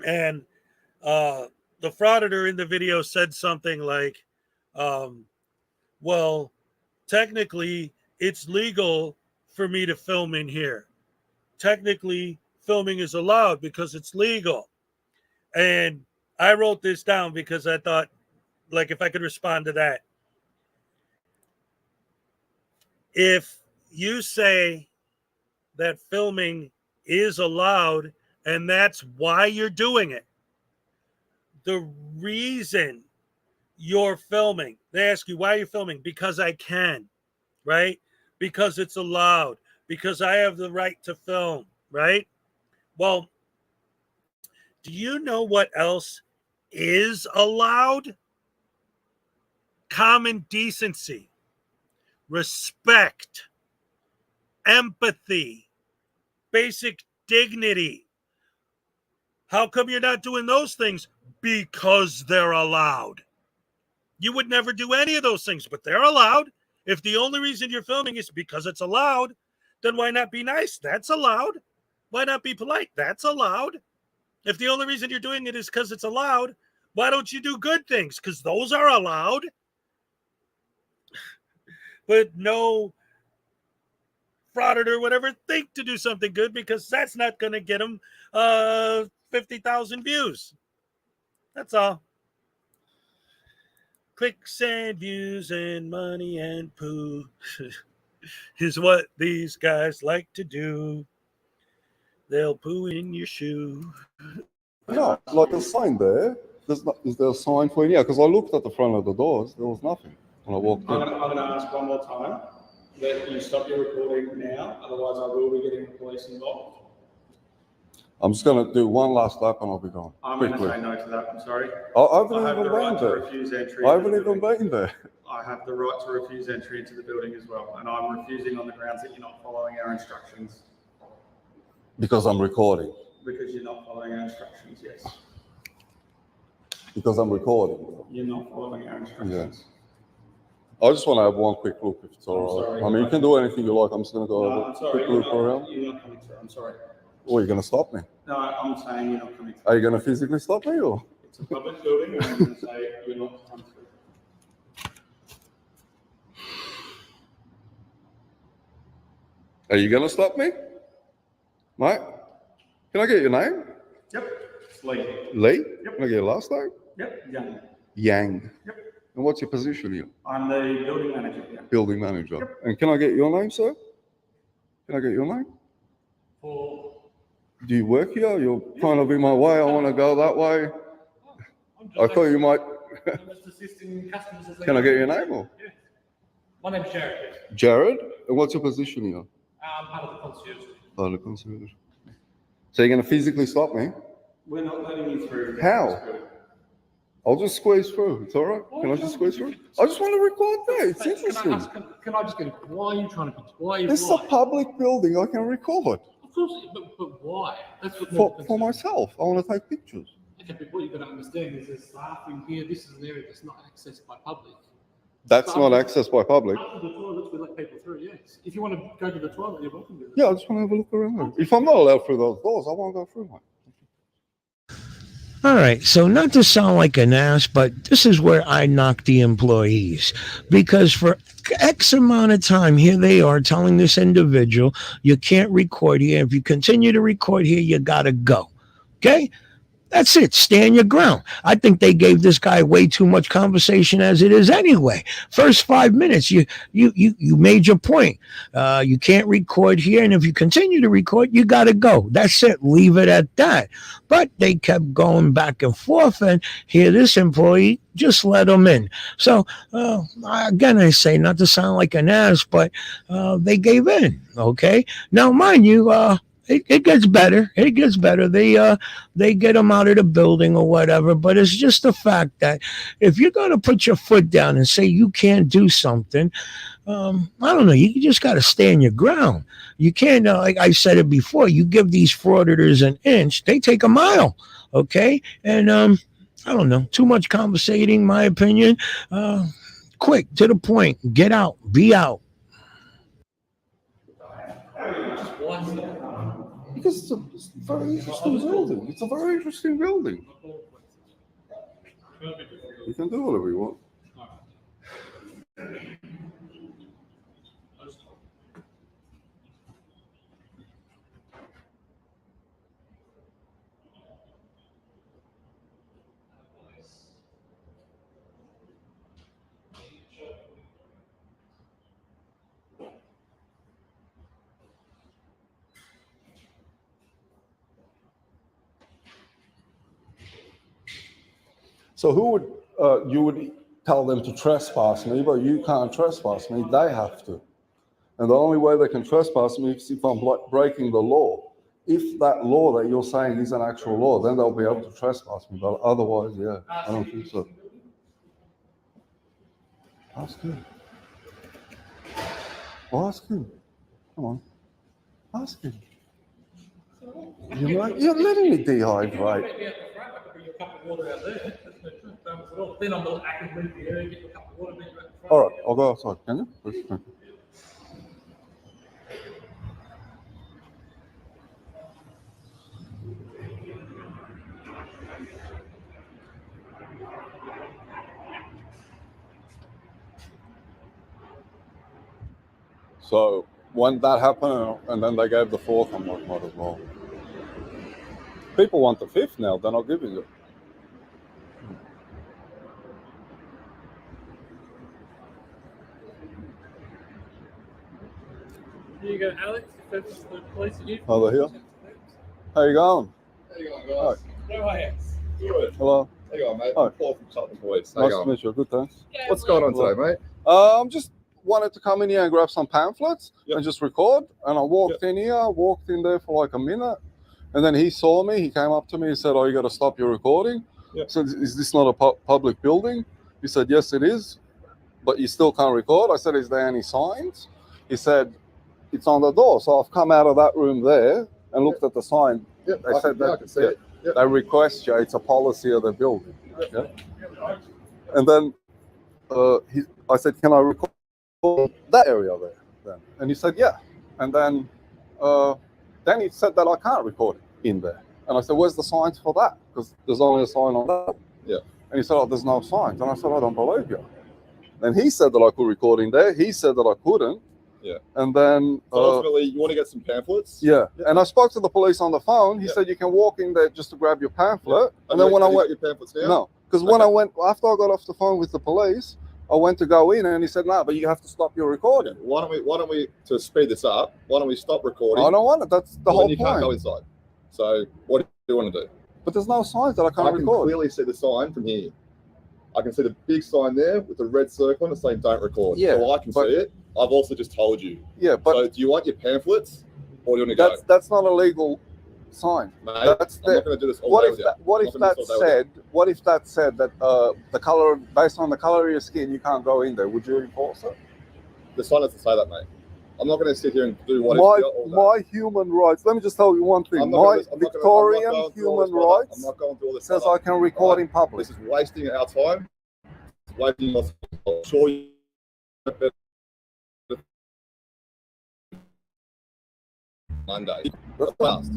and the frauditor in the video said something like, well, technically it's legal for me to film in here. Technically filming is allowed because it's legal. And I wrote this down because I thought, like, if I could respond to that. If you say that filming is allowed and that's why you're doing it, the reason you're filming, they ask you, why are you filming? Because I can, right? Because it's allowed, because I have the right to film, right? Well, do you know what else is allowed? Common decency, respect, empathy, basic dignity. How come you're not doing those things? Because they're allowed. You would never do any of those things, but they're allowed. If the only reason you're filming is because it's allowed, then why not be nice? That's allowed. Why not be polite? That's allowed. If the only reason you're doing it is because it's allowed, why don't you do good things? Because those are allowed. But no frauditor would ever think to do something good because that's not going to get them 50,000 views. That's all. Clicks and views and money and poo is what these guys like to do. They'll poo in your shoe. No, like a sign there. Is there a sign for it? Yeah, because I looked at the front of the doors. There was nothing when I walked in. I'm going to ask one more time that you stop your recording now. Otherwise, I will be getting the police involved. I'm just going to do one last lap and I'll be gone. I'm going to say no to that. I'm sorry. I haven't I have even the right been to there. refuse entry. I haven't even been there. I have the right to refuse entry into the building as well, and I'm refusing on the grounds that you're not following our instructions. Because I'm recording. Because you're not following our instructions, yes. Because I'm recording. You're not following our instructions. I just want to have one quick look if it's all right. I mean, you can do anything you like. I'm just going to go have a quick look around. You're not coming through. I'm sorry. Or are you going to stop me? No, I'm saying you're not coming through. Are you going to physically stop me or? It's a public building, and I'm going to say you're not coming through. Are you going to stop me? Mate? Can I get your name? Yep. It's Lee. Lee? Yep. Can I get your last name? Yep. Young. Yang. Yep. And what's your position here? I'm the building manager. Yeah. Building manager. Yep. And can I get your name, sir? Can I get your name? Do you work here? You're kind of in my way. I want to go that way. I thought you might. I'm just assisting customers as they Can I go. get your name? Or? Yeah. My name's Jared. Jared? And what's your position here? I'm part of the concierge. Oh, the concierge. So you're going to physically stop me? We're not letting you through. How? I'll just squeeze through. It's all right. Can I just squeeze through? I just want to record that. It's interesting. Can I just get it? Why are you trying to? Why? This is a public building. I can record. Of course, but why? That's what. For myself. I want to take pictures. Okay, but what you've got to understand is there's staff in here. This is an area that's not accessed by public. That's not accessed by public. After the toilets, we let people through. Yes. If you want to go to the toilet, you're welcome to. Yeah, I just want to have a look around. If I'm not allowed through those doors, I won't go through one. All right, so not to sound like an ass, but this is where I knock the employees, because for X amount of time, here they are telling this individual, you can't record here. If you continue to record here, you got to go. Okay? That's it. Stand your ground. I think they gave this guy way too much conversation as it is anyway. First 5 minutes, you made your point. You can't record here, and if you continue to record, you got to go. That's it. Leave it at that. But they kept going back and forth, and here this employee just let them in. So again, I say not to sound like an ass, but they gave in. Okay. Now, mind you, it gets better. It gets better. They get them out of the building or whatever. But it's just the fact that if you're going to put your foot down and say you can't do something, I don't know. You just got to stand your ground. You can't, like I said it before, you give these frauditors an inch, they take a mile. Okay. And I don't know. Too much conversating, my opinion. Quick, to the point. Get out. Be out. Because it's a very interesting building. It's a very interesting building. You can do whatever you want. So who would, you would tell them to trespass me, but you can't trespass me, they have to. And the only way they can trespass me is if I'm breaking the law. If that law that you're saying is an actual law, then they'll be able to trespass me, but otherwise, yeah, I don't think so. Ask him. Well, ask him. Come on. Ask him. You're letting me dehydrate. Then I'm not actively leave the area, get a cup of water, All right, I'll go outside. Can you? Please? Thank you. So when that happened, and then they gave the fourth, I'm like, might as well. People want the fifth now, they're not giving it. Here you go, Alex. If that's the place you Oh, they're here? How you going? How you going, guys? No way. Good. Hello. How you going, mate? Hi. Paul from Sutton Boys. How Nice you to going? meet you. Good, thanks. What's going on today, mate? I'm just wanted to come in here and grab some pamphlets and just record. And I walked in here, walked in there for like a minute. And then he saw me. He came up to me. He said, "Oh, you got to stop your recording." I said, "Is this not a public building?" He said, "Yes, it is, but you still can't record." I said, "Is there any signs?" He said, "It's on the door." So I've come out of that room there and looked at the sign. They said I can see it. they request you. It's a policy of the building. Yeah. And then I said, can I record that area there then? And he said, yeah. And then he said that I can't record it in there. And I said, where's the signs for that? Because there's only a sign on that. Yeah. And he said, oh, there's no signs. And I said, I don't believe you. And he said that I could record in there. He said that I couldn't. Yeah. And then So ultimately, you want to get some pamphlets? yeah. And I spoke to the police on the phone. He said you can walk in there just to grab your pamphlet. And then when I went, your pamphlets now? no, because when I went after I got off the phone with the police, I went to go in and he said, no, but you have to stop your recording. Why don't we to speed this up? Why don't we stop recording? I don't want it. That's the whole You point. can't go inside. So what do you want to do? But there's no signs that I can't I can record. clearly see the sign from here. I can see the big sign there with the red circle on it saying don't record. Yeah, so I can see it. I've also just told you. Yeah, but so do you want your pamphlets or do you want to go? That's not a legal sign. Mate, That's I'm not going to do this all what day if with you. that, what I'm if not gonna that do this all day with said what if that said that the color based on the color of your skin you can't go in there? Would you enforce it? The sign doesn't say that, mate. I'm not going to sit here and do what my human rights. Let me just tell you one thing. My Victorian human rights I'm not going through all this says stuff. I can record in public. This is wasting our time. It's wasting your time. I'm sure you Monday. Fast.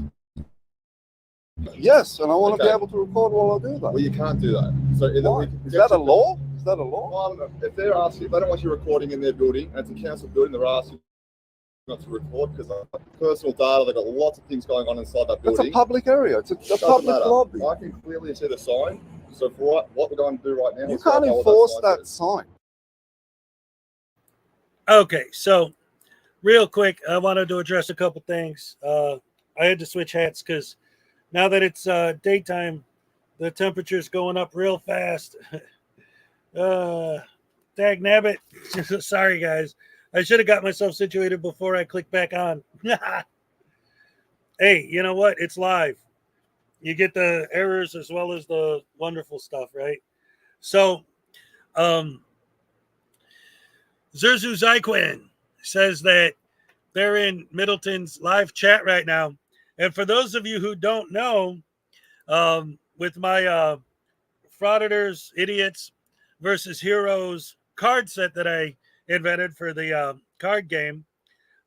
Yes, and I want to be able to record while I do that. Well, you can't do that. So either Is that a law? Is that a law? Well, if they're asking, if they don't want you recording in their building, and it's a council building, they're asking not to record because of personal data. They've got lots of things going on inside that building. It's a public area. It's a public lobby. I can clearly see the sign. So for what we're going to do right now, You can't enforce that sign. Okay, so real quick, I wanted to address a couple things. I had to switch hats because now that it's daytime, the temperature's going up real fast. Dag nabbit. Sorry, guys. I should have got myself situated before I click back on. Hey, you know what? It's live. You get the errors as well as the wonderful stuff, right? So, Zerzu Zyquin says that they're in Middleton's live chat right now. And for those of you who don't know, with my Frauditors, Idiots versus Heroes card set that I invented for the card game,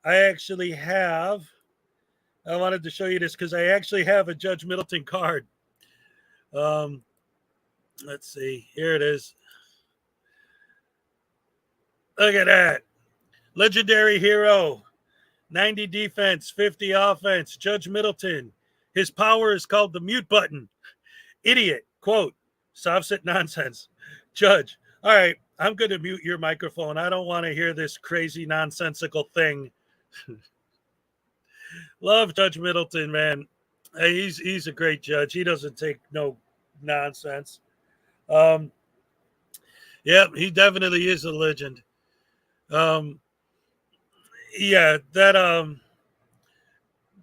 I actually have, I wanted to show you this because I actually have a Judge Middleton card. Let's see, here it is. Look at that. Legendary hero, 90 defense, 50 offense, Judge Middleton. His power is called the mute button. Idiot, quote, soft sit nonsense. Judge, all right, I'm going to mute your microphone. I don't want to hear this crazy nonsensical thing. Love Judge Middleton, man. He's a great judge. He doesn't take no nonsense. Yep, he definitely is a legend. Yeah, that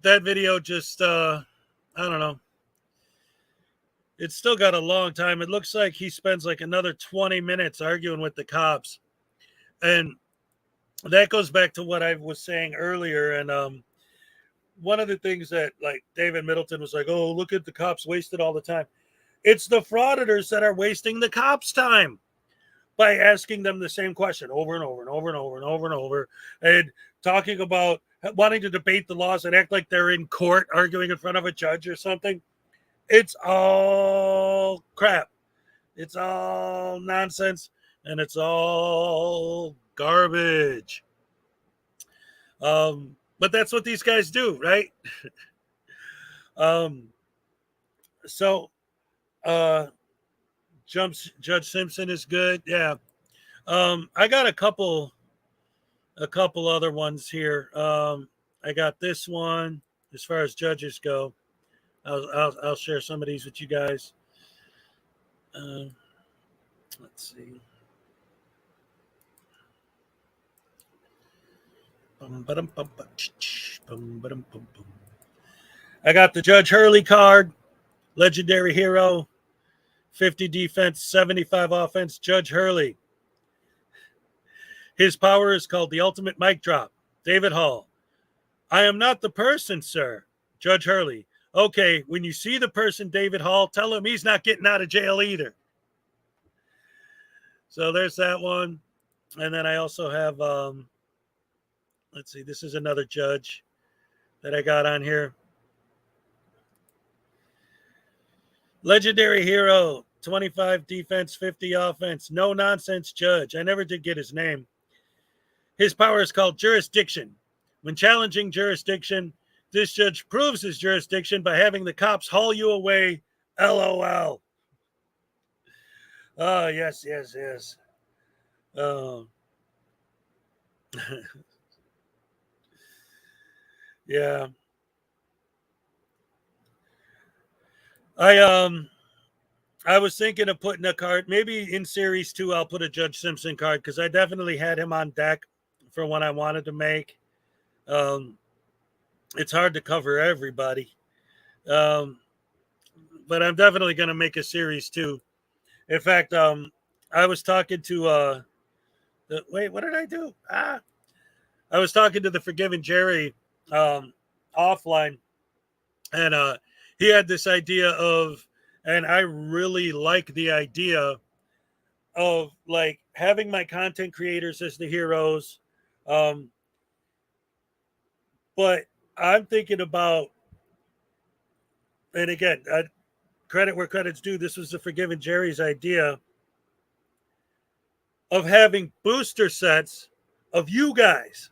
video just I don't know. It's still got a long time. It looks like he spends like another 20 minutes arguing with the cops. And that goes back to what I was saying earlier. And one of the things that like David Middleton was like, oh, look at the cops wasted all the time. It's the frauditors that are wasting the cops' time by asking them the same question over and over and over and over and over and over, and talking about wanting to debate the laws and act like they're in court arguing in front of a judge or something. It's all crap. It's all nonsense, and it's all garbage. But that's what these guys do, right? Judge Simpson is good. Yeah. I got a couple other ones here. I got this one as far as judges go. I'll share some of these with you guys. Let's see. I got the Judge Hurley card, legendary hero, 50 defense, 75 offense, Judge Hurley. His power is called the ultimate mic drop. David Hall. I am not the person, sir. Judge Hurley. Okay, when you see the person, David Hall, tell him he's not getting out of jail either. So there's that one. And then I also have, let's see, this is another judge that I got on here. Legendary hero, 25 defense, 50 offense, no nonsense judge. I never did get his name. His power is called jurisdiction. When challenging jurisdiction, this judge proves his jurisdiction by having the cops haul you away. LOL. Oh, yes. Yeah. I was thinking of putting a card, maybe in series 2, I'll put a Judge Simpson card because I definitely had him on deck for what I wanted to make. It's hard to cover everybody. But I'm definitely going to make a series 2. In fact, I was talking to wait, what did I do? I was talking to the Forgiven Jerry offline, and he had this idea of, and I really like the idea of like having my content creators as the heroes. But I'm thinking about, and again, credit where credit's due, this was the Forgiven Jerry's idea of having booster sets of you guys,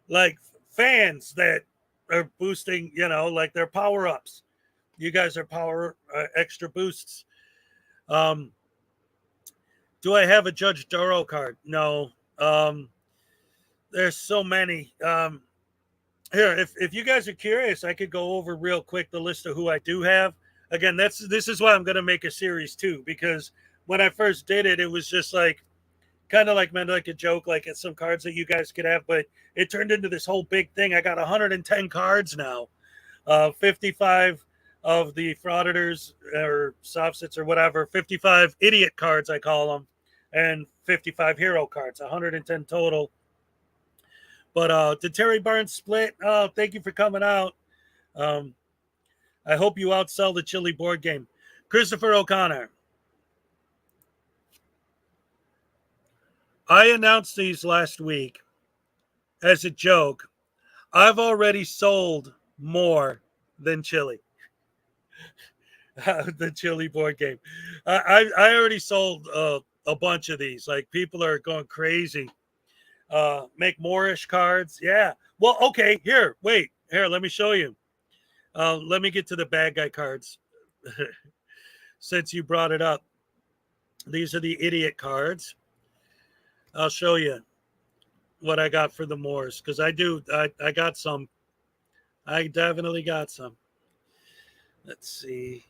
like fans that are boosting, like their power ups. You guys are power extra boosts. Do I have a Judge Doro card? No. There's so many. Here, if you guys are curious, I could go over real quick the list of who I do have. Again, this is why I'm going to make a series 2, because when I first did it, it was just like kind of like meant like a joke, like it's some cards that you guys could have, but it turned into this whole big thing. I got 110 cards now, 55 of the Frauditors or Soft-Sits or whatever, 55 idiot cards, I call them, and 55 hero cards, 110 total. But did Terry Barnes split? Oh, thank you for coming out. I hope you outsell the Chili board game. Christopher O'Connor. I announced these last week as a joke. I've already sold more than Chili. The Chili board game. I already sold a bunch of these. Like, people are going crazy. Make Moorish cards. Yeah. Well, okay. Here, wait. Here, let me show you. Let me get to the bad guy cards. Since you brought it up. These are the idiot cards. I'll show you what I got for the Moors, because I got some. I definitely got some. Let's see.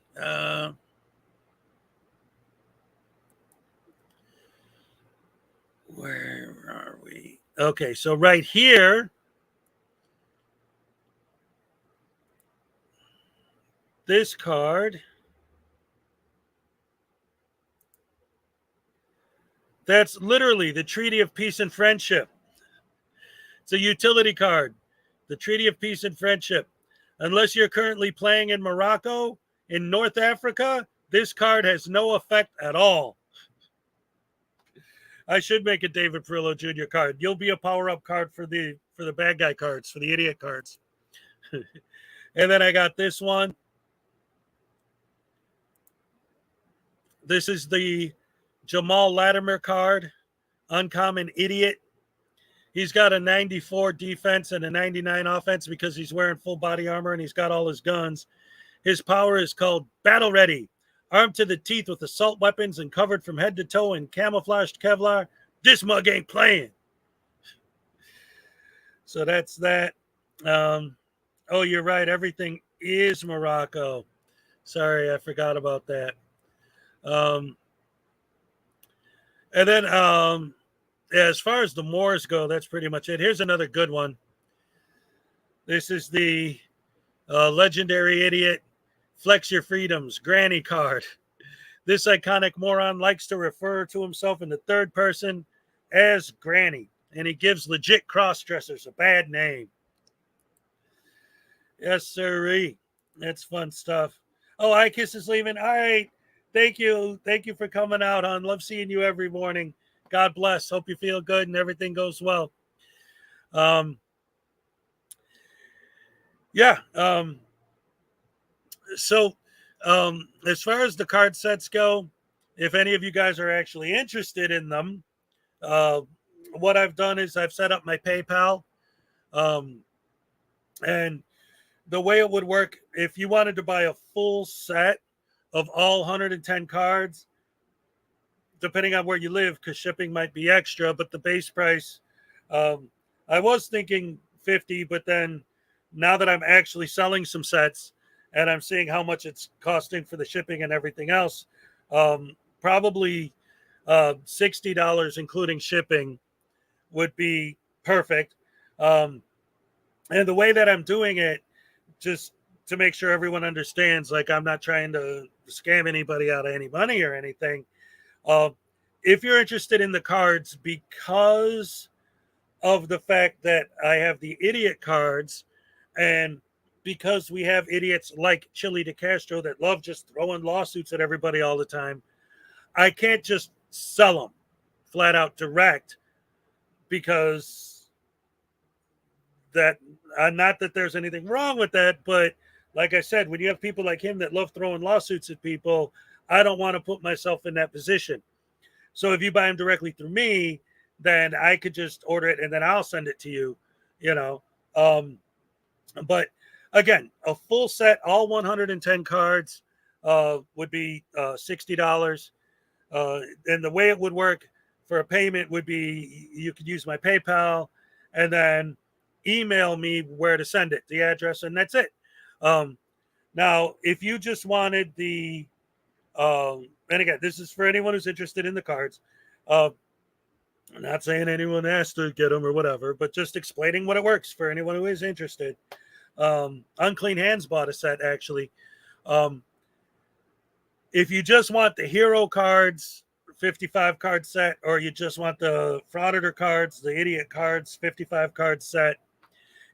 Where are we? Okay, so right here, this card, that's literally the Treaty of Peace and Friendship. It's a utility card, the Treaty of Peace and Friendship. Unless you're currently playing in Morocco, in North Africa, this card has no effect at all. I should make a David Perillo Jr. card. You'll be a power-up card for the bad guy cards, for the idiot cards. And then I got this one. This is the Jamal Latimer card, Uncommon Idiot. He's got a 94 defense and a 99 offense because he's wearing full body armor and he's got all his guns. His power is called Battle Ready. Armed to the teeth with assault weapons and covered from head to toe in camouflaged Kevlar. This mug ain't playing. So that's that. Oh, you're right. Everything is Morocco. Sorry, I forgot about that. And then as far as the Moors go, that's pretty much it. Here's another good one. This is the legendary idiot Flex Your Freedoms Granny card. This iconic moron likes to refer to himself in the third person as Granny, and he gives legit cross-dressers a bad name. Yes, sirree. That's fun stuff. Oh, iKiss is leaving. All right. Thank you for coming out, hon. Love seeing you every morning. God bless. Hope you feel good and everything goes well. So as far as the card sets go, if any of you guys are actually interested in them, what I've done is I've set up my PayPal. And the way it would work, if you wanted to buy a full set of all 110 cards, depending on where you live, because shipping might be extra, but the base price, I was thinking 50, but then now that I'm actually selling some sets and I'm seeing how much it's costing for the shipping and everything else, probably $60 including shipping would be perfect. And the way that I'm doing it, just to make sure everyone understands, like I'm not trying to scam anybody out of any money or anything. If you're interested in the cards because of the fact that I have the idiot cards, and because we have idiots like Chili DeCastro that love just throwing lawsuits at everybody all the time, I can't just sell them flat out direct, because that, not that there's anything wrong with that, but like I said, when you have people like him that love throwing lawsuits at people, I don't want to put myself in that position. So if you buy them directly through me, then I could just order it and then I'll send it to you, you know. But again, a full set, all 110 cards, would be $60. And the way it would work for a payment would be you could use my PayPal and then email me where to send it, the address, and that's it. Now, if you just wanted the, and again, this is for anyone who's interested in the cards. I'm not saying anyone has to get them or whatever, but just explaining what it works for anyone who is interested. Unclean Hands bought a set, actually. If you just want the hero cards, 55 card set, or you just want the Frauditor cards, the idiot cards, 55 card set,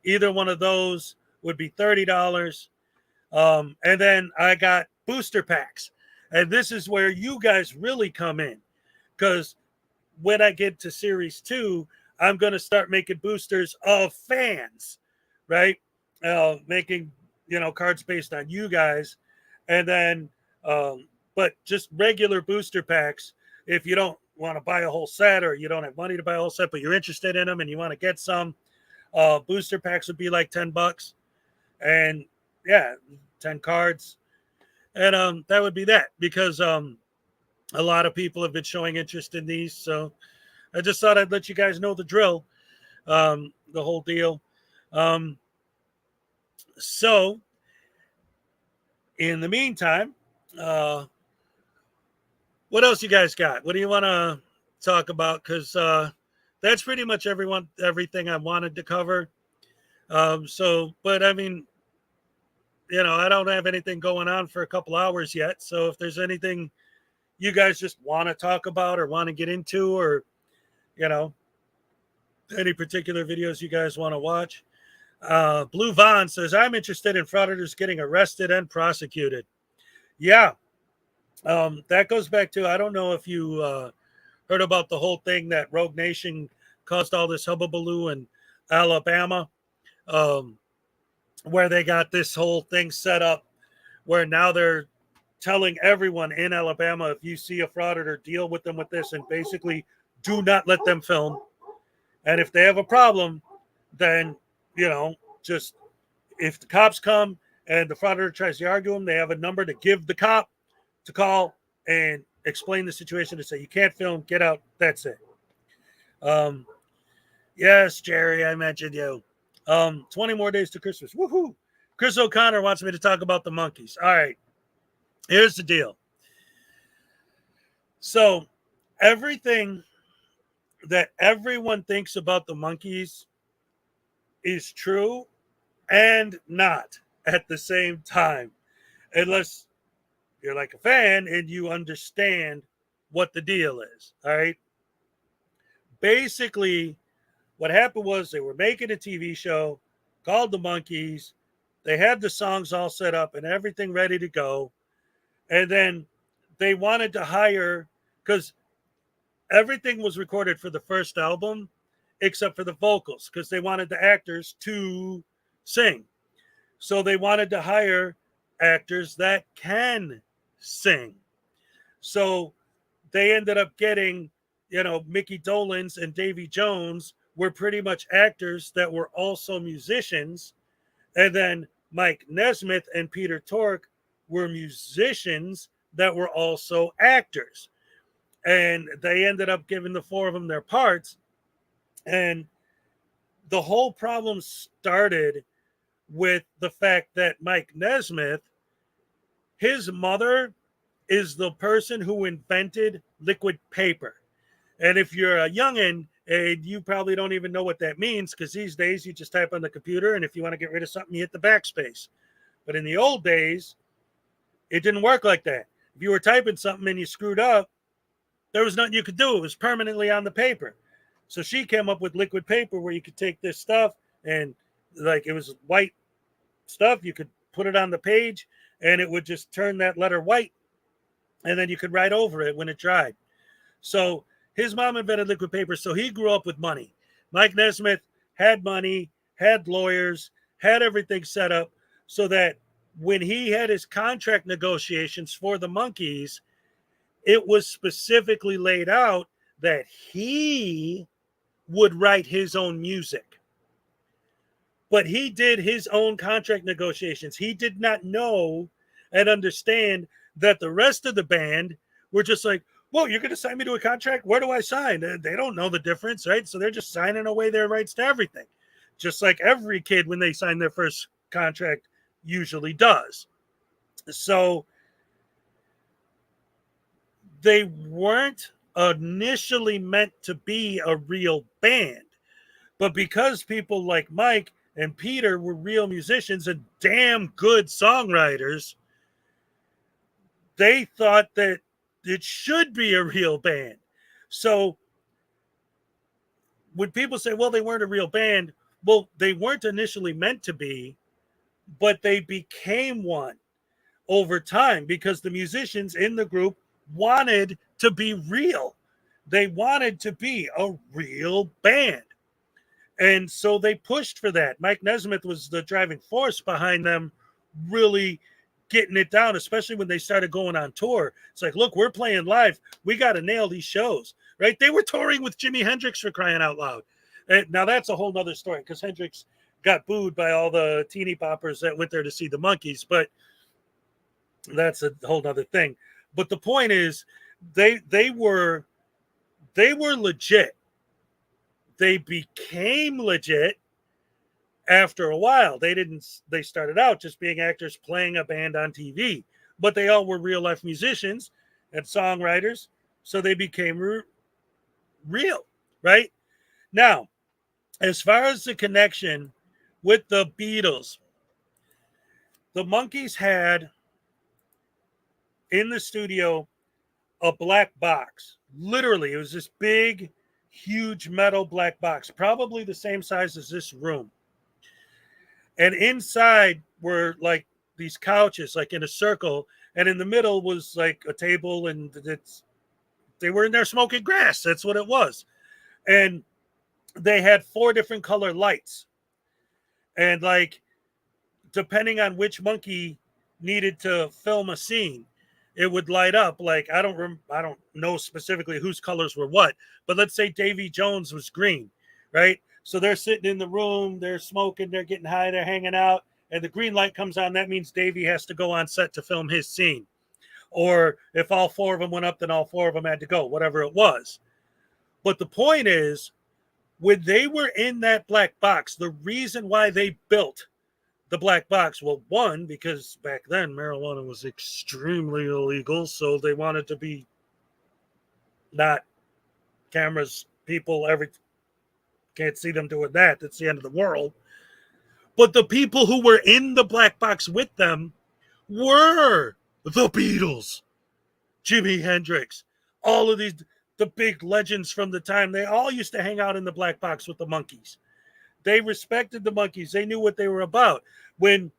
either one of those would be $30. And then I got booster packs. And this is where you guys really come in, because when I get to series 2, I'm going to start making boosters of fans, right? Making, cards based on you guys. And then, but just regular booster packs, if you don't want to buy a whole set, or you don't have money to buy a whole set, but you're interested in them and you want to get some, booster packs would be like $10. And yeah, 10 cards. And that would be that, because a lot of people have been showing interest in these. So I just thought I'd let you guys know the drill, the whole deal. So in the meantime, what else you guys got? What do you want to talk about? Because that's pretty much everything I wanted to cover. But I mean, I don't have anything going on for a couple hours yet. So if there's anything you guys just want to talk about or want to get into, or, any particular videos you guys want to watch. Blue Vaughn says, I'm interested in frauditors getting arrested and prosecuted. Yeah. That goes back to, I don't know if you heard about the whole thing that Rogue Nation caused all this hubbubaloo in Alabama, where they got this whole thing set up where now they're telling everyone in Alabama, if you see a frauditor, deal with them with this, and basically do not let them film. And if they have a problem, then, just if the cops come and the frauditor tries to argue them, they have a number to give the cop to call and explain the situation, to say, you can't film, get out, that's it. Yes, Jerry, I mentioned you. 20 more days to Christmas. Woohoo! Chris O'Connor wants me to talk about the monkeys. All right. Here's the deal. So everything that everyone thinks about the monkeys is true and not at the same time, unless you're like a fan and you understand what the deal is. All right. Basically, what happened was they were making a TV show called The Monkeys. They had the songs all set up and everything ready to go. And then they wanted to hire, because everything was recorded for the first album except for the vocals, because they wanted the actors to sing. So they wanted to hire actors that can sing. So they ended up getting, Mickey Dolenz and Davy Jones were pretty much actors that were also musicians. And then Mike Nesmith and Peter Tork were musicians that were also actors. And they ended up giving the four of them their parts. And the whole problem started with the fact that Mike Nesmith, his mother is the person who invented liquid paper. And if you're a youngin', and you probably don't even know what that means, because these days you just type on the computer, and if you want to get rid of something, you hit the backspace. But in the old days, it didn't work like that. If you were typing something and you screwed up, there was nothing you could do. It was permanently on the paper. So she came up with liquid paper, where you could take this stuff and, like, it was white stuff. You could put it on the page and it would just turn that letter white, and then you could write over it when it dried. So his mom invented liquid paper, so he grew up with money. Mike Nesmith had money, had lawyers, had everything set up so that when he had his contract negotiations for the Monkees, it was specifically laid out that he would write his own music. But he did his own contract negotiations. He did not know and understand that the rest of the band were just like, well, you're going to sign me to a contract? Where do I sign? They don't know the difference, right? So they're just signing away their rights to everything, just like every kid when they sign their first contract usually does. So they weren't initially meant to be a real band. But because people like Mike and Peter were real musicians and damn good songwriters, they thought that it should be a real band. So when people say, well, they weren't a real band, well, they weren't initially meant to be, but they became one over time because the musicians in the group wanted to be real. They wanted to be a real band. And so they pushed for that. Mike Nesmith was the driving force behind them really getting it down, especially when they started going on tour. It's like, look, we're playing live. We got to nail these shows, right? They were touring with Jimi Hendrix, for crying out loud. And now that's a whole nother story, because Hendrix got booed by all the teeny boppers that went there to see the Monkees, but that's a whole nother thing. But the point is, they were legit. They became legit after a while. They started out just being actors playing a band on TV, but they all were real life musicians and songwriters. So they became real, right? Now, as far as the connection with the Beatles, the Monkees had in the studio a black box. Literally, it was this big, huge metal black box, probably the same size as this room. And inside were like these couches, like in a circle, and in the middle was like a table, and they were in there smoking grass. That's what it was. And they had 4 different color lights. And like, depending on which monkey needed to film a scene, it would light up. Like, I don't know specifically whose colors were what, but let's say Davy Jones was green, right? So they're sitting in the room, they're smoking, they're getting high, they're hanging out, and the green light comes on. That means Davy has to go on set to film his scene. Or if all 4 of them went up, then all 4 of them had to go, whatever it was. But the point is, when they were in that black box, the reason why they built the black box, well, one, because back then marijuana was extremely illegal, so they wanted to be not cameras, people, can't see them doing that. That's the end of the world. But the people who were in the black box with them were the Beatles, Jimi Hendrix, all of these, the big legends from the time. They all used to hang out in the black box with the Monkees. They respected the Monkees. They knew what they were about. When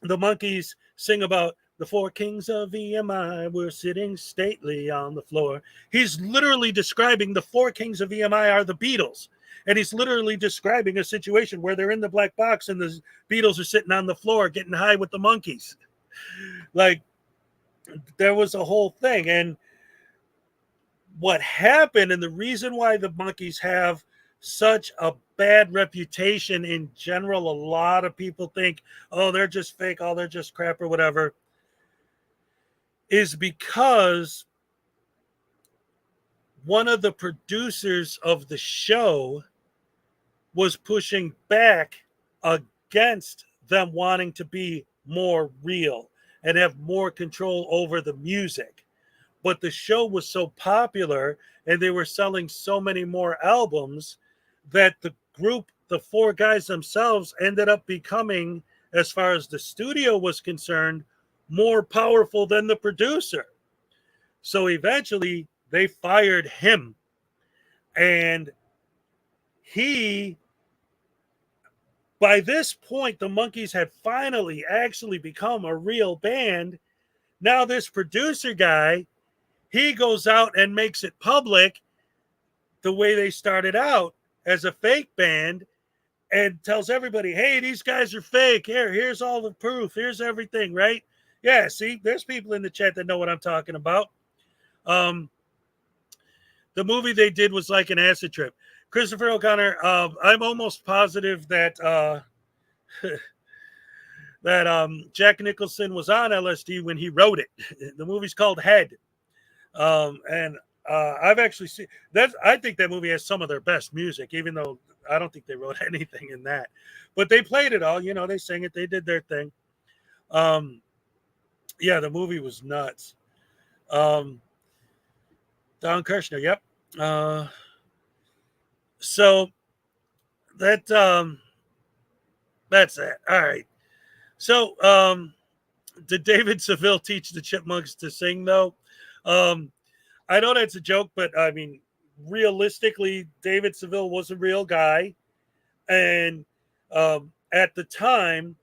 the Monkees sing about The four kings of EMI were sitting stately on the floor. He's literally describing the four kings of EMI are the Beatles. And he's literally describing a situation where they're in the black box and the Beatles are sitting on the floor getting high with the monkeys. Like, there was a whole thing. And what happened, and the reason why the monkeys have such a bad reputation in general, a lot of people think, oh, they're just fake, oh, they're just crap or whatever, is because one of the producers of the show was pushing back against them wanting to be more real and have more control over the music. But the show was so popular and they were selling so many more albums that the group, the four guys themselves, ended up becoming, as far as the studio was concerned, more powerful than the producer. So eventually they fired him. And by this point, the Monkees had finally actually become a real band. Now this producer guy, he goes out and makes it public the way they started out as a fake band and tells everybody, hey, these guys are fake. Here's all the proof. Here's everything, right? Yeah, see, there's people in the chat that know what I'm talking about. The movie they did was like an acid trip. Christopher O'Connor, I'm almost positive that Jack Nicholson was on LSD when he wrote it. The movie's called Head. And I've actually seen that. I think that movie has some of their best music, even though I don't think they wrote anything in that. But they played it all, they sang it, they did their thing. Yeah, the movie was nuts. Don Kirshner, yep. So that's it. All right. So did David Seville teach the Chipmunks to sing though? I know that's a joke, but I mean, realistically, David Seville was a real guy. And at the time,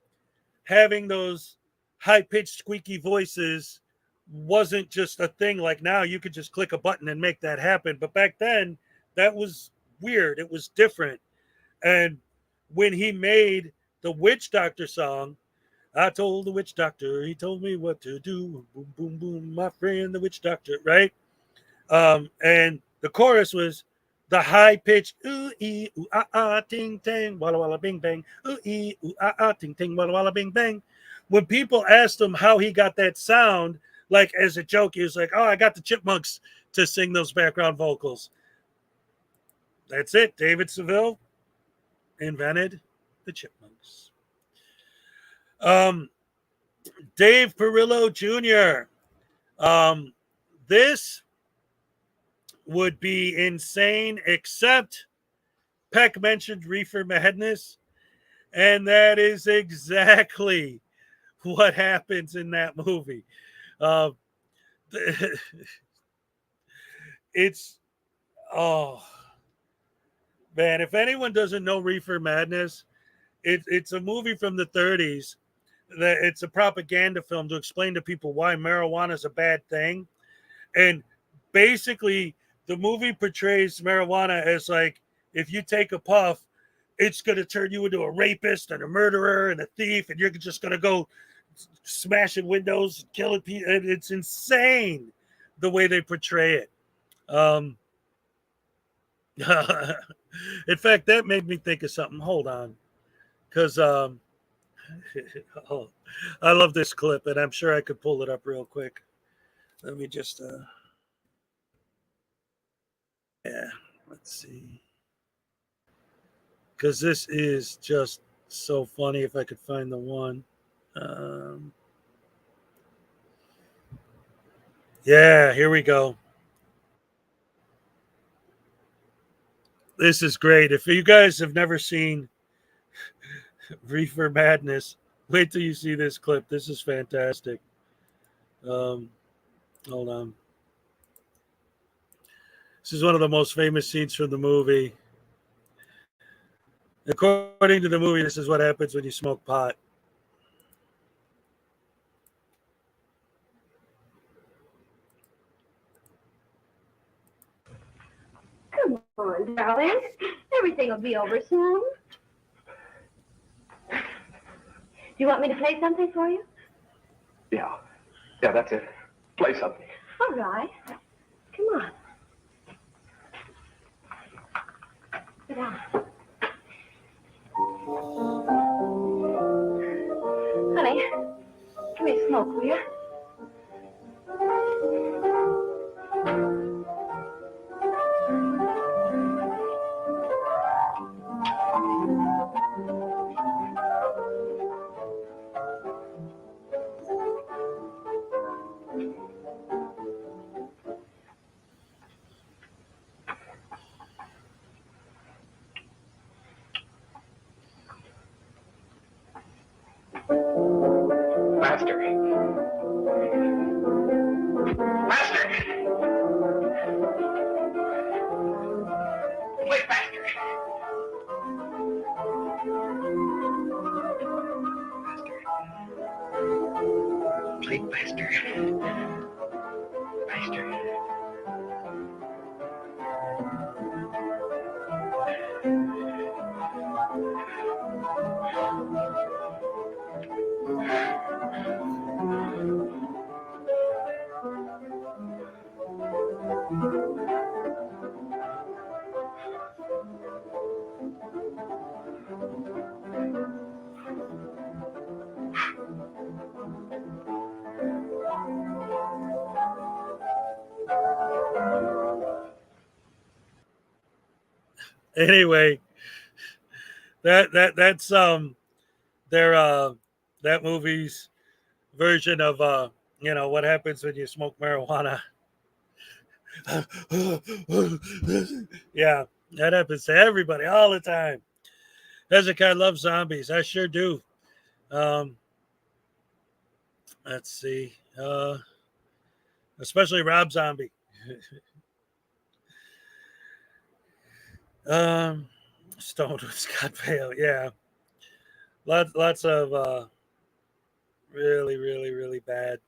having those high-pitched, squeaky voices wasn't just a thing like now. You could just click a button and make that happen. But back then, that was weird. It was different. And when he made the Witch Doctor song, I told the witch doctor, he told me what to do. Boom, boom, boom, my friend, the witch doctor, right? And the chorus was the high pitch, ooh, ee, ooh, ah, ah, ting, ting, walla, walla, bing, bang, ooh, ee, ooh, ah, ah, ting, ting, walla, walla, bing, bang. When people asked him how he got that sound, like as a joke, he was like, oh, I got the Chipmunks to sing those background vocals. That's it. David Seville invented the Chipmunks. Dave Perillo Jr. This would be insane, except Peck mentioned Reefer Madness, and that is exactly what happens in that movie. It's, oh, man, if anyone doesn't know Reefer Madness, it's a movie from the 30s. It's a propaganda film to explain to people why marijuana is a bad thing. And basically, the movie portrays marijuana as like, if you take a puff, it's going to turn you into a rapist and a murderer and a thief, and you're just going to go smashing windows, killing people. It's insane the way they portray it. In fact, that made me think of something. Hold on. Because I love this clip, and I'm sure I could pull it up real quick. Let me just, yeah, let's see. Because this is just so funny if I could find the one. Yeah, here we go. This is great. If you guys have never seen Reefer Madness, wait till you see this clip. This is fantastic. Hold on. This is one of the most famous scenes from the movie. According to the movie, this is what happens when you smoke pot. on, darling. Everything will be over soon. Do you want me to play something for you? Yeah. Yeah, that's it. Play something. All right. Come on. Sit down. Honey, give me a smoke, will you? Master. Master! Play faster. Play faster. Faster. Anyway, that's their that movie's version of what happens when you smoke marijuana. Yeah, that happens to everybody all the time. Hezokuai loves zombies. I sure do. Let's see. Especially Rob Zombie. Stoned with Scott Bale. Yeah. Lots of really, really, really bad.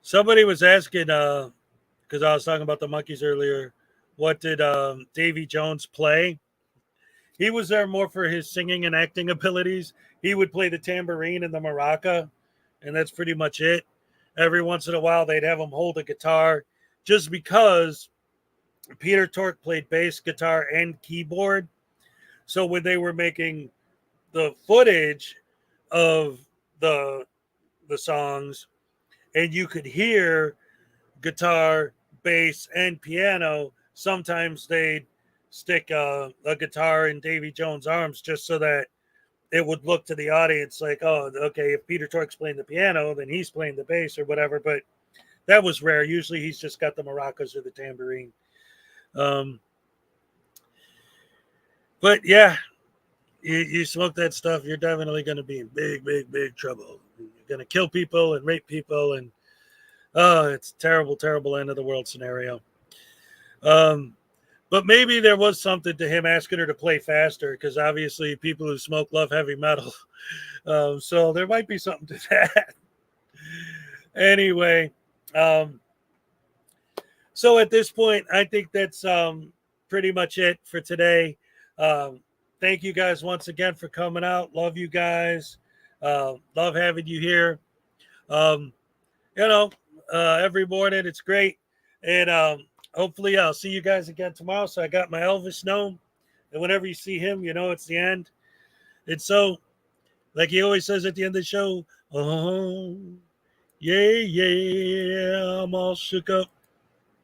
Somebody was asking, because I was talking about the monkeys earlier, what did Davy Jones play? He was there more for his singing and acting abilities. He would play the tambourine and the maraca, and that's pretty much it. Every once in a while, they'd have him hold a guitar, just because Peter Tork played bass, guitar, and keyboard. So when they were making the footage of the songs, and you could hear guitar, bass, and piano, sometimes they'd stick a guitar in Davy Jones' arms just so that it would look to the audience like, oh, okay, if Peter Tork's playing the piano, then he's playing the bass or whatever. But that was rare. Usually he's just got the maracas or the tambourine. But yeah, you smoke that stuff, you're definitely going to be in big, big, big trouble. You're going to kill people and rape people, and it's terrible, terrible end of the world scenario. But maybe there was something to him asking her to play faster, because obviously people who smoke love heavy metal. So there might be something to that. Anyway, so at this point, I think that's pretty much it for today. Thank you guys once again for coming out. Love you guys. Love having you here. Every morning it's great. And hopefully I'll see you guys again tomorrow. So I got my Elvis gnome. And whenever you see him, you know it's the end. And so, like he always says at the end of the show, yeah, I'm all shook up.